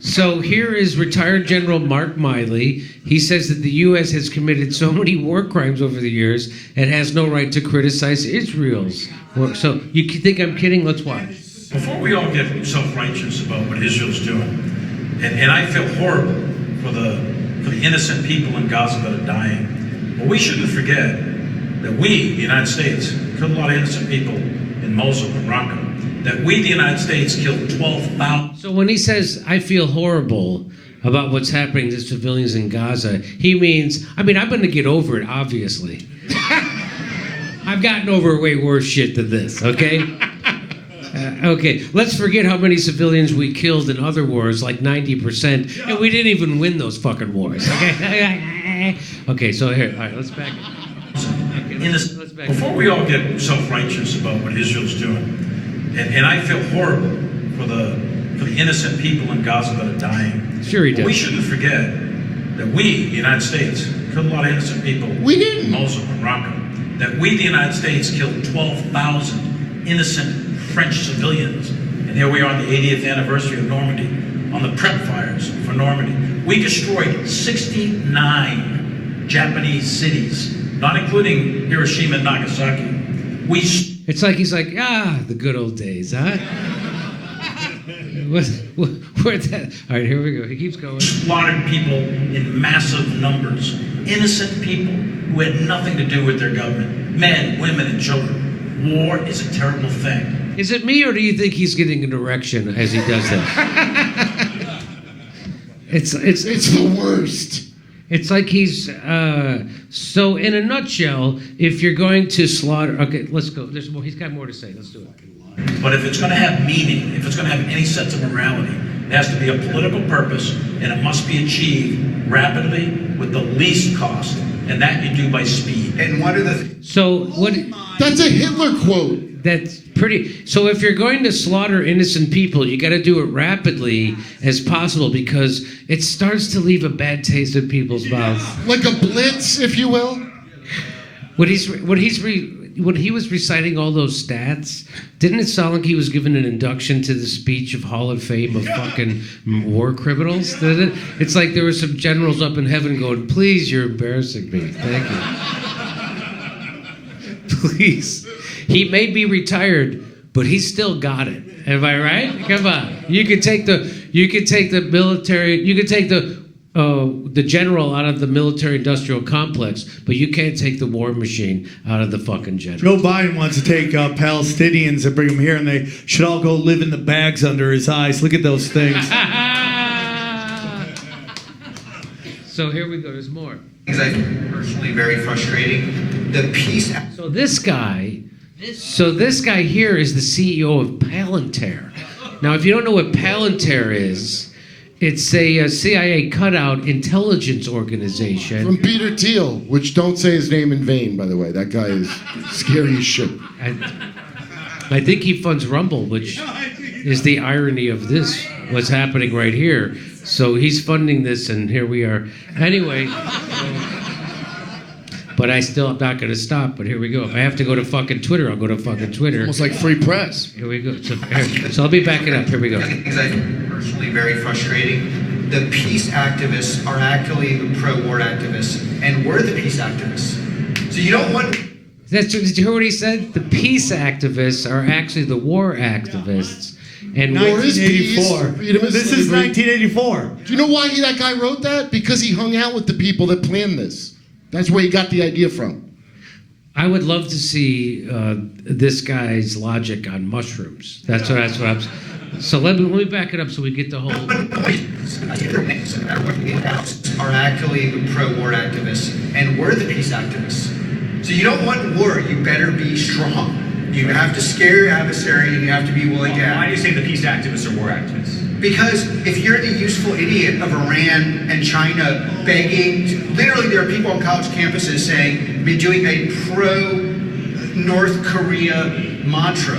So here is retired General Mark Miley. He says that the U.S. has committed so many war crimes over the years and has no right to criticize Israel's work. So you think I'm kidding? Let's watch. Before we all get self-righteous about what Israel's doing, and I feel horrible for the innocent people in Gaza that are dying, but we shouldn't forget that we, the United States, killed a lot of innocent people in Mosul and Raqqa. That we, the United States, killed 12,000. So when he says, I feel horrible about what's happening to civilians in Gaza, he means, I'm going to get over it, obviously. I've gotten over way worse shit than this, okay? Okay, let's forget how many civilians we killed in other wars, like 90%, and we didn't even win those fucking wars, okay? Okay, so here, all right, let's back up. Okay, let's back up. Before we all get self-righteous about what Israel's doing, and I feel horrible for the innocent people in Gaza that are dying. Sure he does. We shouldn't forget that we, the United States, killed a lot of innocent people in Mosul and Raqqa. That we, the United States, killed 12,000 innocent French civilians. And here we are on the 80th anniversary of Normandy, on the prep fires for Normandy. We destroyed 69 Japanese cities, not including Hiroshima and Nagasaki. It's like he's like, the good old days, huh? Where's that? All right, here we go. He keeps going. Slaughtered people in massive numbers. Innocent people who had nothing to do with their government. Men, women, and children. War is a terrible thing. Is it me, or do you think he's getting an erection as he does that? It's the worst. It's like he's, so in a nutshell, if you're going to slaughter, okay, let's go. There's more, he's got more to say. Let's do it. But if it's going to have meaning, if it's going to have any sense of morality, it has to be a political purpose, and it must be achieved rapidly with the least cost, and that you do by speed. And what are the... So what... That's a Hitler quote. That's pretty... So if you're going to slaughter innocent people, you got to do it rapidly as possible because it starts to leave a bad taste in people's mouths. Like a blitz, if you will? When he was reciting all those stats, didn't it sound like he was given an induction to the speech of Hall of Fame of fucking war criminals? Did it? It's like there were some generals up in heaven going, please, you're embarrassing me. Thank you. Please. He may be retired, but he's still got it. Am I right? Come on. You could take the military, you could take the general out of the military-industrial complex, but you can't take the war machine out of the fucking general. Joe Biden wants to take Palestinians and bring them here, and they should all go live in the bags under his eyes. Look at those things. So here we go. There's more. Things I find personally very frustrating. The peace. So this guy here is the CEO of PALANTIR. Now, if you don't know what PALANTIR is, it's a CIA cutout intelligence organization. From Peter Thiel, which don't say his name in vain, by the way. That guy is scary as shit. I think he funds Rumble, which is the irony of this, what's happening right here. So he's funding this, and here we are. Anyway, but I'm not going to stop, but here we go. If I have to go to fucking Twitter, I'll go to fucking Twitter. Almost like free press. Here we go. So I'll be backing up. Here we go. Things I find personally very frustrating. The peace activists are actually the pro-war activists, and we're the peace activists. So you don't want... Did you hear what he said? The peace activists are actually the war activists. And War is peace. 1984. This is 1984. Do you know why that guy wrote that? Because he hung out with the people that planned this. That's where he got the idea from. I would love to see this guy's logic on mushrooms. That's what I'm. So let me back it up so we get the whole. Are actually the pro-war activists, and we're the peace activists. So you don't want war. You better be strong. You have to scare your adversary, and you have to be willing to act. Why do you say the peace activists are war activists? Because if you're the useful idiot of Iran and China begging, literally there are people on college campuses saying, be doing a pro-North Korea mantra.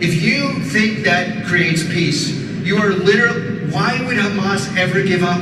If you think that creates peace, you are literally, why would Hamas ever give up?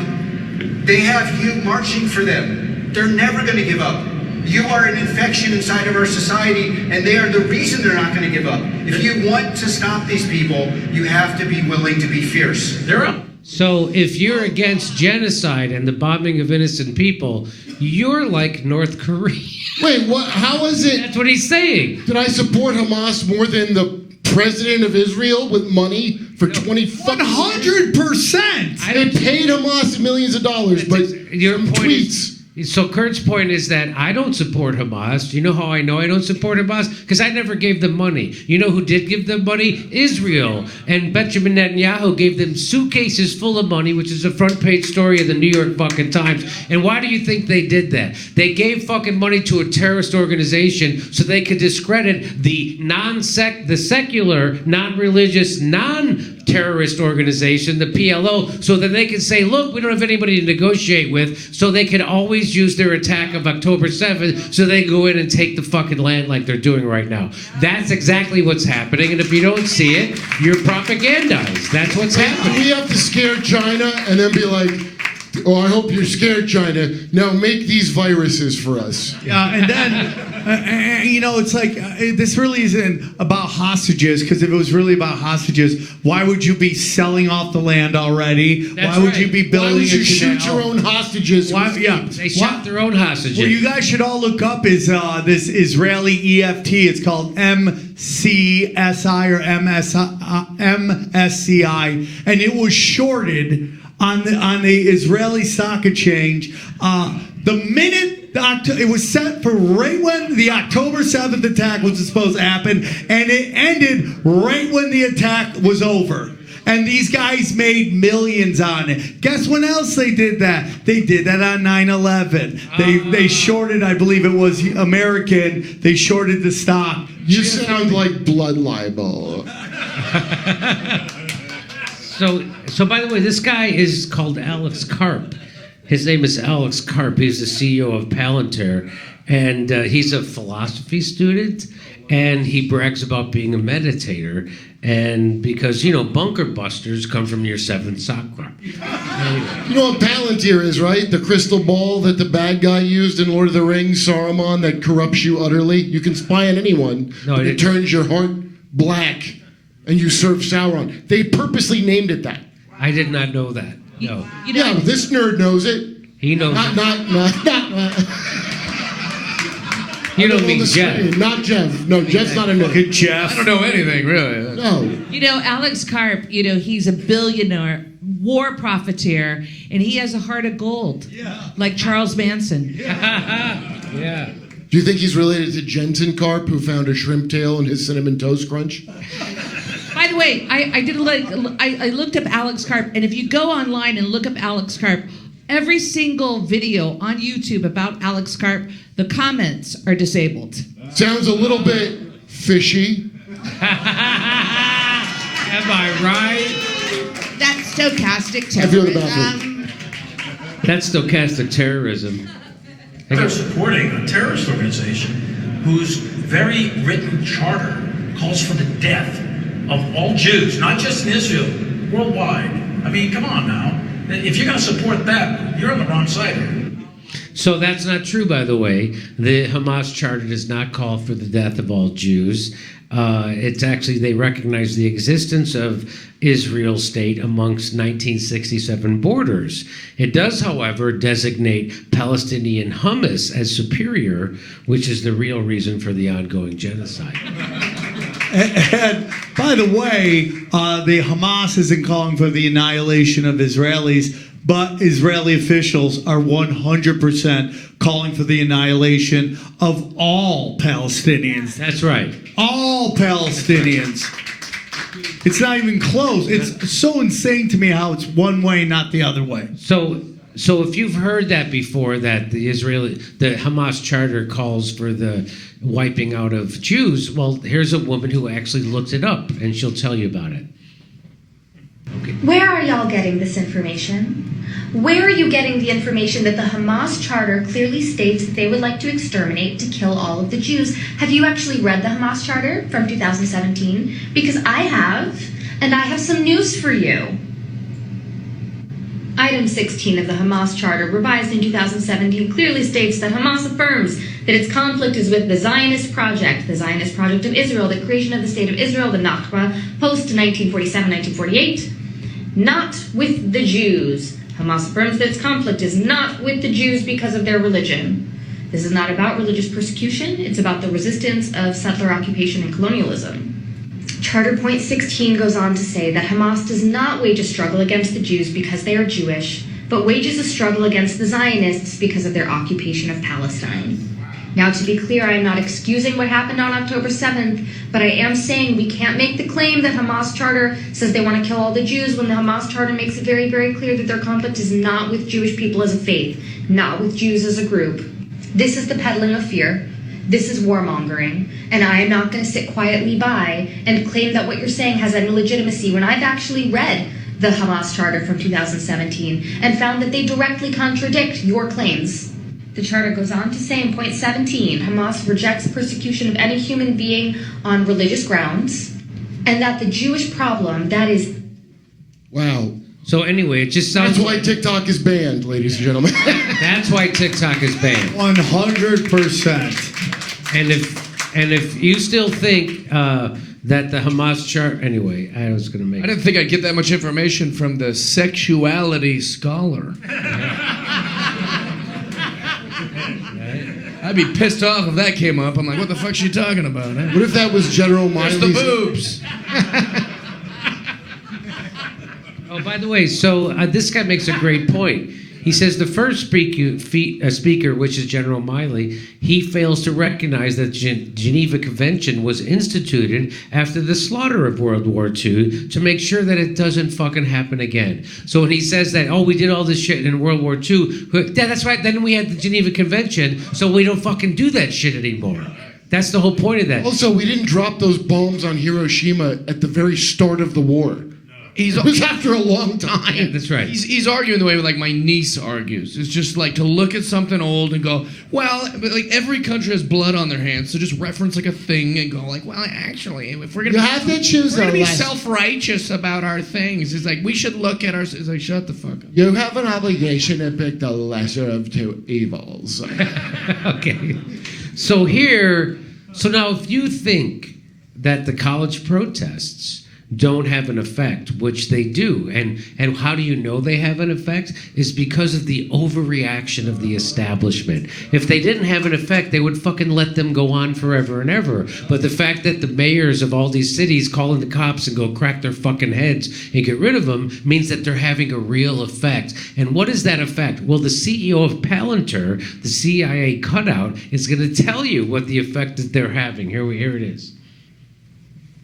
They have you marching for them. They're never going to give up. You are an infection inside of our society, and they are the reason they're not going to give up. If you want to stop these people, you have to be willing to be fierce. They're up. So if you're against genocide and the bombing of innocent people, you're like North Korea. Wait, what? How is it? That's what he's saying. Did I support Hamas more than the president of Israel with money for 100%. They paid Hamas millions of dollars, but your point tweets. So Kurt's point is that I don't support Hamas. You know how I know I don't support Hamas? Because I never gave them money. You know who did give them money? Israel. And Benjamin Netanyahu gave them suitcases full of money, which is a front page story of the New York fucking Times. And why do you think they did that? They gave fucking money to a terrorist organization so they could discredit the secular, non-religious, non-terrorist organization, the PLO, so that they can say, look, we don't have anybody to negotiate with, so they can always use their attack of October 7th so they can go in and take the fucking land like they're doing right now. That's exactly what's happening, and if you don't see it, you're propagandized. That's what's happening. We have to scare China and then be like, oh, I hope you're scared, China. Now make these viruses for us. And then, it's like, this really isn't about hostages, because if it was really about hostages, why would you be selling off the land already? That's why would right. you be building Why would you a shoot canal? your own hostages? They shot their own hostages. What you guys should all look up is this Israeli EFT. It's called MCSI or MSCI, and it was shorted on the Israeli stock exchange. The minute it was set for right when the October 7th attack was supposed to happen, and it ended right when the attack was over. And these guys made millions on it. Guess when else they did that? They did that on 9/11. They shorted, I believe it was American, they shorted the stock. You sound like blood libel. So by the way, this guy is called Alex Karp. His name is Alex Karp. He's the CEO of Palantir, and he's a philosophy student, and he brags about being a meditator, and because, bunker busters come from your 7th sock crop. Anyway. You know what Palantir is, right? The crystal ball that the bad guy used in Lord of the Rings, Saruman, that corrupts you utterly. You can spy on anyone, but it turns your heart black, and you serve Sauron. They purposely named it that. I did not know that. No. Yeah, this nerd knows it. He knows not. You don't mean Jeff. Not Jeff. No, Jeff's not a nerd. Good Jeff. I don't know anything, really. No. Alex Karp, he's a billionaire, war profiteer, and he has a heart of gold. Yeah. Like Charles Manson. Yeah. Do you think he's related to Jensen Karp, who found a shrimp tail in his Cinnamon Toast Crunch? By the way, I looked up Alex Karp, and if you go online and look up Alex Karp, Every single video on YouTube about Alex Karp, the comments are disabled. Sounds a little bit fishy. Am I right? That's stochastic I feel the terrorism. That's stochastic terrorism. They're supporting a terrorist organization whose very written charter calls for the death of all Jews, not just in Israel, worldwide. I mean, come on now. If you're going to support that, you're on the wrong side here. So that's not true, by the way. The Hamas charter does not call for the death of all Jews. It's actually, they recognize the existence of Israel state amongst 1967 borders. It does, however, designate Palestinian hummus as superior, which is the real reason for the ongoing genocide. And by the way, the Hamas isn't calling for the annihilation of Israelis, but Israeli officials are 100% calling for the annihilation of all Palestinians. That's right. All Palestinians. It's not even close. It's so insane to me how it's one way, not the other way. So if you've heard that before, that the Hamas charter calls for the wiping out of Jews, well, here's a woman who actually looked it up, and she'll tell you about it. Okay. Where are y'all getting this information? Where are you getting the information that the Hamas charter clearly states that they would like to exterminate, to kill all of the Jews? Have you actually read the Hamas charter from 2017? Because I have, and I have some news for you. Item 16 of the Hamas charter, revised in 2017, clearly states that Hamas affirms that its conflict is with the Zionist project of Israel, the creation of the state of Israel, the Nakba, post-1947-1948, not with the Jews. Hamas affirms that its conflict is not with the Jews because of their religion. This is not about religious persecution, it's about the resistance of settler occupation and colonialism. Charter point 16 goes on to say that Hamas does not wage a struggle against the Jews because they are Jewish, but wages a struggle against the Zionists because of their occupation of Palestine. Now, to be clear, I am not excusing what happened on October 7th, but I am saying we can't make the claim that Hamas charter says they want to kill all the Jews when the Hamas charter makes it very, very clear that their conflict is not with Jewish people as a faith, not with Jews as a group. This is the peddling of fear. This is warmongering, and I am not going to sit quietly by and claim that what you're saying has any legitimacy when I've actually read the Hamas charter from 2017 and found that they directly contradict your claims. The charter goes on to say in point 17, Hamas rejects persecution of any human being on religious grounds, and that the Jewish problem, that is... Wow. So anyway, it just sounds... That's why TikTok is banned, ladies and gentlemen. That's why TikTok is banned. 100%. And if you still think that the Hamas chart... Anyway, I was going to make... I didn't think I'd get that much information from the sexuality scholar. I'd be pissed off if that came up. I'm like, what the fuck's she talking about? Eh? What if that was General Miley's... There's the boobs. Oh, by the way, so this guy makes a great point. He says the first speaker, which is General Miley, he fails to recognize that the Geneva Convention was instituted after the slaughter of World War II to make sure that it doesn't fucking happen again. So when he says that, oh, we did all this shit in World War II, yeah, that's right, then we had the Geneva Convention, so we don't fucking do that shit anymore. That's the whole point of that. Also, we didn't drop those bombs on Hiroshima at the very start of the war. It was after a long time. Yeah, that's right. He's arguing the way like my niece argues. It's just like to look at something old and go, well, but like every country has blood on their hands, so just reference like a thing and go like, well, actually, if we're gonna be self-righteous about our things, it's like we should look at our. It's like shut the fuck up. You have an obligation to pick the lesser of two evils. Okay. So now if you think that the college protests don't have an effect, which they do, and how do you know they have an effect? Is because of the overreaction of the establishment. If they didn't have an effect, they would fucking let them go on forever and ever. But the fact that the mayors of all these cities call in the cops and go crack their fucking heads and get rid of them means that they're having a real effect. And what is that effect? Well, the CEO of Palantir, the CIA cutout, is going to tell you what the effect that they're having. Here it is.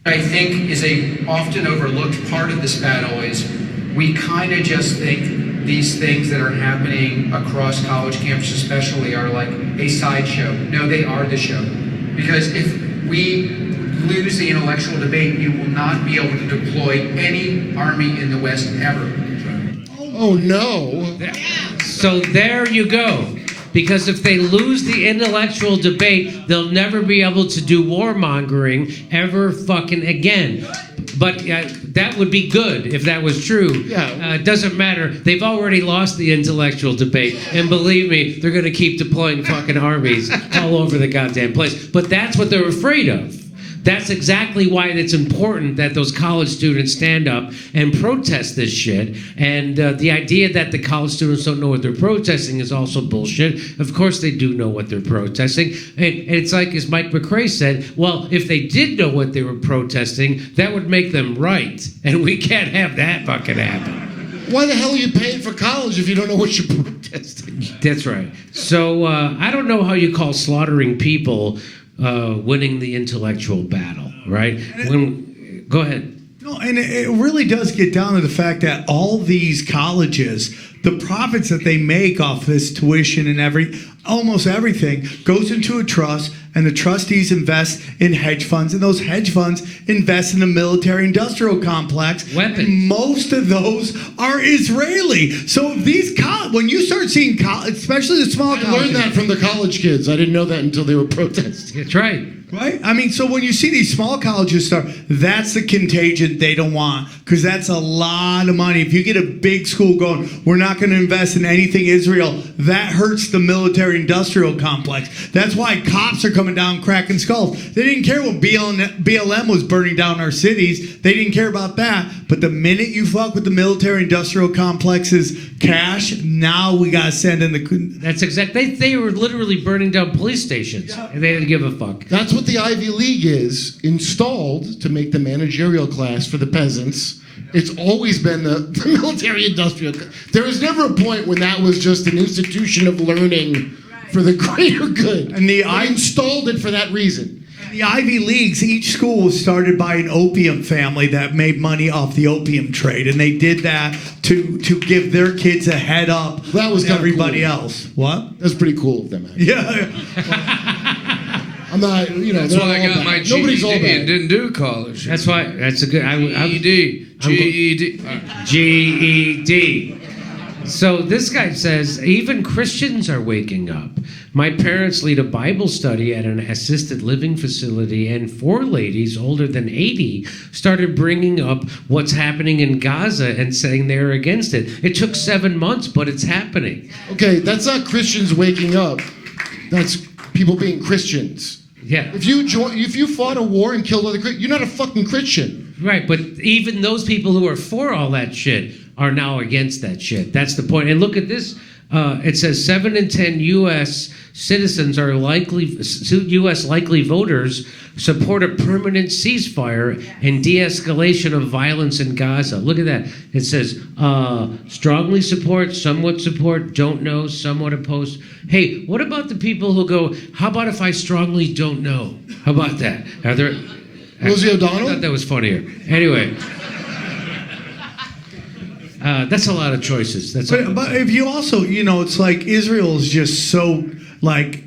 I think is a often overlooked part of this battle is we kind of just think these things that are happening across college campuses especially are like a sideshow. No, they are the show. Because if we lose the intellectual debate, you will not be able to deploy any army in the West ever. Oh no. So there you go. Because if they lose the intellectual debate, they'll never be able to do warmongering ever fucking again. But that would be good if that was true. Yeah. It doesn't matter. They've already lost the intellectual debate. And believe me, they're going to keep deploying fucking armies all over the goddamn place. But that's what they're afraid of. That's exactly why it's important that those college students stand up and protest this shit. And the idea that the college students don't know what they're protesting is also bullshit. Of course they do know what they're protesting. And it's like, as Mike McRae said, well, if they did know what they were protesting, that would make them right. And we can't have that fucking happen. Why the hell are you paying for college if you don't know what you're protesting? That's right. So I don't know how you call slaughtering people winning the intellectual battle, right? Go ahead. No, and it really does get down to the fact that all these colleges, the profits that they make off this tuition and almost everything goes into a trust, and the trustees invest in hedge funds, and those hedge funds invest in the military-industrial complex. Weapons. And most of those are Israeli. So these when you start seeing especially the small I colleges, learned that from the college kids. I didn't know that until they were protesting. That's right. Right? I mean, so when you see these small colleges start, that's the contagion they don't want, because that's a lot of money. If you get a big school going, we're not going to invest in anything Israel, that hurts the military-industrial complex. That's why cops are coming down cracking skulls. They didn't care when BLM was burning down our cities. They didn't care about that. But the minute you fuck with the military-industrial complex's cash, now we got to send in the... That's exactly... They were literally burning down police stations. And they didn't give a fuck. That's what the Ivy League is, installed to make the managerial class for the peasants. It's always been the military-industrial. There was never a point when that was just an institution of learning for the greater good. And they installed it for that reason. The Ivy Leagues, each school was started by an opium family that made money off the opium trade, and they did that to give their kids a head up. That was everybody cool. else. What? That's pretty cool of them. Actually. Yeah. I'm not, That's why I got my Nobody's all GED bad. and didn't do college. That's why. That's a good. GED. GED. So this guy says, even Christians are waking up. My parents lead a Bible study at an assisted living facility, and 4 ladies older than 80 started bringing up what's happening in Gaza and saying they're against it. It took 7 months, but it's happening. Okay, that's not Christians waking up. That's people being Christians. Yeah. If you fought a war and killed other Christians, you're not a fucking Christian. Right, but even those people who are for all that shit are now against that shit. That's the point. And look at this. It says 7 in 10 U.S. citizens are U.S. likely voters support a permanent ceasefire and de-escalation of violence in Gaza. Look at that. It says strongly support, somewhat support, don't know, somewhat opposed. Hey, what about the people who go, how about if I strongly don't know? How about that? Are there... Rosie O'Donnell? I thought that was funnier. Anyway. That's a lot of choices. But if you also, it's like Israel is just so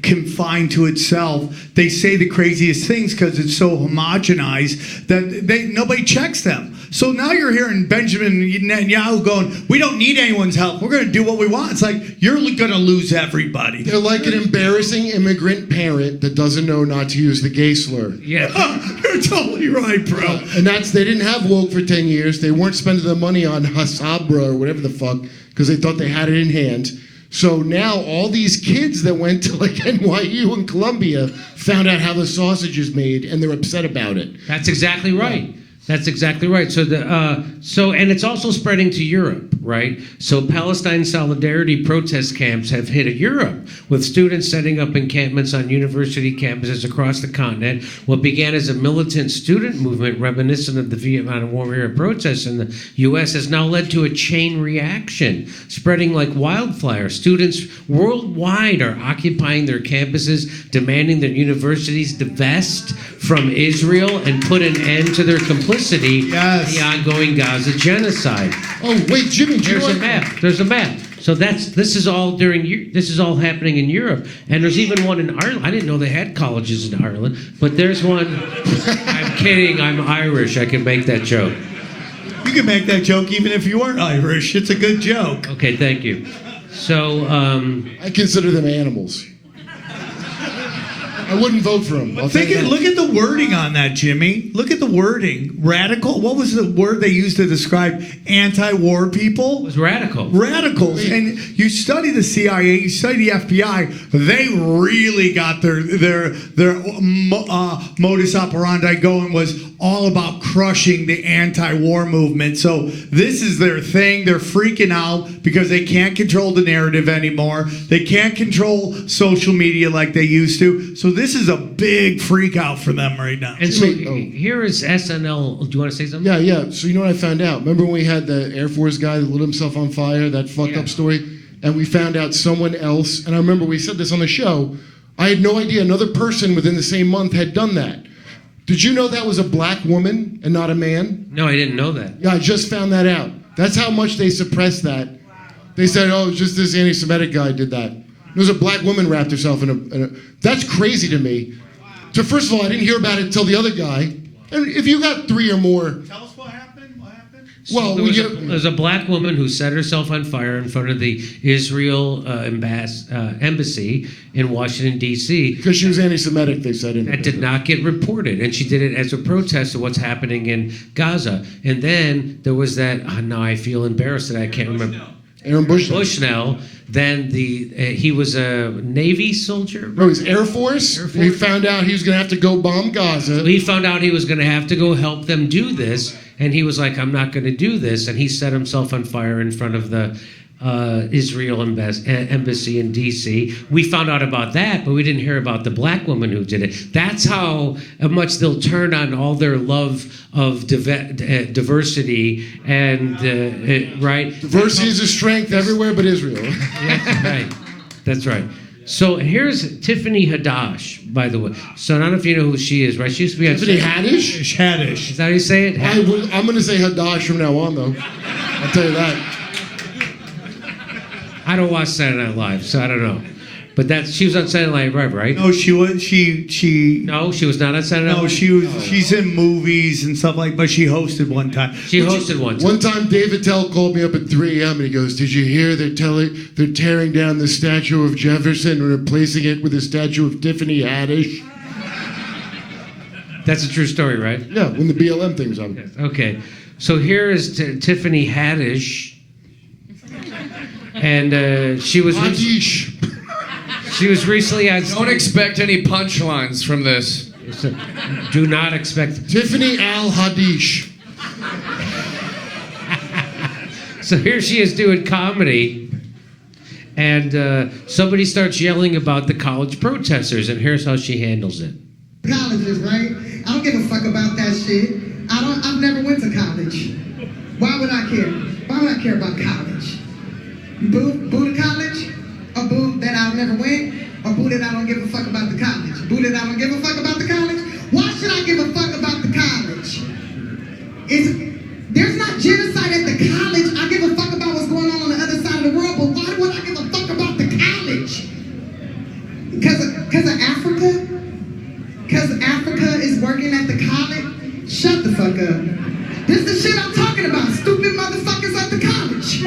confined to itself. They say the craziest things because it's so homogenized that nobody checks them. So now you're hearing Benjamin Netanyahu going, we don't need anyone's help. We're going to do what we want. It's like, you're going to lose everybody. They're like an embarrassing immigrant parent that doesn't know not to use the gay slur. Yeah. You're totally right, bro. And they didn't have woke for 10 years. They weren't spending the money on Hasabra or whatever the fuck because they thought they had it in hand. So now all these kids that went to NYU and Columbia found out how the sausage is made, and they're upset about it. That's exactly right. That's exactly right. So and it's also spreading to Europe, right? So Palestine solidarity protest camps have hit Europe, with students setting up encampments on university campuses across the continent. What began as a militant student movement reminiscent of the Vietnam War era protests in the U.S. has now led to a chain reaction, spreading like wildfire. Students worldwide are occupying their campuses, demanding that universities divest from Israel and put an end to their complete complicity in the ongoing Gaza genocide. Oh wait, Jimmy, there's a map. There's a map. So this is all happening in Europe, and there's even one in Ireland. I didn't know they had colleges in Ireland, but there's one. I'm kidding. I'm Irish. I can make that joke. You can make that joke even if you weren't Irish. It's a good joke. Okay, thank you. So I consider them animals. I wouldn't vote for him. Look at the wording on that, Jimmy. Look at the wording. Radical. What was the word they used to describe anti-war people? It was radical. Radicals. And you study the CIA, you study the FBI. They really got their modus operandi going. Was all about crushing the anti-war movement. So this is their thing. They're freaking out because they can't control the narrative anymore. They can't control social media like they used to. So this is a big freak out for them right now. And so here is SNL. Do you want to say something? Yeah. So you know what I found out? Remember when we had the Air Force guy that lit himself on fire, that fucked up story? And we found out someone else, and I remember we said this on the show, I had no idea another person within the same month had done that. Did you know that was a black woman and not a man? No, I didn't know that. Yeah, I just found that out. That's how much they suppressed that. They said, oh, just this anti-Semitic guy did that. There was a black woman wrapped herself in a... That's crazy to me. So first of all, I didn't hear about it until the other guy. And if you got 3 or more... Tell us what happened. What happened? Well, there's a black woman who set herself on fire in front of the Israel embassy in Washington, D.C. Because she was anti-Semitic, they said. That did not get reported. And she did it as a protest of what's happening in Gaza. And then there was that... now I feel embarrassed that I can't remember... Aaron Bushnell. Then he was a Navy soldier. No, he's Air Force. He found out he was going to have to go bomb Gaza. So he found out he was going to have to go help them do this, and he was like, "I'm not going to do this," and he set himself on fire in front of the Israel embassy in D.C. We found out about that, but we didn't hear about the black woman who did it. That's how much they'll turn on all their love of diversity and right. Diversity is a strength everywhere but Israel. That's right. So here's Tiffany Haddish, by the way. So I don't know if you know who she is, right? She used to be on Tiffany Haddish? Haddish. Is that how you say it? I'm going to say Haddish from now on, though. I'll tell you that. I don't watch Saturday Night Live, so I don't know. But she was on Saturday Night Live, right? No, she was. No, she was not on Saturday Night Live. No, she was. She's in movies and stuff like. But she hosted one time. One time, David Tell called me up at 3 a.m. and he goes, "Did you hear they're tearing down the statue of Jefferson and replacing it with a statue of Tiffany Haddish?" That's a true story, right? Yeah, when the BLM thing was on. Yes. Okay, so here is Tiffany Haddish. And she was recently on. Don't expect any punchlines from this. Do not expect. Tiffany Haddish. So here she is doing comedy, and somebody starts yelling about the college protesters, and here's how she handles it. Colleges, right? I don't give a fuck about that shit. I've never went to college. Why would I care? Why would I care about college? Boo to college, or boo that I never went, or boo that I don't give a fuck about the college. Boo that I don't give a fuck about the college. Why should I give a fuck about the college? There's not genocide at the college. I give a fuck about what's going on the other side of the world, but why would I give a fuck about the college? Because of Africa? Because Africa is working at the college? Shut the fuck up. This is the shit I'm talking about. Stupid motherfuckers at the college.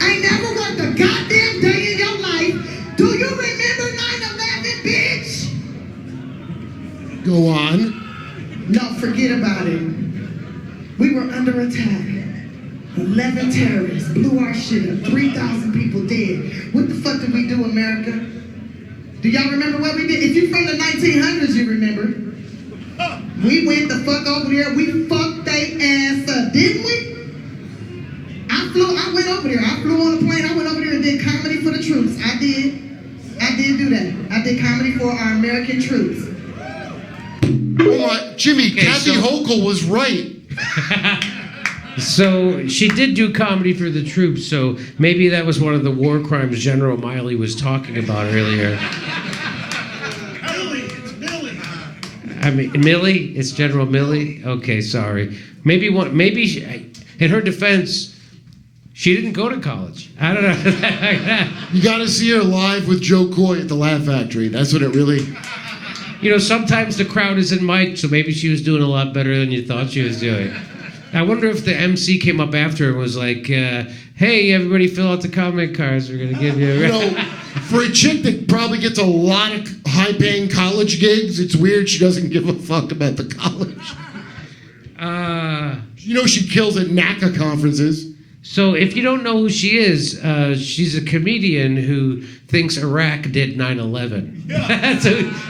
I ain't never worked a goddamn day in your life. Do you remember 9/11, bitch? Go on. No, forget about it. We were under attack. 11 terrorists blew our shit up. 3,000 people dead. What the fuck did we do, America? Do y'all remember what we did? If you're from the 1900s, you remember. We went the fuck over there. We fucked they ass up, didn't we? I went over there. I flew on a plane. I went over there and did comedy for the troops. I did do that. I did comedy for our American troops. Oh my, Jimmy, Kathy Hochul was right. So she did do comedy for the troops, so maybe that was one of the war crimes General Miley was talking about earlier. I mean, Milley? It's General Milley? Okay, sorry. Maybe in her defense, she didn't go to college. I don't know. You got to see her live with Joe Coy at the Laugh Factory. That's what it really... You know, sometimes the crowd isn't mic'd, so maybe she was doing a lot better than you thought she was doing. I wonder if the MC came up after her and was like, hey, everybody fill out the comment cards. We're going to give you a... You know, for a chick that probably gets a lot of high-paying college gigs, it's weird she doesn't give a fuck about the college. You know she kills at NACA conferences. So if you don't know who she is, she's a comedian who thinks Iraq did 9/11.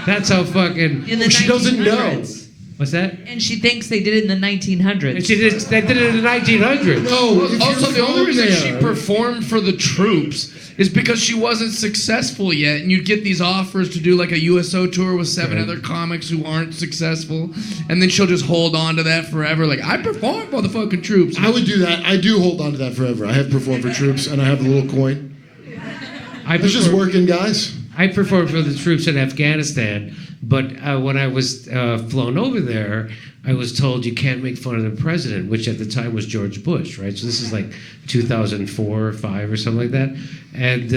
That's how fucking... In the she doesn't know. 1900s. What's that? And she thinks they did it in the 1900s. And they did it in the 1900s. No. Also, the only reason she performed for the troops is because she wasn't successful yet, and you'd get these offers to do like a USO tour with 7 other comics who aren't successful, and then she'll just hold on to that forever. Like, I performed for the fucking troops. I would do that. I do hold on to that forever. I have performed for troops, and I have a little coin. It's just working, guys. I performed for the troops in Afghanistan, but when I was flown over there, I was told you can't make fun of the president, which at the time was George Bush, right? So this is like 2004 or 5 or something like that. And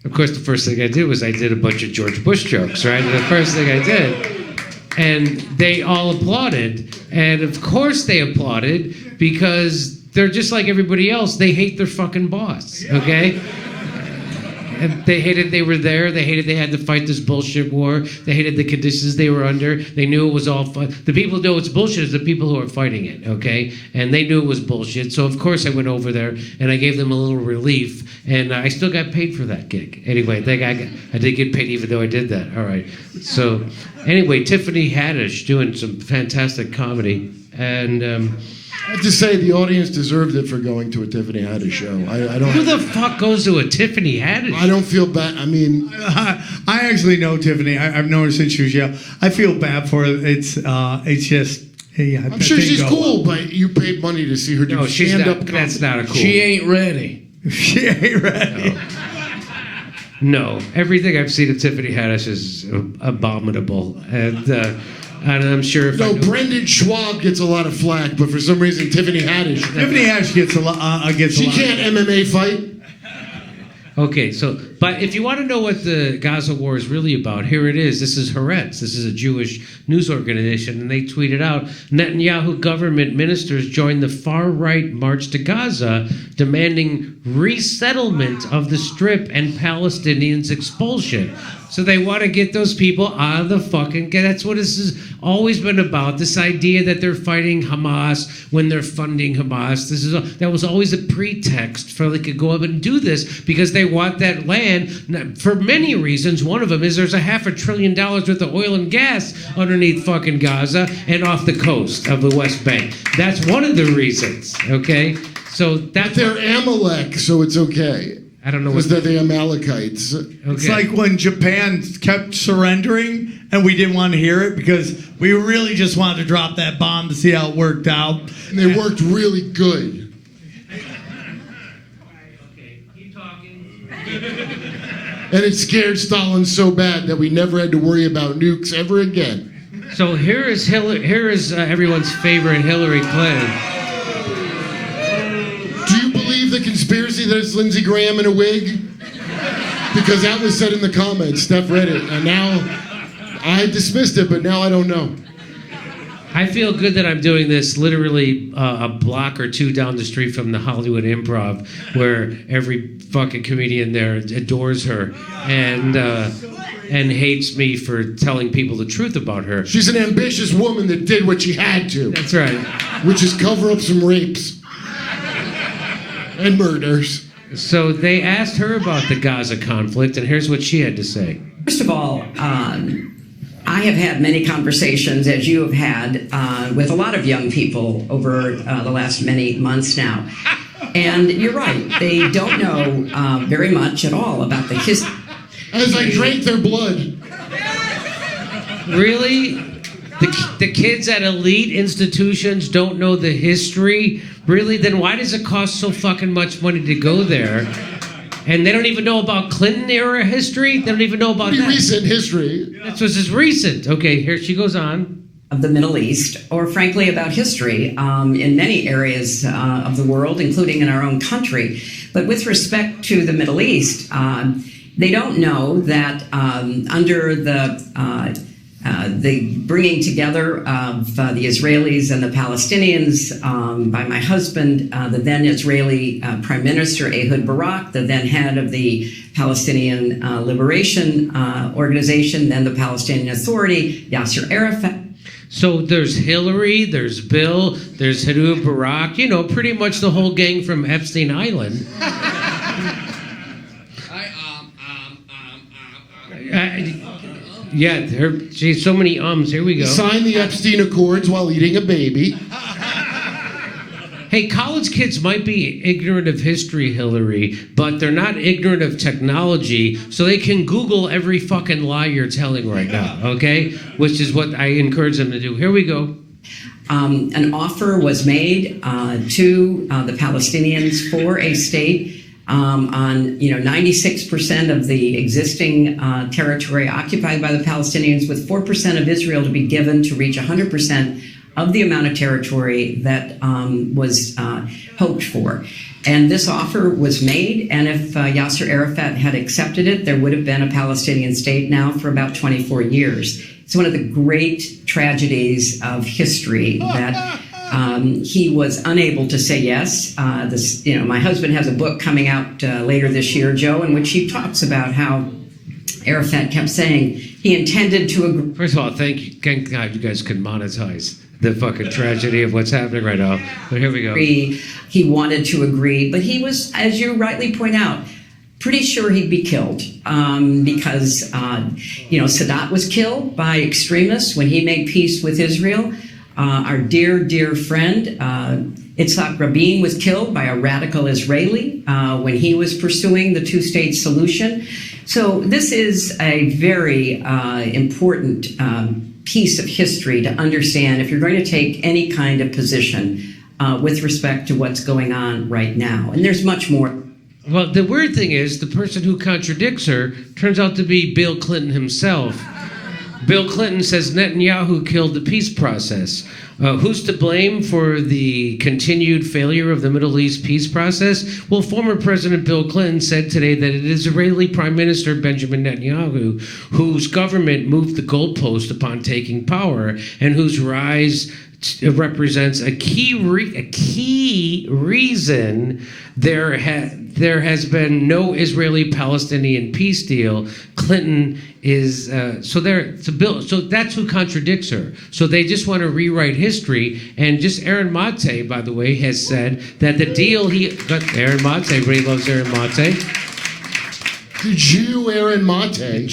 of course, the first thing I did was I did a bunch of George Bush jokes, right? And the first thing I did, and they all applauded. And of course they applauded because they're just like everybody else. They hate their fucking boss, okay? And they hated they were there. They hated they had to fight this bullshit war. They hated the conditions they were under. They knew it was all fun. The people who know it's bullshit is the people who are fighting it, okay? And they knew it was bullshit. So, of course, I went over there, and I gave them a little relief. And I still got paid for that gig. Anyway, I did get paid even though I did that. All right. So, anyway, Tiffany Haddish doing some fantastic comedy. And... I have to say, the audience deserved it for going to a Tiffany Haddish show. I don't. Who the fuck goes to a Tiffany Haddish? I don't feel bad. I mean, I actually know Tiffany. I've known her since she was young. I feel bad for her. It's just. Hey, I'm sure she's cool, but you paid money to see her do stand-up comedy. That's not a cool. She ain't ready. She ain't ready. No, everything I've seen of Tiffany Haddish is abominable, and I'm sure if Brendan Schwab gets a lot of flack, but for some reason Tiffany Haddish gets a lot. She can't MMA fight. Okay, but if you want to know what the Gaza war is really about, here it is. This is Haaretz. This is a Jewish news organization, and they tweeted out, Netanyahu government ministers joined the far-right march to Gaza, demanding resettlement of the Strip and Palestinians' expulsion. So they want to get those people out of the fucking... That's what this has always been about, this idea that they're fighting Hamas when they're funding Hamas. That was always a pretext for they could go up and do this because they want that land for many reasons. One of them is there's $500 billion worth of oil and gas underneath fucking Gaza and off the coast of the West Bank. That's one of the reasons, okay? So that's... They're Amalek, so it's okay. I don't know what... Because they're the Amalekites. Okay. It's like when Japan kept surrendering and we didn't want to hear it because we really just wanted to drop that bomb to see how it worked out. And they worked really good. Okay, keep talking. And it scared Stalin so bad that we never had to worry about nukes ever again. So here is everyone's favorite Hillary Clinton. The conspiracy that it's Lindsey Graham in a wig? Because that was said in the comments. Steph read it, and now I dismissed it, but now I don't know. I feel good that I'm doing this literally a block or two down the street from the Hollywood Improv, where every fucking comedian there adores her and hates me for telling people the truth about her. She's an ambitious woman that did what she had to. That's right. Which is cover up some rapes. And murders. So they asked her about the Gaza conflict, and here's what she had to say. First of all, I have had many conversations, as you have had, with a lot of young people over the last many months now. And you're right, they don't know very much at all about the history. As I drank their blood. Really? The kids at elite institutions don't know the history? Really? Then why does it cost so fucking much money to go there And they don't even know about Clinton era history. They don't even know about that. Recent history. That's what's just recent. Okay, here she goes on. Of the Middle East, or frankly about history in many areas of the world, including in our own country. But with respect to the Middle East, they don't know that under the bringing together of the Israelis and the Palestinians by my husband, the then Israeli Prime Minister Ehud Barak, the then head of the Palestinian Liberation Organization, then the Palestinian Authority, Yasser Arafat. So there's Hillary, there's Bill, there's Ehud Barak, you know, pretty much the whole gang from Epstein Island. Yeah, geez, so many ums. Here we go. Sign the Epstein Accords while eating a baby. Hey, college kids might be ignorant of history, Hillary, but they're not ignorant of technology, so they can Google every fucking lie you're telling right now, okay? Which is what I encourage them to do. Here we go. An offer was made to the Palestinians for a state on 96% of the existing territory occupied by the Palestinians, with 4% of Israel to be given to reach 100% of the amount of territory that was hoped for. And this offer was made, and if Yasser Arafat had accepted it, there would have been a Palestinian state now for about 24 years. It's one of the great tragedies of history that he was unable to say yes. My husband has a book coming out later this year, Joe, in which he talks about how Arafat kept saying he intended to agree. First of all, thank God you guys can monetize the fucking tragedy of what's happening right now. But here we go. He wanted to agree, but he was, as you rightly point out, pretty sure he'd be killed because, Sadat was killed by extremists when he made peace with Israel. Our dear, dear friend, Yitzhak Rabin, was killed by a radical Israeli when he was pursuing the two-state solution. So this is a very important piece of history to understand if you're going to take any kind of position with respect to what's going on right now. And there's much more. Well, the weird thing is the person who contradicts her turns out to be Bill Clinton himself. Bill Clinton says Netanyahu killed the peace process. Who's to blame for the continued failure of the Middle East peace process? Well, former President Bill Clinton said today that it is Israeli Prime Minister Benjamin Netanyahu whose government moved the goalpost upon taking power and whose rise represents a key reason there has been no Israeli-Palestinian peace deal. Clinton is so that's who contradicts her. So they just want to rewrite history. And just Aaron Mate, by the way, has said that the deal Aaron Mate, everybody loves Aaron Mate. Jew Aaron Mate.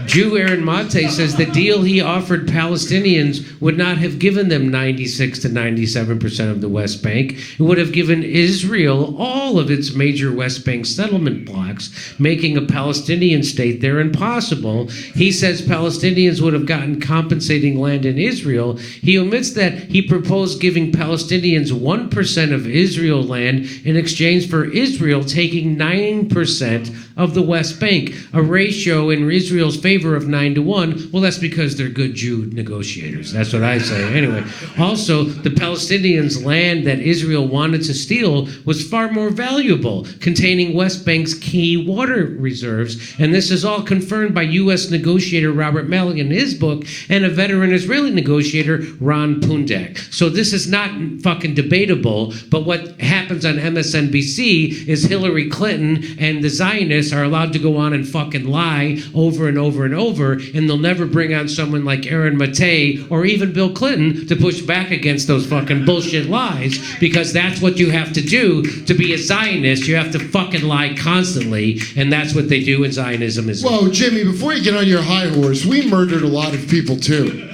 Jew Aaron Mate says the deal he offered Palestinians would not have given them 96 to 97% of the West Bank. It would have given Israel all of its major West Bank settlement blocks, making a Palestinian state there impossible. He says Palestinians would have gotten compensating land in Israel. He omits that he proposed giving Palestinians 1% of Israel land in exchange for Israel taking 9% of the West Bank, a ratio in Israel's favor of 9-1. Well, that's because they're good Jew negotiators. That's what I say. Anyway, also, the Palestinians' land that Israel wanted to steal was far more valuable, containing West Bank's key water reserves. And this is all confirmed by U.S. negotiator Robert Malley in his book and a veteran Israeli negotiator, Ron Pundak. So this is not fucking debatable, but what happens on MSNBC is Hillary Clinton and the Zionists are allowed to go on and fucking lie over and over and over, and they'll never bring on someone like Aaron Mate or even Bill Clinton to push back against those fucking bullshit lies, because that's what you have to do to be a Zionist. You have to fucking lie constantly, and that's what they do in Zionism. Whoa, Jimmy, before you get on your high horse, we murdered a lot of people too.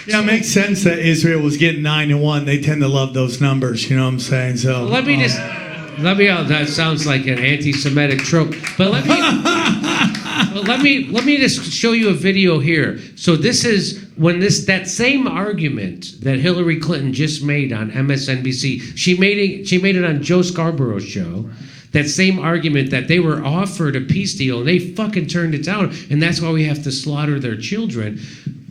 Yeah, it makes sense that Israel was getting 9-1. They tend to love those numbers, you know what I'm saying? So let me that sounds like an anti-Semitic trope, but let me Well, let me just show you a video here. So this is when that same argument that Hillary Clinton just made on MSNBC, she made it on Joe Scarborough's show. That same argument that they were offered a peace deal and they fucking turned it down, and that's why we have to slaughter their children.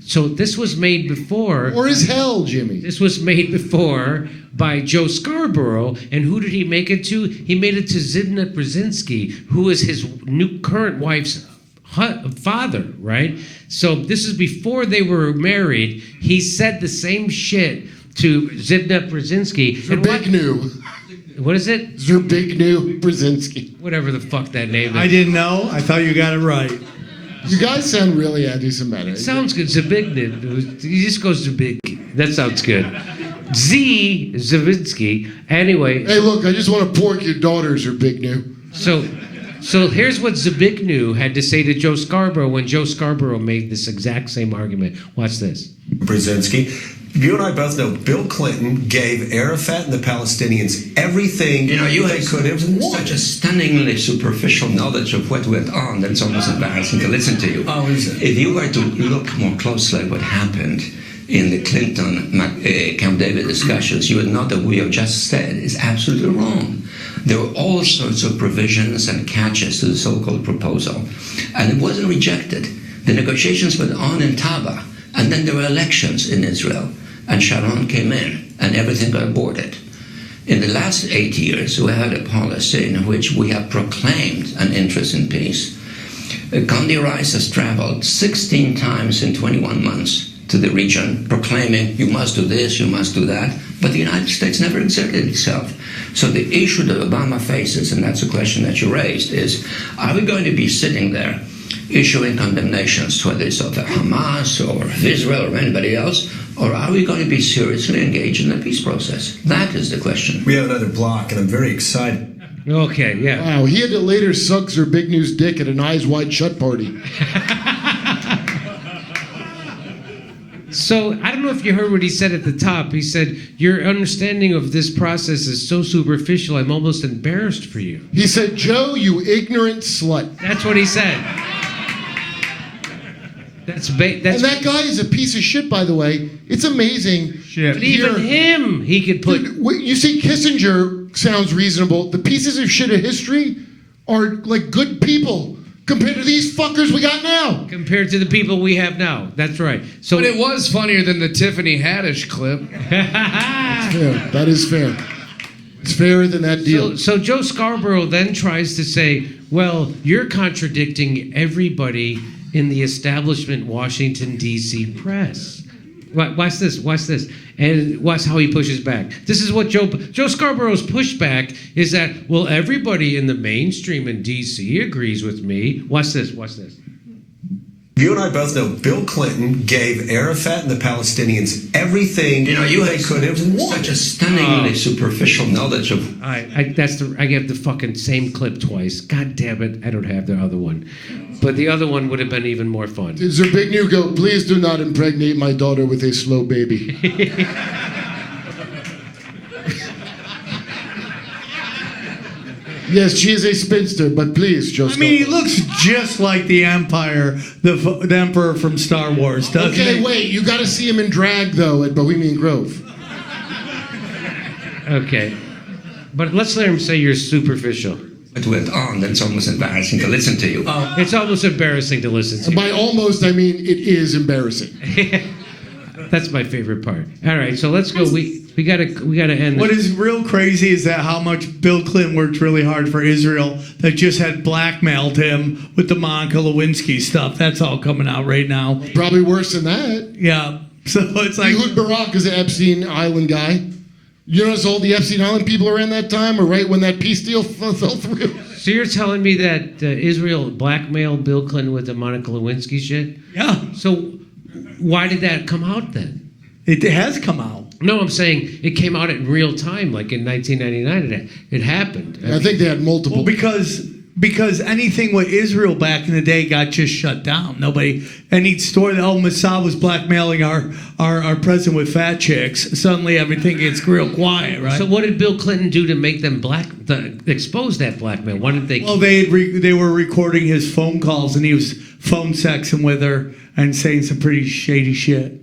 So this was made before. Or is hell, Jimmy? This was made before by Joe Scarborough, and who did he make it to? He made it to Zbigniew Brzezinski, who is his current wife's father, right? So this is before they were married. He said the same shit to Zbigniew Brzezinski. Zbigniew. What is it? Zbigniew Brzezinski. Whatever the fuck that name is. I didn't know. I thought you got it right. You guys sound really anti-Semitic. It sounds good. Zbigniew. He just goes to big. That sounds good. Zavinsky. Anyway. Hey, look, I just want to pork your daughters, Zbigniew. So here's what Zbigniew had to say to Joe Scarborough when Joe Scarborough made this exact same argument. Watch this. Brzezinski. You and I both know Bill Clinton gave Arafat and the Palestinians everything you they could have wanted. Such a stunningly superficial knowledge of what went on that it's almost embarrassing to listen to you. Oh, is it? If you were to look more closely at what happened in the Clinton Camp David discussions, you would know that we have just said is absolutely wrong. There were all sorts of provisions and catches to the so-called proposal, and it wasn't rejected. The negotiations went on in Taba, and then there were elections in Israel, and Sharon came in, and everything got aborted. In the last 8 years, we had a policy in which we have proclaimed an interest in peace. Condi Rice has traveled 16 times in 21 months to the region, proclaiming, you must do this, you must do that, but the United States never exerted itself. So the issue that Obama faces, and that's a question that you raised, is, are we going to be sitting there issuing condemnations, whether it's of the Hamas or Israel or anybody else, or are we going to be seriously engaged in the peace process? That is the question. We have another block, and I'm very excited. Okay, yeah. Wow, he had to later suck Zbignew's dick at an Eyes Wide Shut party. So I don't know if you heard what he said at the top. He said, your understanding of this process is so superficial, I'm almost embarrassed for you. He said, Joe, you ignorant slut. That's what he said. And that guy is a piece of shit, by the way. It's amazing. Shit. But even him, he could put... Dude, you see, Kissinger sounds reasonable. The pieces of shit of history are like good people compared to these fuckers we got now. Compared to the people we have now. That's right. So, but it was funnier than the Tiffany Haddish clip. That's fair. That is fair. It's fairer than that deal. So Joe Scarborough then tries to say, well, you're contradicting everybody in the establishment Washington, D.C. press. Watch this. And watch how he pushes back. This is what Joe Scarborough's pushback is that, well, everybody in the mainstream in D.C. agrees with me. Watch this. You and I both know Bill Clinton gave Arafat and the Palestinians everything they could have wanted. Such a stunningly superficial knowledge of... I get the fucking same clip twice. God damn it, I don't have the other one. But the other one would have been even more fun. Did Zbigniew go, please do not impregnate my daughter with a slow baby? Yes, she is a spinster, but please, Joe Scarborough. I mean, he looks just like the Empire, the Emperor from Star Wars, doesn't he? Okay, wait, you got to see him in drag, though, at Bohemian Grove. Okay. But let's let him say you're superficial. It went on, it's almost embarrassing to listen to you. It's almost embarrassing to listen to. By almost, I mean it is embarrassing. That's my favorite part. All right, so let's go. We gotta end. What is real crazy is that how much Bill Clinton worked really hard for Israel that just had blackmailed him with the Monica Lewinsky stuff. That's all coming out right now. Probably worse than that. Yeah. So it's like Ehud Barak is an Epstein Island guy. You notice all the Epstein Island people around that time, or right when that peace deal fell through? So you're telling me that Israel blackmailed Bill Clinton with the Monica Lewinsky shit? Yeah. So why did that come out then? It has come out. No, I'm saying it came out in real time, like in 1999. It happened. I think they had multiple. Well, because because anything with Israel back in the day got just shut down. Nobody, any story that Mossad was blackmailing our president with fat chicks, suddenly everything gets real quiet, right? So what did Bill Clinton do to make them expose that blackmail? Why did they? Well, they were recording his phone calls, and he was phone sexing with her and saying some pretty shady shit.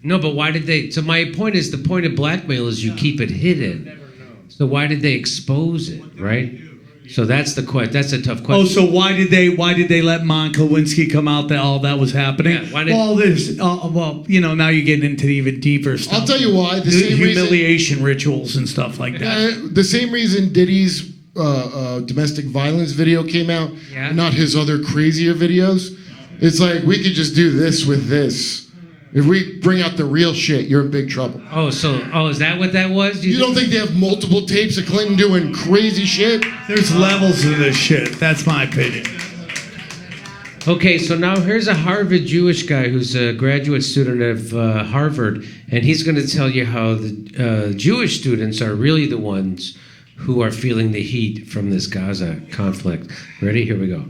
No, but why did they? So my point is, the point of blackmail is you keep it hidden. So why did they expose it, right? So that's the question. That's a tough question. Oh, so why did they let Monica Lewinsky come out that all that was happening? Yeah, why did, well, now you're getting into even deeper stuff. I'll tell you why. The same humiliation rituals and stuff like that. The same reason Diddy's domestic violence video came out, not his other crazier videos. It's like, we could just do this with this. If we bring out the real shit, you're in big trouble. Oh, is that what that was? You don't think they have multiple tapes of Clinton doing crazy shit? There's levels of this shit. That's my opinion. Okay, so now here's a Harvard Jewish guy who's a graduate student of Harvard, and he's going to tell you how the Jewish students are really the ones who are feeling the heat from this Gaza conflict. Ready? Here we go.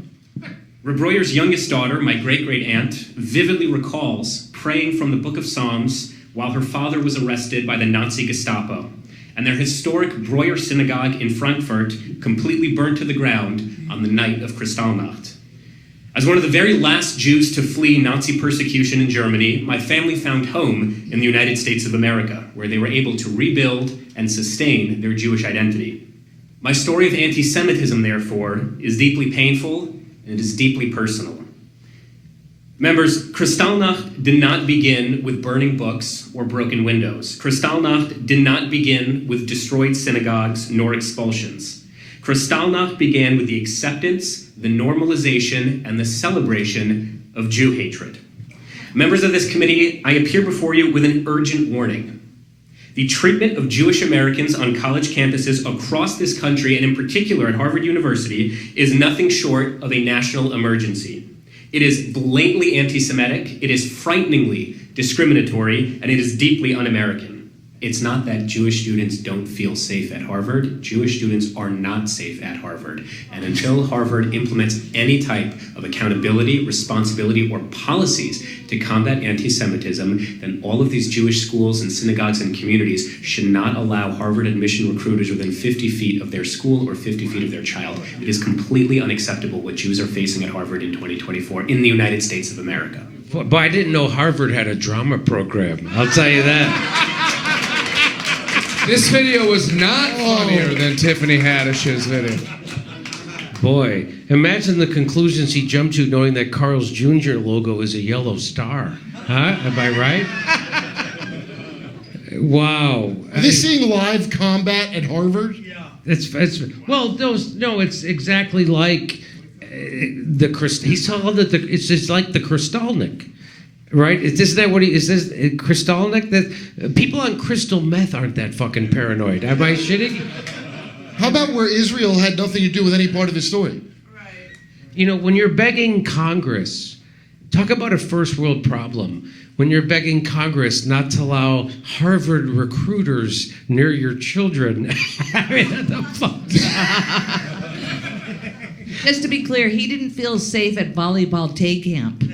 Reb Royer's youngest daughter, my great-great-aunt, vividly recalls praying from the Book of Psalms while her father was arrested by the Nazi Gestapo, and their historic Breuer synagogue in Frankfurt completely burnt to the ground on the night of Kristallnacht. As one of the very last Jews to flee Nazi persecution in Germany, my family found home in the United States of America, where they were able to rebuild and sustain their Jewish identity. My story of anti-Semitism, therefore, is deeply painful, and it is deeply personal. Members, Kristallnacht did not begin with burning books or broken windows. Kristallnacht did not begin with destroyed synagogues nor expulsions. Kristallnacht began with the acceptance, the normalization, and the celebration of Jew hatred. Members of this committee, I appear before you with an urgent warning. The treatment of Jewish Americans on college campuses across this country, and in particular at Harvard University, is nothing short of a national emergency. It is blatantly anti-Semitic, it is frighteningly discriminatory, and it is deeply un-American. It's not that Jewish students don't feel safe at Harvard. Jewish students are not safe at Harvard. And until Harvard implements any type of accountability, responsibility, or policies to combat anti-Semitism, then all of these Jewish schools and synagogues and communities should not allow Harvard admission recruiters within 50 feet of their school or 50 feet of their child. It is completely unacceptable what Jews are facing at Harvard in 2024 in the United States of America. But I didn't know Harvard had a drama program. I'll tell you that. This video was not funnier than Tiffany Haddish's video. Boy, imagine the conclusions he jumped to knowing that Carl's Jr. logo is a yellow star. Huh? Am I right? Wow. Are they seeing live combat at Harvard? Yeah. It's exactly like he saw that it's just like the Kristallnik. Right? Isn't that what is this Kristallnik? That people on crystal meth aren't that fucking paranoid. Am I shitting? How about where Israel had nothing to do with any part of the story? You know, when you're begging Congress, talk about a first world problem. When you're begging Congress not to allow Harvard recruiters near your children. I mean, what the fuck? Just to be clear, he didn't feel safe at volleyball day camp.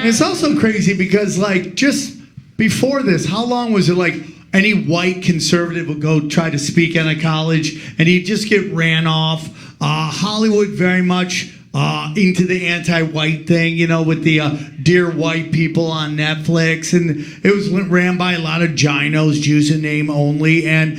It's also crazy because, like, just before this, how long was it like any white conservative would go try to speak in a college and he'd just get ran off? Hollywood very much into the anti-white thing, you know, with the Dear White People on Netflix, and it was ran by a lot of ginos, Jews in name only, and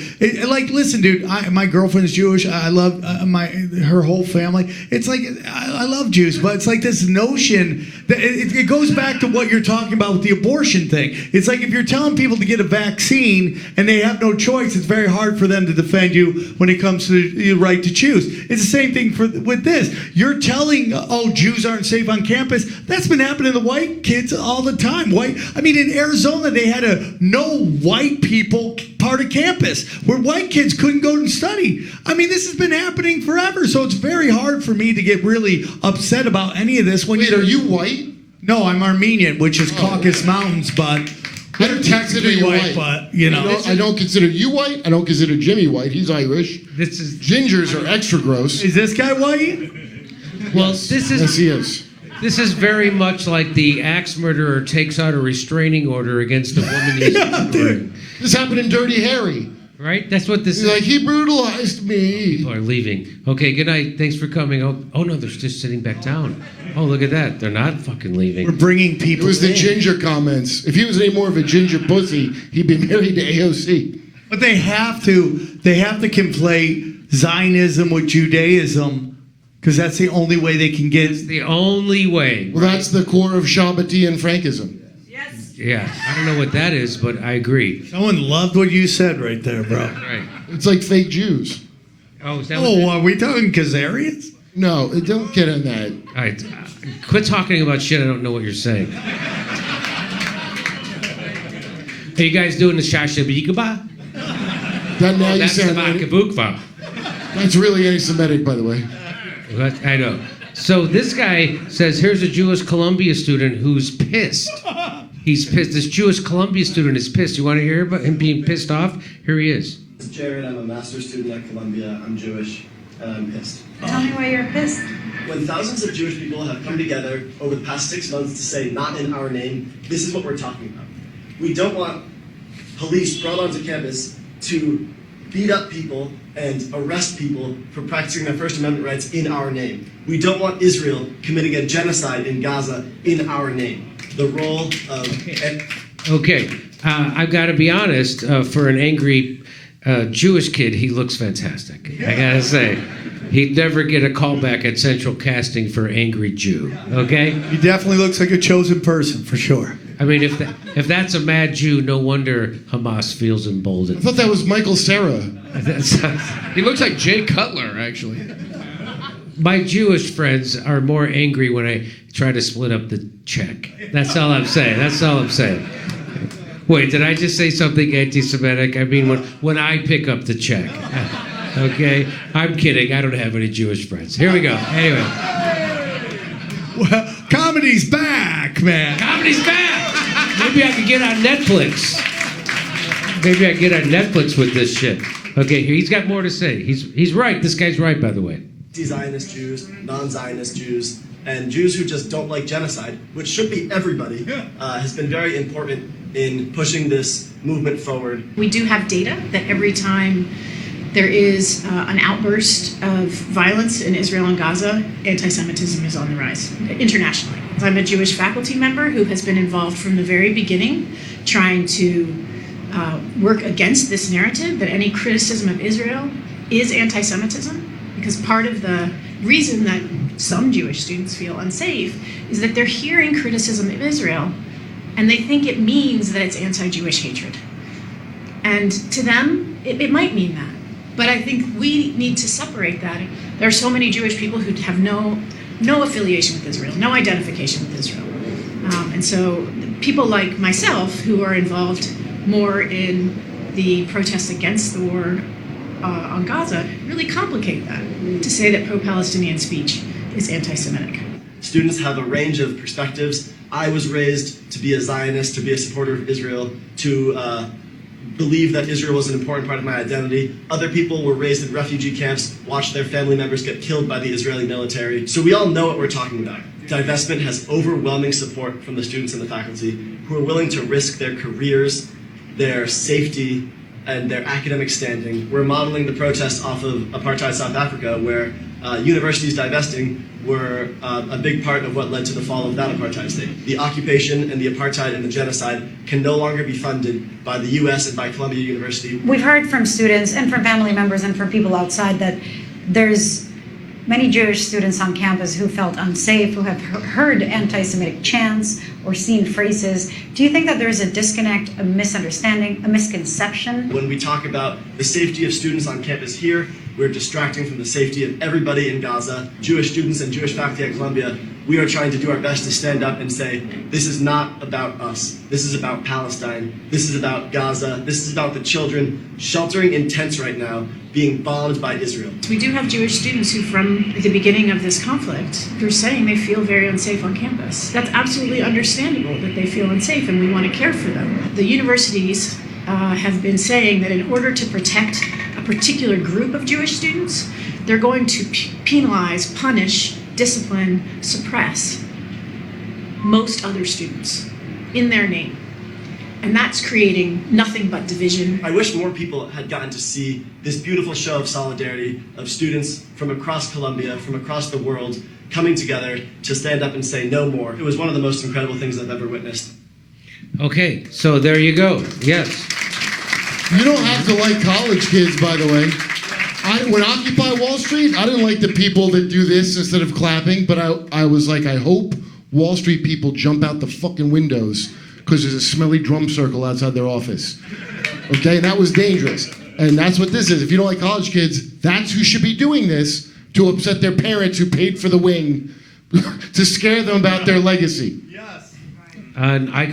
like, listen, dude, my girlfriend's Jewish. I love her whole family. It's like I love Jews, but it's like this notion that it goes back to what you're talking about with the abortion thing. It's like if you're telling people to get a vaccine and they have no choice, it's very hard for them to defend you when it comes to the right to choose. It's the same thing with this. You're telling, Jews aren't safe on campus. That's been happening to white kids all the time. In Arizona, they had a no white people part of campus where white kids couldn't go and study. I mean, this has been happening forever, so it's very hard for me to get really upset about any of this. Wait, are you white? No, I'm Armenian, which is Caucasus Mountains, but I don't consider you white, but you know, I don't consider you white. I don't consider Jimmy white. He's Irish. This is Gingers are extra gross. Is this guy white? Well, this is. Yes, he is. This is very much like the axe murderer takes out a restraining order against a woman he's murdering. This happened in Dirty Harry. Right? That's what this He's is. like, he brutalized me. People are leaving. Okay, good night. Thanks for coming. Oh no, they're just sitting back down. Oh, look at that. They're not fucking leaving. We're bringing people It was the in. ginger comments. If he was any more of a ginger pussy, he'd be married to AOC. But they have to conflate Zionism with Judaism because that's the only way they can get. It's the only way. Well, that's the core of Shabbati and Frankism. Yeah, I don't know what that is, but I agree. Someone loved what you said right there, bro. Right. It's like fake Jews. Oh, is that Oh, are we talking Khazarians? No, don't get in that. All right, quit talking about shit I don't know what you're saying. Are you guys doing the shashabikaba? That now you That's the sound. bakabukva. That's really anti-Semitic, by the way. I know. So this guy says, here's a Jewish Columbia student who's pissed. He's pissed. This Jewish Columbia student is pissed. You want to hear about him being pissed off? Here he is. Jared, I'm a master's student at Columbia. I'm Jewish, and I'm pissed. Tell me why you're pissed. When thousands of Jewish people have come together over the past 6 months to say, not in our name, this is what we're talking about. We don't want police brought onto campus to beat up people and arrest people for practicing their First Amendment rights in our name. We don't want Israel committing a genocide in Gaza in our name. The role of... Okay, I've got to be honest, for an angry Jewish kid, he looks fantastic. I got to say. He'd never get a callback at Central Casting for angry Jew, okay? He definitely looks like a chosen person, for sure. I mean, if that's a mad Jew, no wonder Hamas feels emboldened. I thought that was Michael Cera. He looks like Jay Cutler, actually. My Jewish friends are more angry when I try to split up the check. That's all I'm saying. That's all I'm saying. Wait, did I just say something anti-Semitic? I mean, when I pick up the check. Okay? I'm kidding. I don't have any Jewish friends. Here we go. Anyway. Well, comedy's back, man. Comedy's back! Maybe I could get on Netflix. Maybe I could get on Netflix with this shit. Okay, he's got more to say. He's right. This guy's right, by the way. Zionist Jews, non-Zionist Jews, and Jews who just don't like genocide, which should be everybody, has been very important in pushing this movement forward. We do have data that every time there is an outburst of violence in Israel and Gaza, anti-Semitism is on the rise internationally. I'm a Jewish faculty member who has been involved from the very beginning trying to work against this narrative that any criticism of Israel is anti-Semitism, because part of the reason that some Jewish students feel unsafe is that they're hearing criticism of Israel and they think it means that it's anti-Jewish hatred. And to them, it might mean that. But I think we need to separate that. There are so many Jewish people who have no affiliation with Israel, no identification with Israel. And so people like myself who are involved more in the protests against the war on Gaza really complicate that, to say that pro-Palestinian speech is anti-Semitic. Students have a range of perspectives. I was raised to be a Zionist, to be a supporter of Israel, to believe that Israel was an important part of my identity. Other people were raised in refugee camps, watched their family members get killed by the Israeli military. So we all know what we're talking about. Divestment has overwhelming support from the students and the faculty who are willing to risk their careers, their safety, and their academic standing. We're modeling the protests off of apartheid South Africa, where universities divesting were a big part of what led to the fall of that apartheid state. The occupation and the apartheid and the genocide can no longer be funded by the US and by Columbia University. We've heard from students and from family members and from people outside that there's many Jewish students on campus who felt unsafe, who have heard anti-Semitic chants or seen phrases. Do you think that there's a disconnect, a misunderstanding, a misconception? When we talk about the safety of students on campus here We're distracting from the safety of everybody in Gaza, Jewish students and Jewish faculty at Columbia. We are trying to do our best to stand up and say, this is not about us. This is about Palestine. This is about Gaza. This is about the children sheltering in tents right now, being bombed by Israel. We do have Jewish students who, from the beginning of this conflict, who are saying they feel very unsafe on campus. That's absolutely understandable that they feel unsafe, and we want to care for them. The universities have been saying that in order to protect a particular group of Jewish students, they're going to penalize, punish, discipline, suppress most other students in their name. And that's creating nothing but division. I wish more people had gotten to see this beautiful show of solidarity of students from across Columbia, from across the world, coming together to stand up and say no more. It was one of the most incredible things I've ever witnessed. Okay, so there you go. Yes. You don't have to like college kids, by the way. When Occupy Wall Street, I didn't like the people that do this instead of clapping, but I was like, I hope Wall Street people jump out the fucking windows because there's a smelly drum circle outside their office. Okay, and that was dangerous. And that's what this is. If you don't like college kids, that's who should be doing this to upset their parents who paid for the wing to scare them about their legacy. And I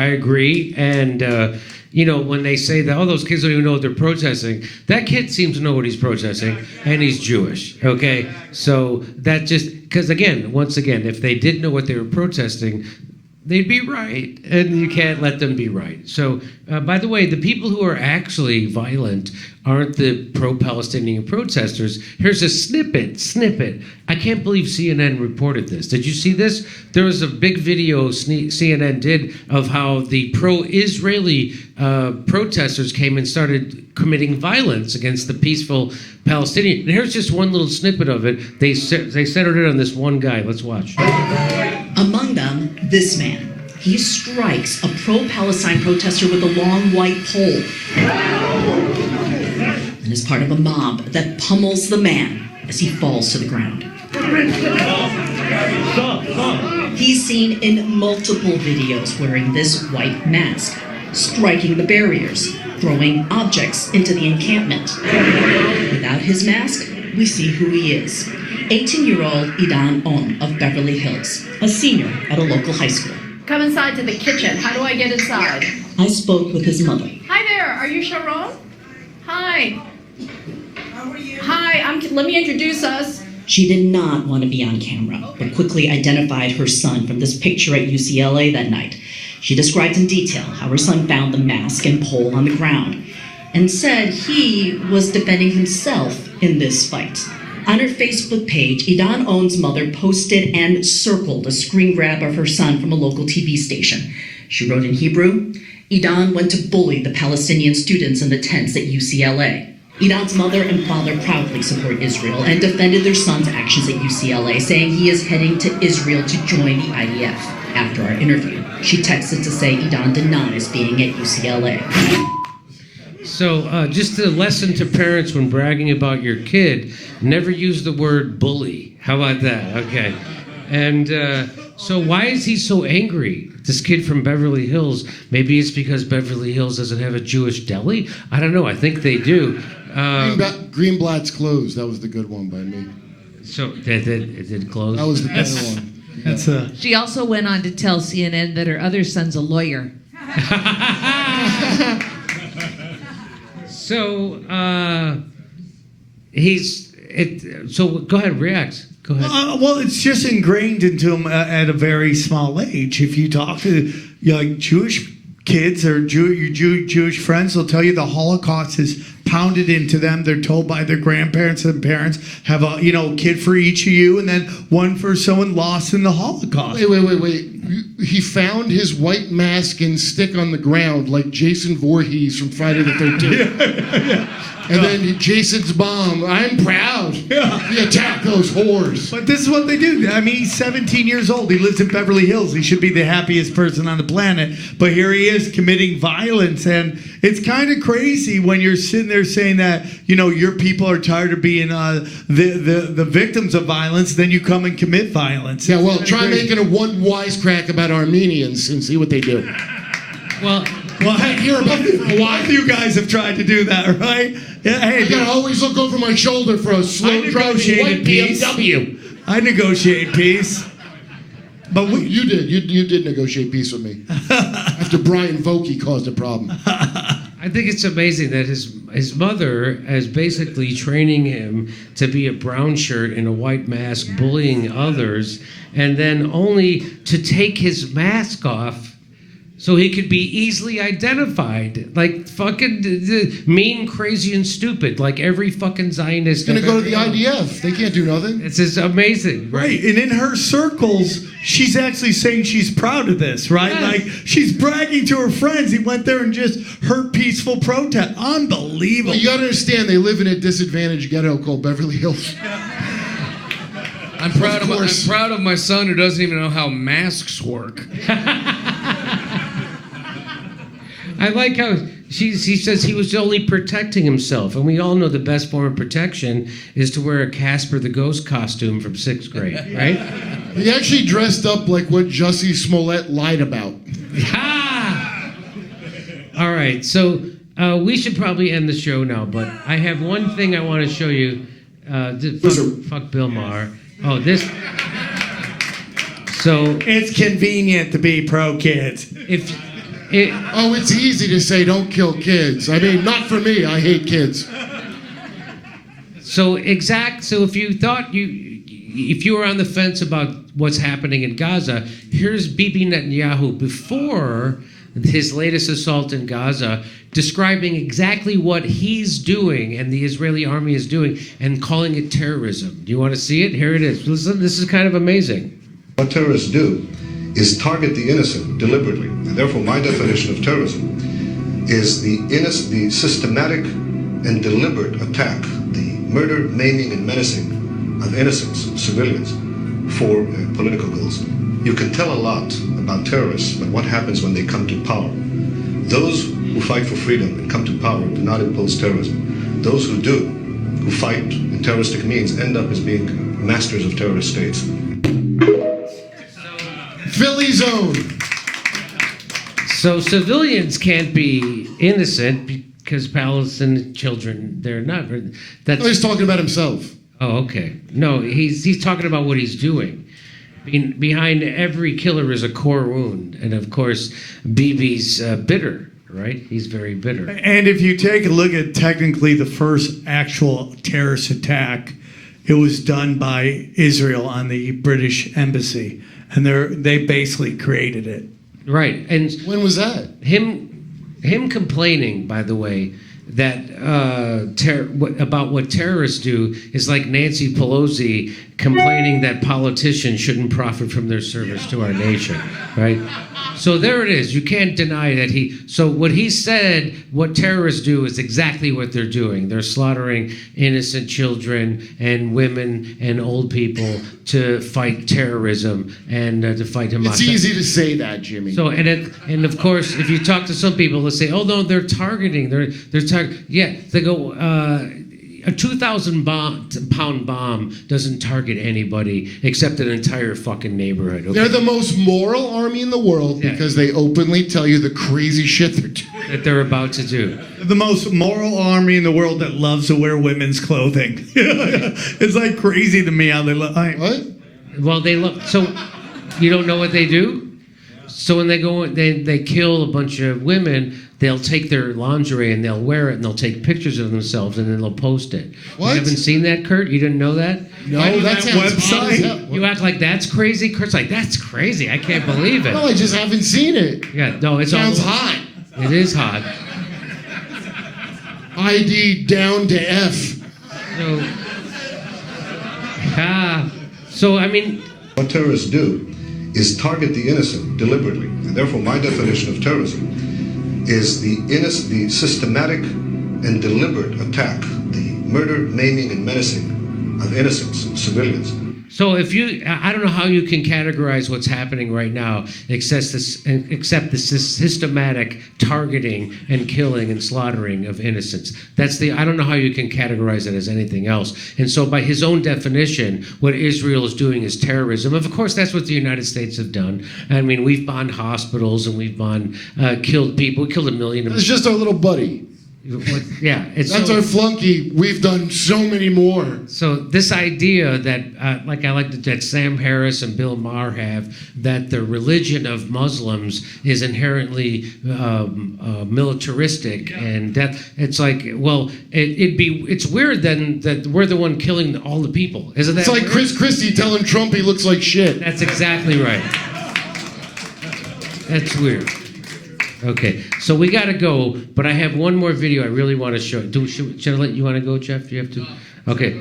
agree. And, you know, when they say that, oh, those kids don't even know what they're protesting, that kid seems to know what he's protesting, and he's Jewish, okay? So that just, because again, once again, if they did know what they were protesting, they'd be right, and you can't let them be right. So, by the way, the people who are actually violent aren't the pro-Palestinian protesters. Here's a snippet. I can't believe CNN reported this. Did you see this? There was a big video CNN did of how the pro-Israeli protesters came and started committing violence against the peaceful Palestinian. And here's just one little snippet of it. They centered it on this one guy. Let's watch. Among them, this man. He strikes a pro-Palestine protester with a long white pole and is part of a mob that pummels the man as he falls to the ground. He's seen in multiple videos wearing this white mask, striking the barriers, throwing objects into the encampment. Without his mask, we see who he is. 18-year-old Idan On of Beverly Hills, a senior at a local high school. Come inside to the kitchen. How do I get inside? I spoke with his mother. Hi there. Are you Sharon? Hi. How are you? Hi. Let me introduce us. She did not want to be on camera, but quickly identified her son from this picture at UCLA that night. She described in detail how her son found the mask and pole on the ground and said he was defending himself in this fight. On her Facebook page, Idan On's mother posted and circled a screen grab of her son from a local TV station. She wrote in Hebrew, Idan went to bully the Palestinian students in the tents at UCLA. Idan's mother and father proudly support Israel and defended their son's actions at UCLA, saying he is heading to Israel to join the IDF. After our interview, she texted to say Idan denies being at UCLA. So just a lesson to parents when bragging about your kid, never use the word bully. How about that? Okay. And so why is he so angry? This kid from Beverly Hills, maybe it's because Beverly Hills doesn't have a Jewish deli? I don't know. I think they do. Greenblatt's closed. That was the good one by me. So it did close? That was the better one. She also went on to tell CNN that her other son's a lawyer. So so go ahead, react. Go ahead. Well, it's just ingrained into them at a very small age. If you talk to like Jewish kids or your Jewish friends, they'll tell you the Holocaust is pounded into them. They're told by their grandparents and parents, have a kid for each of you, and then one for someone lost in the Holocaust. Wait. He found his white mask and stick on the ground like Jason Voorhees from Friday the 13th. Yeah. And then Jason's mom, I'm proud. He attacked those whores. But this is what they do. I mean, he's 17 years old. He lives in Beverly Hills. He should be the happiest person on the planet. But here he is committing violence. And it's kind of crazy when you're sitting there saying that, your people are tired of being the victims of violence. Then you come and commit violence. Yeah, well, try making one wisecrack about Armenians and see what they do. Well, Well, I hear about it for a while. You guys have tried to do that, right? Yeah. Hey, I gotta always look over my shoulder for a slow driving white BMW. I negotiate peace. But you did. You did negotiate peace with me. After Brian Vokey caused a problem. I think it's amazing that his mother is basically training him to be a brown shirt in a white mask, bullying others, and then only to take his mask off so he could be easily identified. Like fucking mean, crazy, and stupid. Like every fucking Zionist. He's gonna go to the IDF. They can't do nothing. It's just amazing, right? And in her circles, she's actually saying she's proud of this, right? Yes. Like she's bragging to her friends. He went there and just heard peaceful protest. Unbelievable. Well, you gotta understand, they live in a disadvantaged ghetto called Beverly Hills. I'm proud of my son who doesn't even know how masks work. I like how he says he was only protecting himself, and we all know the best form of protection is to wear a Casper the Ghost costume from 6th grade, right? He actually dressed up like what Jussie Smollett lied about. All right, so we should probably end the show now, but I have one thing I want to show you. Fuck Bill Maher. Oh, this. So it's convenient to be pro kids. It's easy to say don't kill kids. I mean, not for me. I hate kids. So if you thought if you were on the fence about what's happening in Gaza, here's Bibi Netanyahu before his latest assault in Gaza, describing exactly what he's doing and the Israeli army is doing and calling it terrorism. Do you want to see it? Here it is. Listen, this is kind of amazing. What terrorists do is target the innocent deliberately. And therefore, my definition of terrorism is the systematic and deliberate attack, the murder, maiming, and menacing of innocents, civilians, for political goals. You can tell a lot about terrorists, but what happens when they come to power? Those who fight for freedom and come to power do not impose terrorism. Those who do, who fight in terroristic means, end up as being masters of terrorist states. Philly zone. So civilians can't be innocent because Palestinian children, they're not. He's talking about himself. Oh, okay. No, he's talking about what he's doing. Behind every killer is a core wound. And of course, Bibi's bitter, right? He's very bitter. And if you take a look at technically the first actual terrorist attack, it was done by Israel on the British embassy. And they basically created it. Right. And when was that? Him complaining, by the way, that about what terrorists do is like Nancy Pelosi complaining that politicians shouldn't profit from their service to our nation, right? So there it is. You can't deny that so what he said, what terrorists do is exactly what they're doing. They're slaughtering innocent children and women and old people to fight terrorism and to fight Hamas. It's easy to say that, Jimmy. So and of course, if you talk to some people, they'll say, "Oh no, they're targeting. They're targeting." Yeah, they go. A 2,000-pound bomb doesn't target anybody except an entire fucking neighborhood. Okay? They're the most moral army in the world because they openly tell you the crazy shit they're doing. That they're about to do. The most moral army in the world that loves to wear women's clothing. It's like crazy to me how they look. What? Well, they look. So you don't know what they do? So when they go, they kill a bunch of women. They'll take their lingerie and they'll wear it and they'll take pictures of themselves and then they'll post it. What? You haven't seen that, Kurt? You didn't know that? No, that's that website. You act like that's crazy. Kurt's like, that's crazy. I can't believe it. No, I just haven't seen it. Yeah, no, it sounds hot. It is hot. ID down to F. So I mean, what terrorists do is target the innocent deliberately, and therefore my definition of terrorism is the systematic and deliberate attack, the murder, maiming, and menacing of innocents, civilians. So if I don't know how you can categorize what's happening right now, except the systematic targeting and killing and slaughtering of innocents. I don't know how you can categorize it as anything else. And so by his own definition, what Israel is doing is terrorism. Of course, that's what the United States have done. I mean, we've bombed hospitals and we've killed people. We killed 1 million. It's just our little buddy. Yeah, that's our flunky. We've done so many more. So this idea that, that Sam Harris and Bill Maher have, that the religion of Muslims is inherently militaristic, and that it's like, well, it's weird then that we're the one killing all the people. Isn't that? It's like weird? Chris Christie telling Trump he looks like shit. That's exactly right. That's weird. Okay, so we got to go, but I have one more video I really want to show. Should I let you want to go, Jeff? You have to? Okay.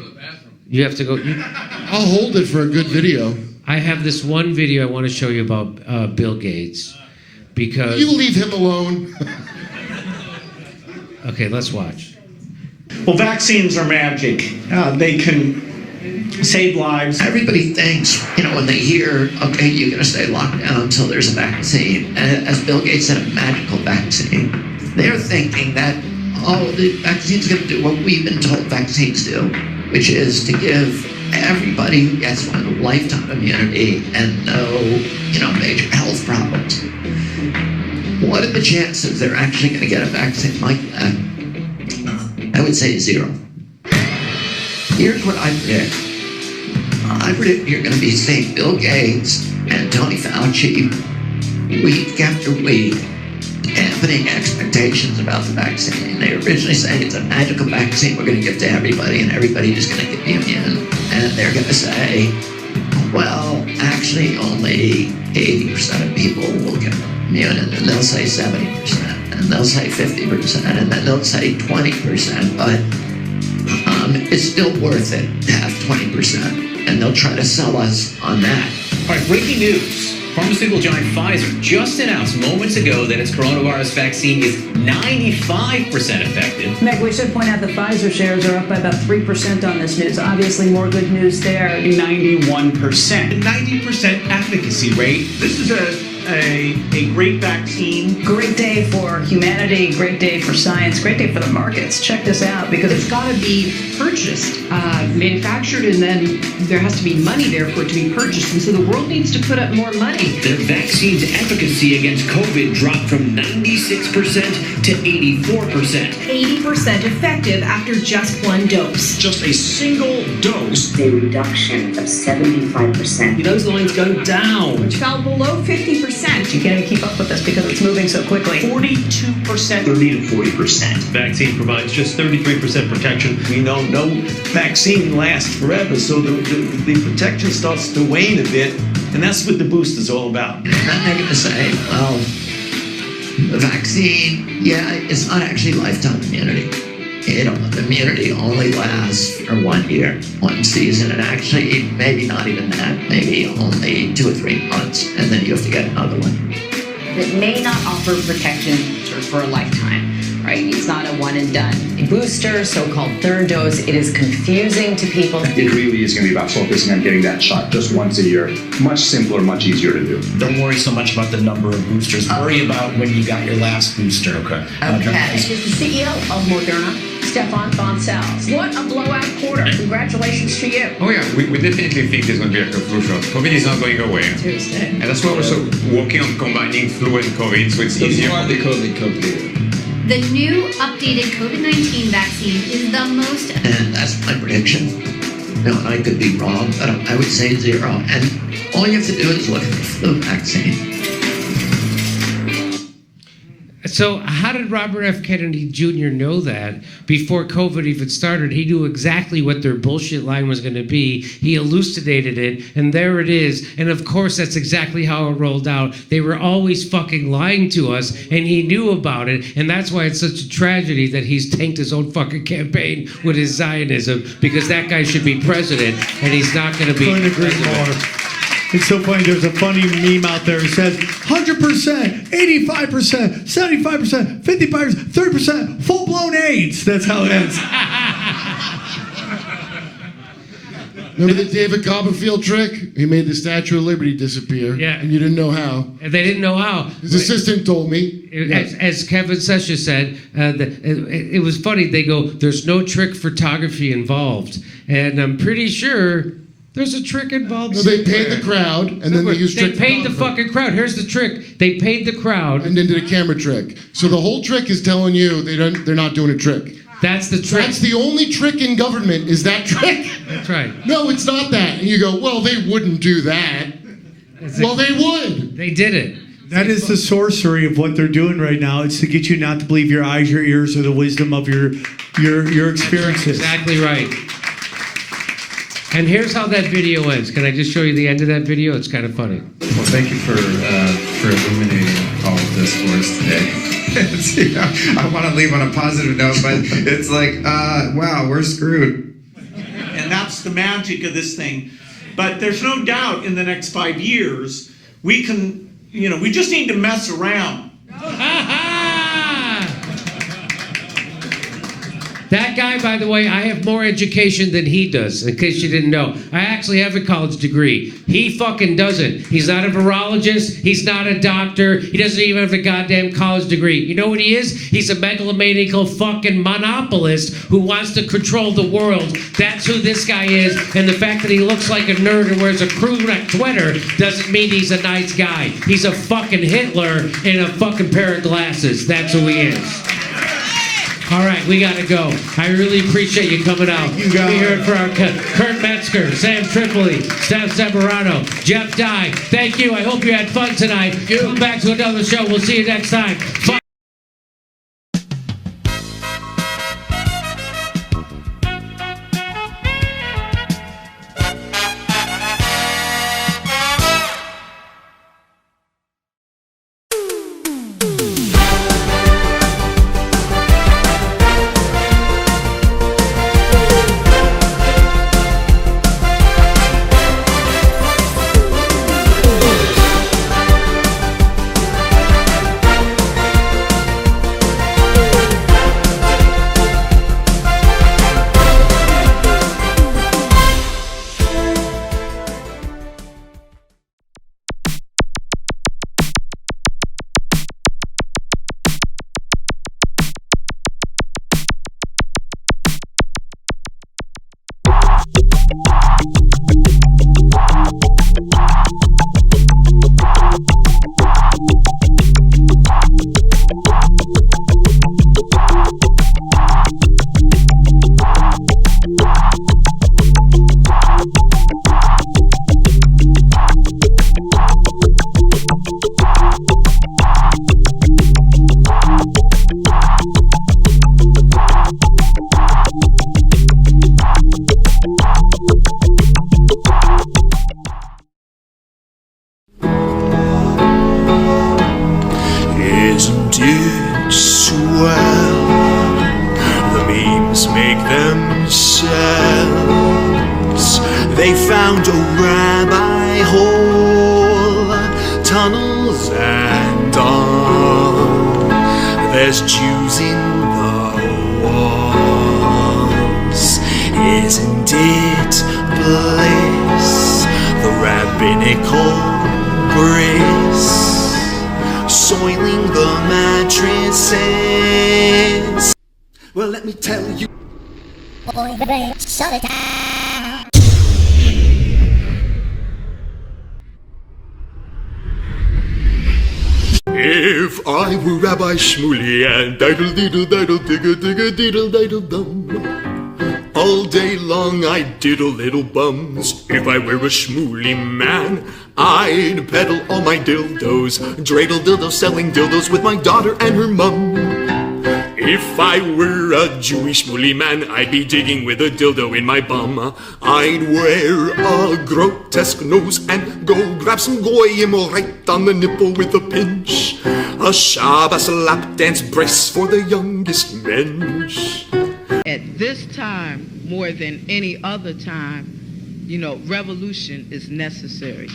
You have to go. I'll hold it for a good video. I have this one video I want to show you about Bill Gates, because... You leave him alone. Okay, let's watch. Well, vaccines are magic. They can save lives. Everybody thinks, when they hear, okay, you're going to stay locked down until there's a vaccine, and as Bill Gates said, a magical vaccine, they're thinking that, the vaccine's going to do what we've been told vaccines do, which is to give everybody who gets one lifetime immunity and no, major health problems. What are the chances they're actually going to get a vaccine like that? I would say 0. Here's what I predict. I predict you're going to be seeing Bill Gates and Tony Fauci week after week dampening expectations about the vaccine. They originally say it's a magical vaccine we're going to give to everybody, and everybody is going to get immune. And they're going to say, well, actually only 80% of people will get immune, and then they'll say 70%, and they'll say 50%, and then they'll say 20%, but it's still worth it to have 20%. And they'll try to sell us on that. All right, breaking news. Pharmaceutical giant Pfizer just announced moments ago that its coronavirus vaccine is 95% effective. Meg, we should point out that Pfizer shares are up by about 3% on this news. Obviously, more good news there. 91%. 90% efficacy rate. This is a great vaccine. Great day for humanity, great day for science, great day for the markets. Check this out, because it's got to be purchased, manufactured, and then there has to be money there for it to be purchased. And so the world needs to put up more money. The vaccine's efficacy against COVID dropped from 96% to 84%. 80% effective after just one dose. Just a single dose. A reduction of 75%. Those lines go down. Which fell below 50%. You can't keep up with this because it's moving so quickly. 42%. 30 to 40%. Vaccine provides just 33% protection. We know no vaccine lasts forever, so the protection starts to wane a bit, and that's what the boost is all about. And then they're going to say, well, the vaccine, it's not actually lifetime immunity. Immunity only lasts for 1 year, 1 season, and actually maybe not even that, maybe only 2 or 3 months, and then you have to get another one. It may not offer protection for a lifetime, right? It's not a one and done. A booster, so-called third dose, it is confusing to people. It really is going to be about focusing on getting that shot just once a year. Much simpler, much easier to do. Don't worry so much about the number of boosters. Worry about when you got your last booster. Okay. This is the CEO of Moderna, Stefan Bancel. What a blowout quarter. Congratulations to you. Oh yeah, we definitely think there's going to be a conclusion. COVID is not going away. Tuesday. And that's why we're so working on combining flu and COVID, so it's easier. You are the COVID company. The new updated COVID-19 vaccine is the most... And that's my prediction. No, I could be wrong, but I would say 0. And all you have to do is look at the flu vaccine. So how did Robert F. Kennedy Jr. know that before COVID even started? He knew exactly what their bullshit line was going to be. He elucidated it, and there it is. And of course, that's exactly how it rolled out. They were always fucking lying to us, and he knew about it. And that's why it's such a tragedy that he's tanked his own fucking campaign with his Zionism, because that guy should be president, and he's not going to be president. It's so funny. There's a funny meme out there that says 100%, 85%, 75%, 55%, 30%, full-blown AIDS. That's how it ends. Remember the David Copperfield trick? He made the Statue of Liberty disappear. Yeah. And you didn't know how. And they didn't know how. His assistant told me. As Kevin Sesha said, it was funny. They go, there's no trick photography involved. And I'm pretty sure there's a trick involved. No, they paid the crowd, and then they used trick. They paid the fucking crowd. Here's the trick. They paid the crowd. And then did a camera trick. So the whole trick is telling you they're not doing a trick. That's the trick. That's the only trick in government is that trick. That's right. No, it's not that. And you go, well, they wouldn't do that. Well, they would. They did it. That is the sorcery of what they're doing right now. It's to get you not to believe your eyes, your ears, or the wisdom of your experiences. Exactly right. And here's how that video ends. Can I just show you the end of that video? It's kind of funny. Well, thank you for illuminating all of this for us today. I want to leave on a positive note, but it's like, wow, we're screwed. And that's the magic of this thing. But there's no doubt in the next 5 years, we can, we just need to mess around. That guy, by the way, I have more education than he does, in case you didn't know. I actually have a college degree. He fucking doesn't. He's not a virologist. He's not a doctor. He doesn't even have a goddamn college degree. You know what he is? He's a megalomaniacal fucking monopolist who wants to control the world. That's who this guy is. And the fact that he looks like a nerd and wears a crew neck sweater doesn't mean he's a nice guy. He's a fucking Hitler in a fucking pair of glasses. That's who he is. All right, we got to go. I really appreciate you coming out. You guys. We heard for our Kurt Metzger, Sam Tripoli, Steph Zamorano, Jeff Dye. Thank you. I hope you had fun tonight. Come back to another show. We'll see you next time. They found a rabbi hole, tunnels and all. There's Jews in the walls. Isn't it bliss? The rabbinical bris soiling the mattresses. Well, let me tell you. Boy, baby, shut it down. If I were Rabbi Shmuley and diddle-diddle-diddle-digga-digga-diddle-diddle-dum, all day long I'd diddle little bums. If I were a Shmuley man, I'd peddle all my dildos, dreidel dildos, selling dildos with my daughter and her mum. If I were a Jewish Shmuley man, I'd be digging with a dildo in my bum. I'd wear a grotesque nose and go grab some goyim right on the nipple with a pinch. A Shabbos lap dance brace for the youngest mensch. At this time, more than any other time, revolution is necessary.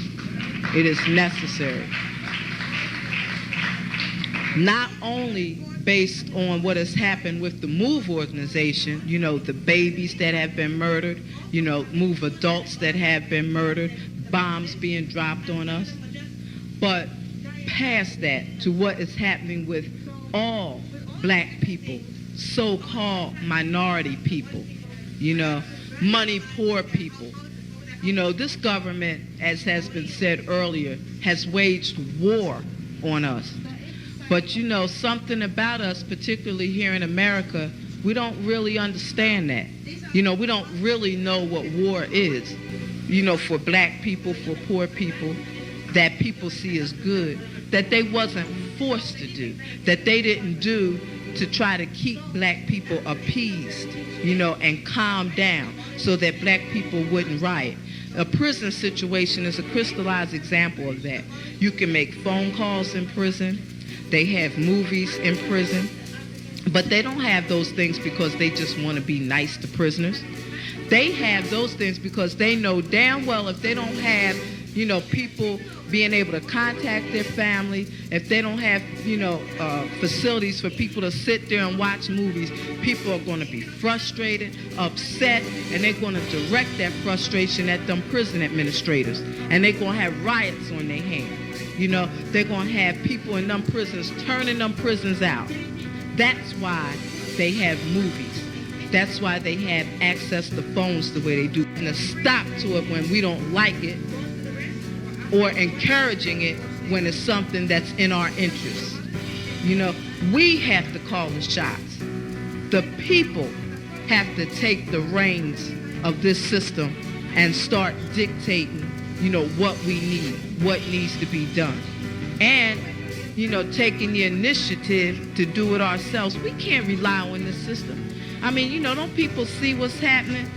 It is necessary. Not only based on what has happened with the MOVE organization, you know, the babies that have been murdered, you know, MOVE adults that have been murdered, bombs being dropped on us. But past that to what is happening with all black people, so-called minority people, you know, money poor people. You know, this government, as has been said earlier, has waged war on us. But you know, something about us, particularly here in America, we don't really understand that. You know, we don't really know what war is. You know, for black people, for poor people, that people see as good, that they wasn't forced to do, that they didn't do to try to keep black people appeased, you know, and calm down so that black people wouldn't riot. A prison situation is a crystallized example of that. You can make phone calls in prison. They have movies in prison. But they don't have those things because they just want to be nice to prisoners. They have those things because they know damn well if they don't have, you know, people being able to contact their family, if they don't have, you know, facilities for people to sit there and watch movies, people are going to be frustrated, upset, and they're going to direct that frustration at them prison administrators. And they're going to have riots on their hands. You know, they're going to have people in them prisons turning them prisons out. That's why they have movies. That's why they have access to phones the way they do. And a stop to it when we don't like it, or encouraging it when it's something that's in our interest. You know, we have to call the shots. The people have to take the reins of this system and start dictating, you know, what we need, what needs to be done. And, you know, taking the initiative to do it ourselves. We can't rely on this system. I mean, you know, don't people see what's happening?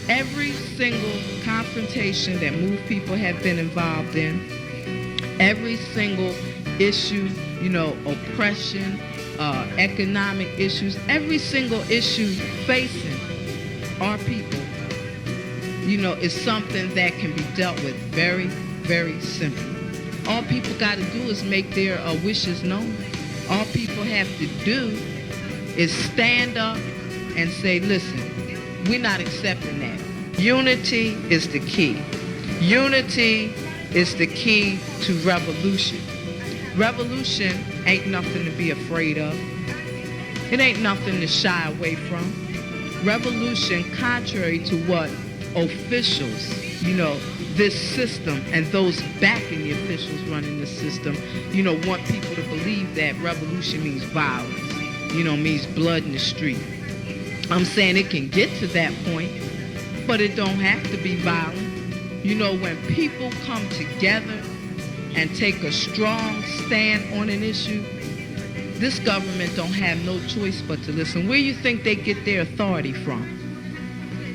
Every single confrontation that MOVE people have been involved in, every single issue, you know, oppression, economic issues, every single issue facing our people, you know, is something that can be dealt with very, very simply. All people got to do is make their wishes known. All people have to do is stand up and say, listen, we're not accepting that. Unity is the key. Unity is the key to revolution. Revolution ain't nothing to be afraid of. It ain't nothing to shy away from. Revolution, contrary to what officials, you know, this system and those backing the officials running the system, you know, want people to believe that revolution means violence, you know, means blood in the street. I'm saying it can get to that point, but it don't have to be violent. You know, when people come together and take a strong stand on an issue, this government don't have no choice but to listen. Where you think they get their authority from?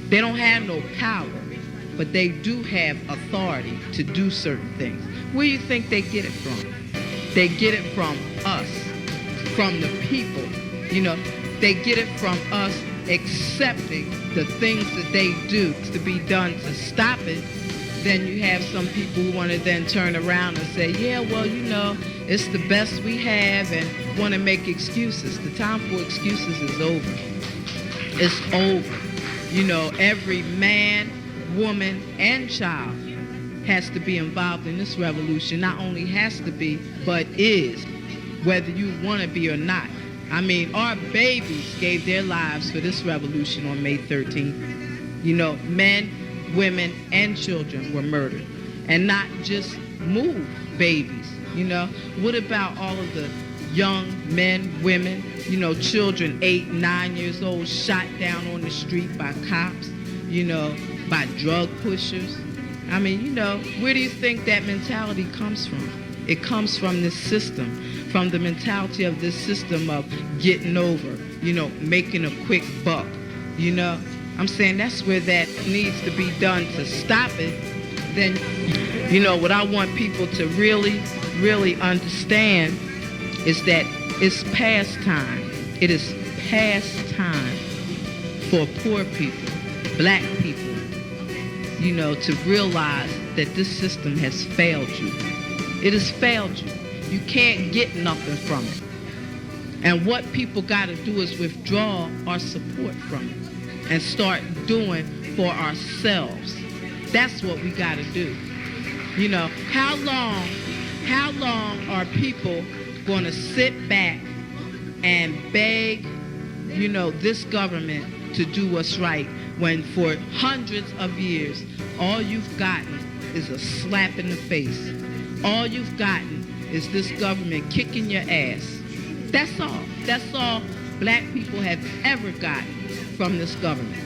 They don't have no power, but they do have authority to do certain things. Where you think they get it from? They get it from us, from the people. You know, they get it from us accepting the things that they do to be done to stop it. Then you have some people who want to then turn around and say, yeah, well, you know, it's the best we have, and want to make excuses. The time for excuses is over. It's over. You know, every man, woman, and child has to be involved in this revolution. Not only has to be, but is, whether you want to be or not. I mean, our babies gave their lives for this revolution on May 13th. You know, men, women, and children were murdered. And not just MOVE babies, you know. What about all of the young men, women, you know, children 8, 9 years old shot down on the street by cops, you know, by drug pushers? I mean, you know, where do you think that mentality comes from? It comes from this system, from the mentality of this system of getting over, you know, making a quick buck, you know. I'm saying that's where that needs to be done to stop it. Then, you know, what I want people to really, really understand is that it's past time. It is past time for poor people, black people, you know, to realize that this system has failed you. It has failed you. You can't get nothing from it. And what people got to do is withdraw our support from it and start doing for ourselves. That's what we got to do. You know, how long are people going to sit back and beg, you know, this government to do what's right when for hundreds of years all you've gotten is a slap in the face? All you've gotten is this government kicking your ass. That's all. That's all black people have ever gotten from this government.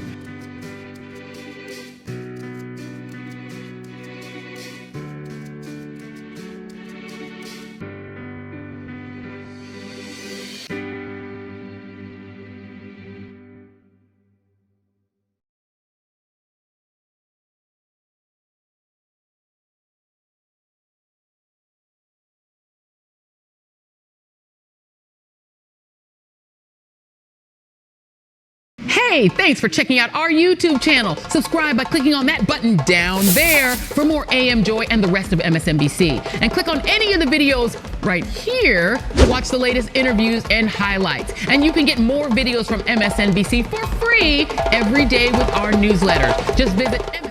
Hey, thanks for checking out our YouTube channel. Subscribe by clicking on that button down there for more AM Joy and the rest of MSNBC. And click on any of the videos right here to watch the latest interviews and highlights. And you can get more videos from MSNBC for free every day with our newsletter. Just visit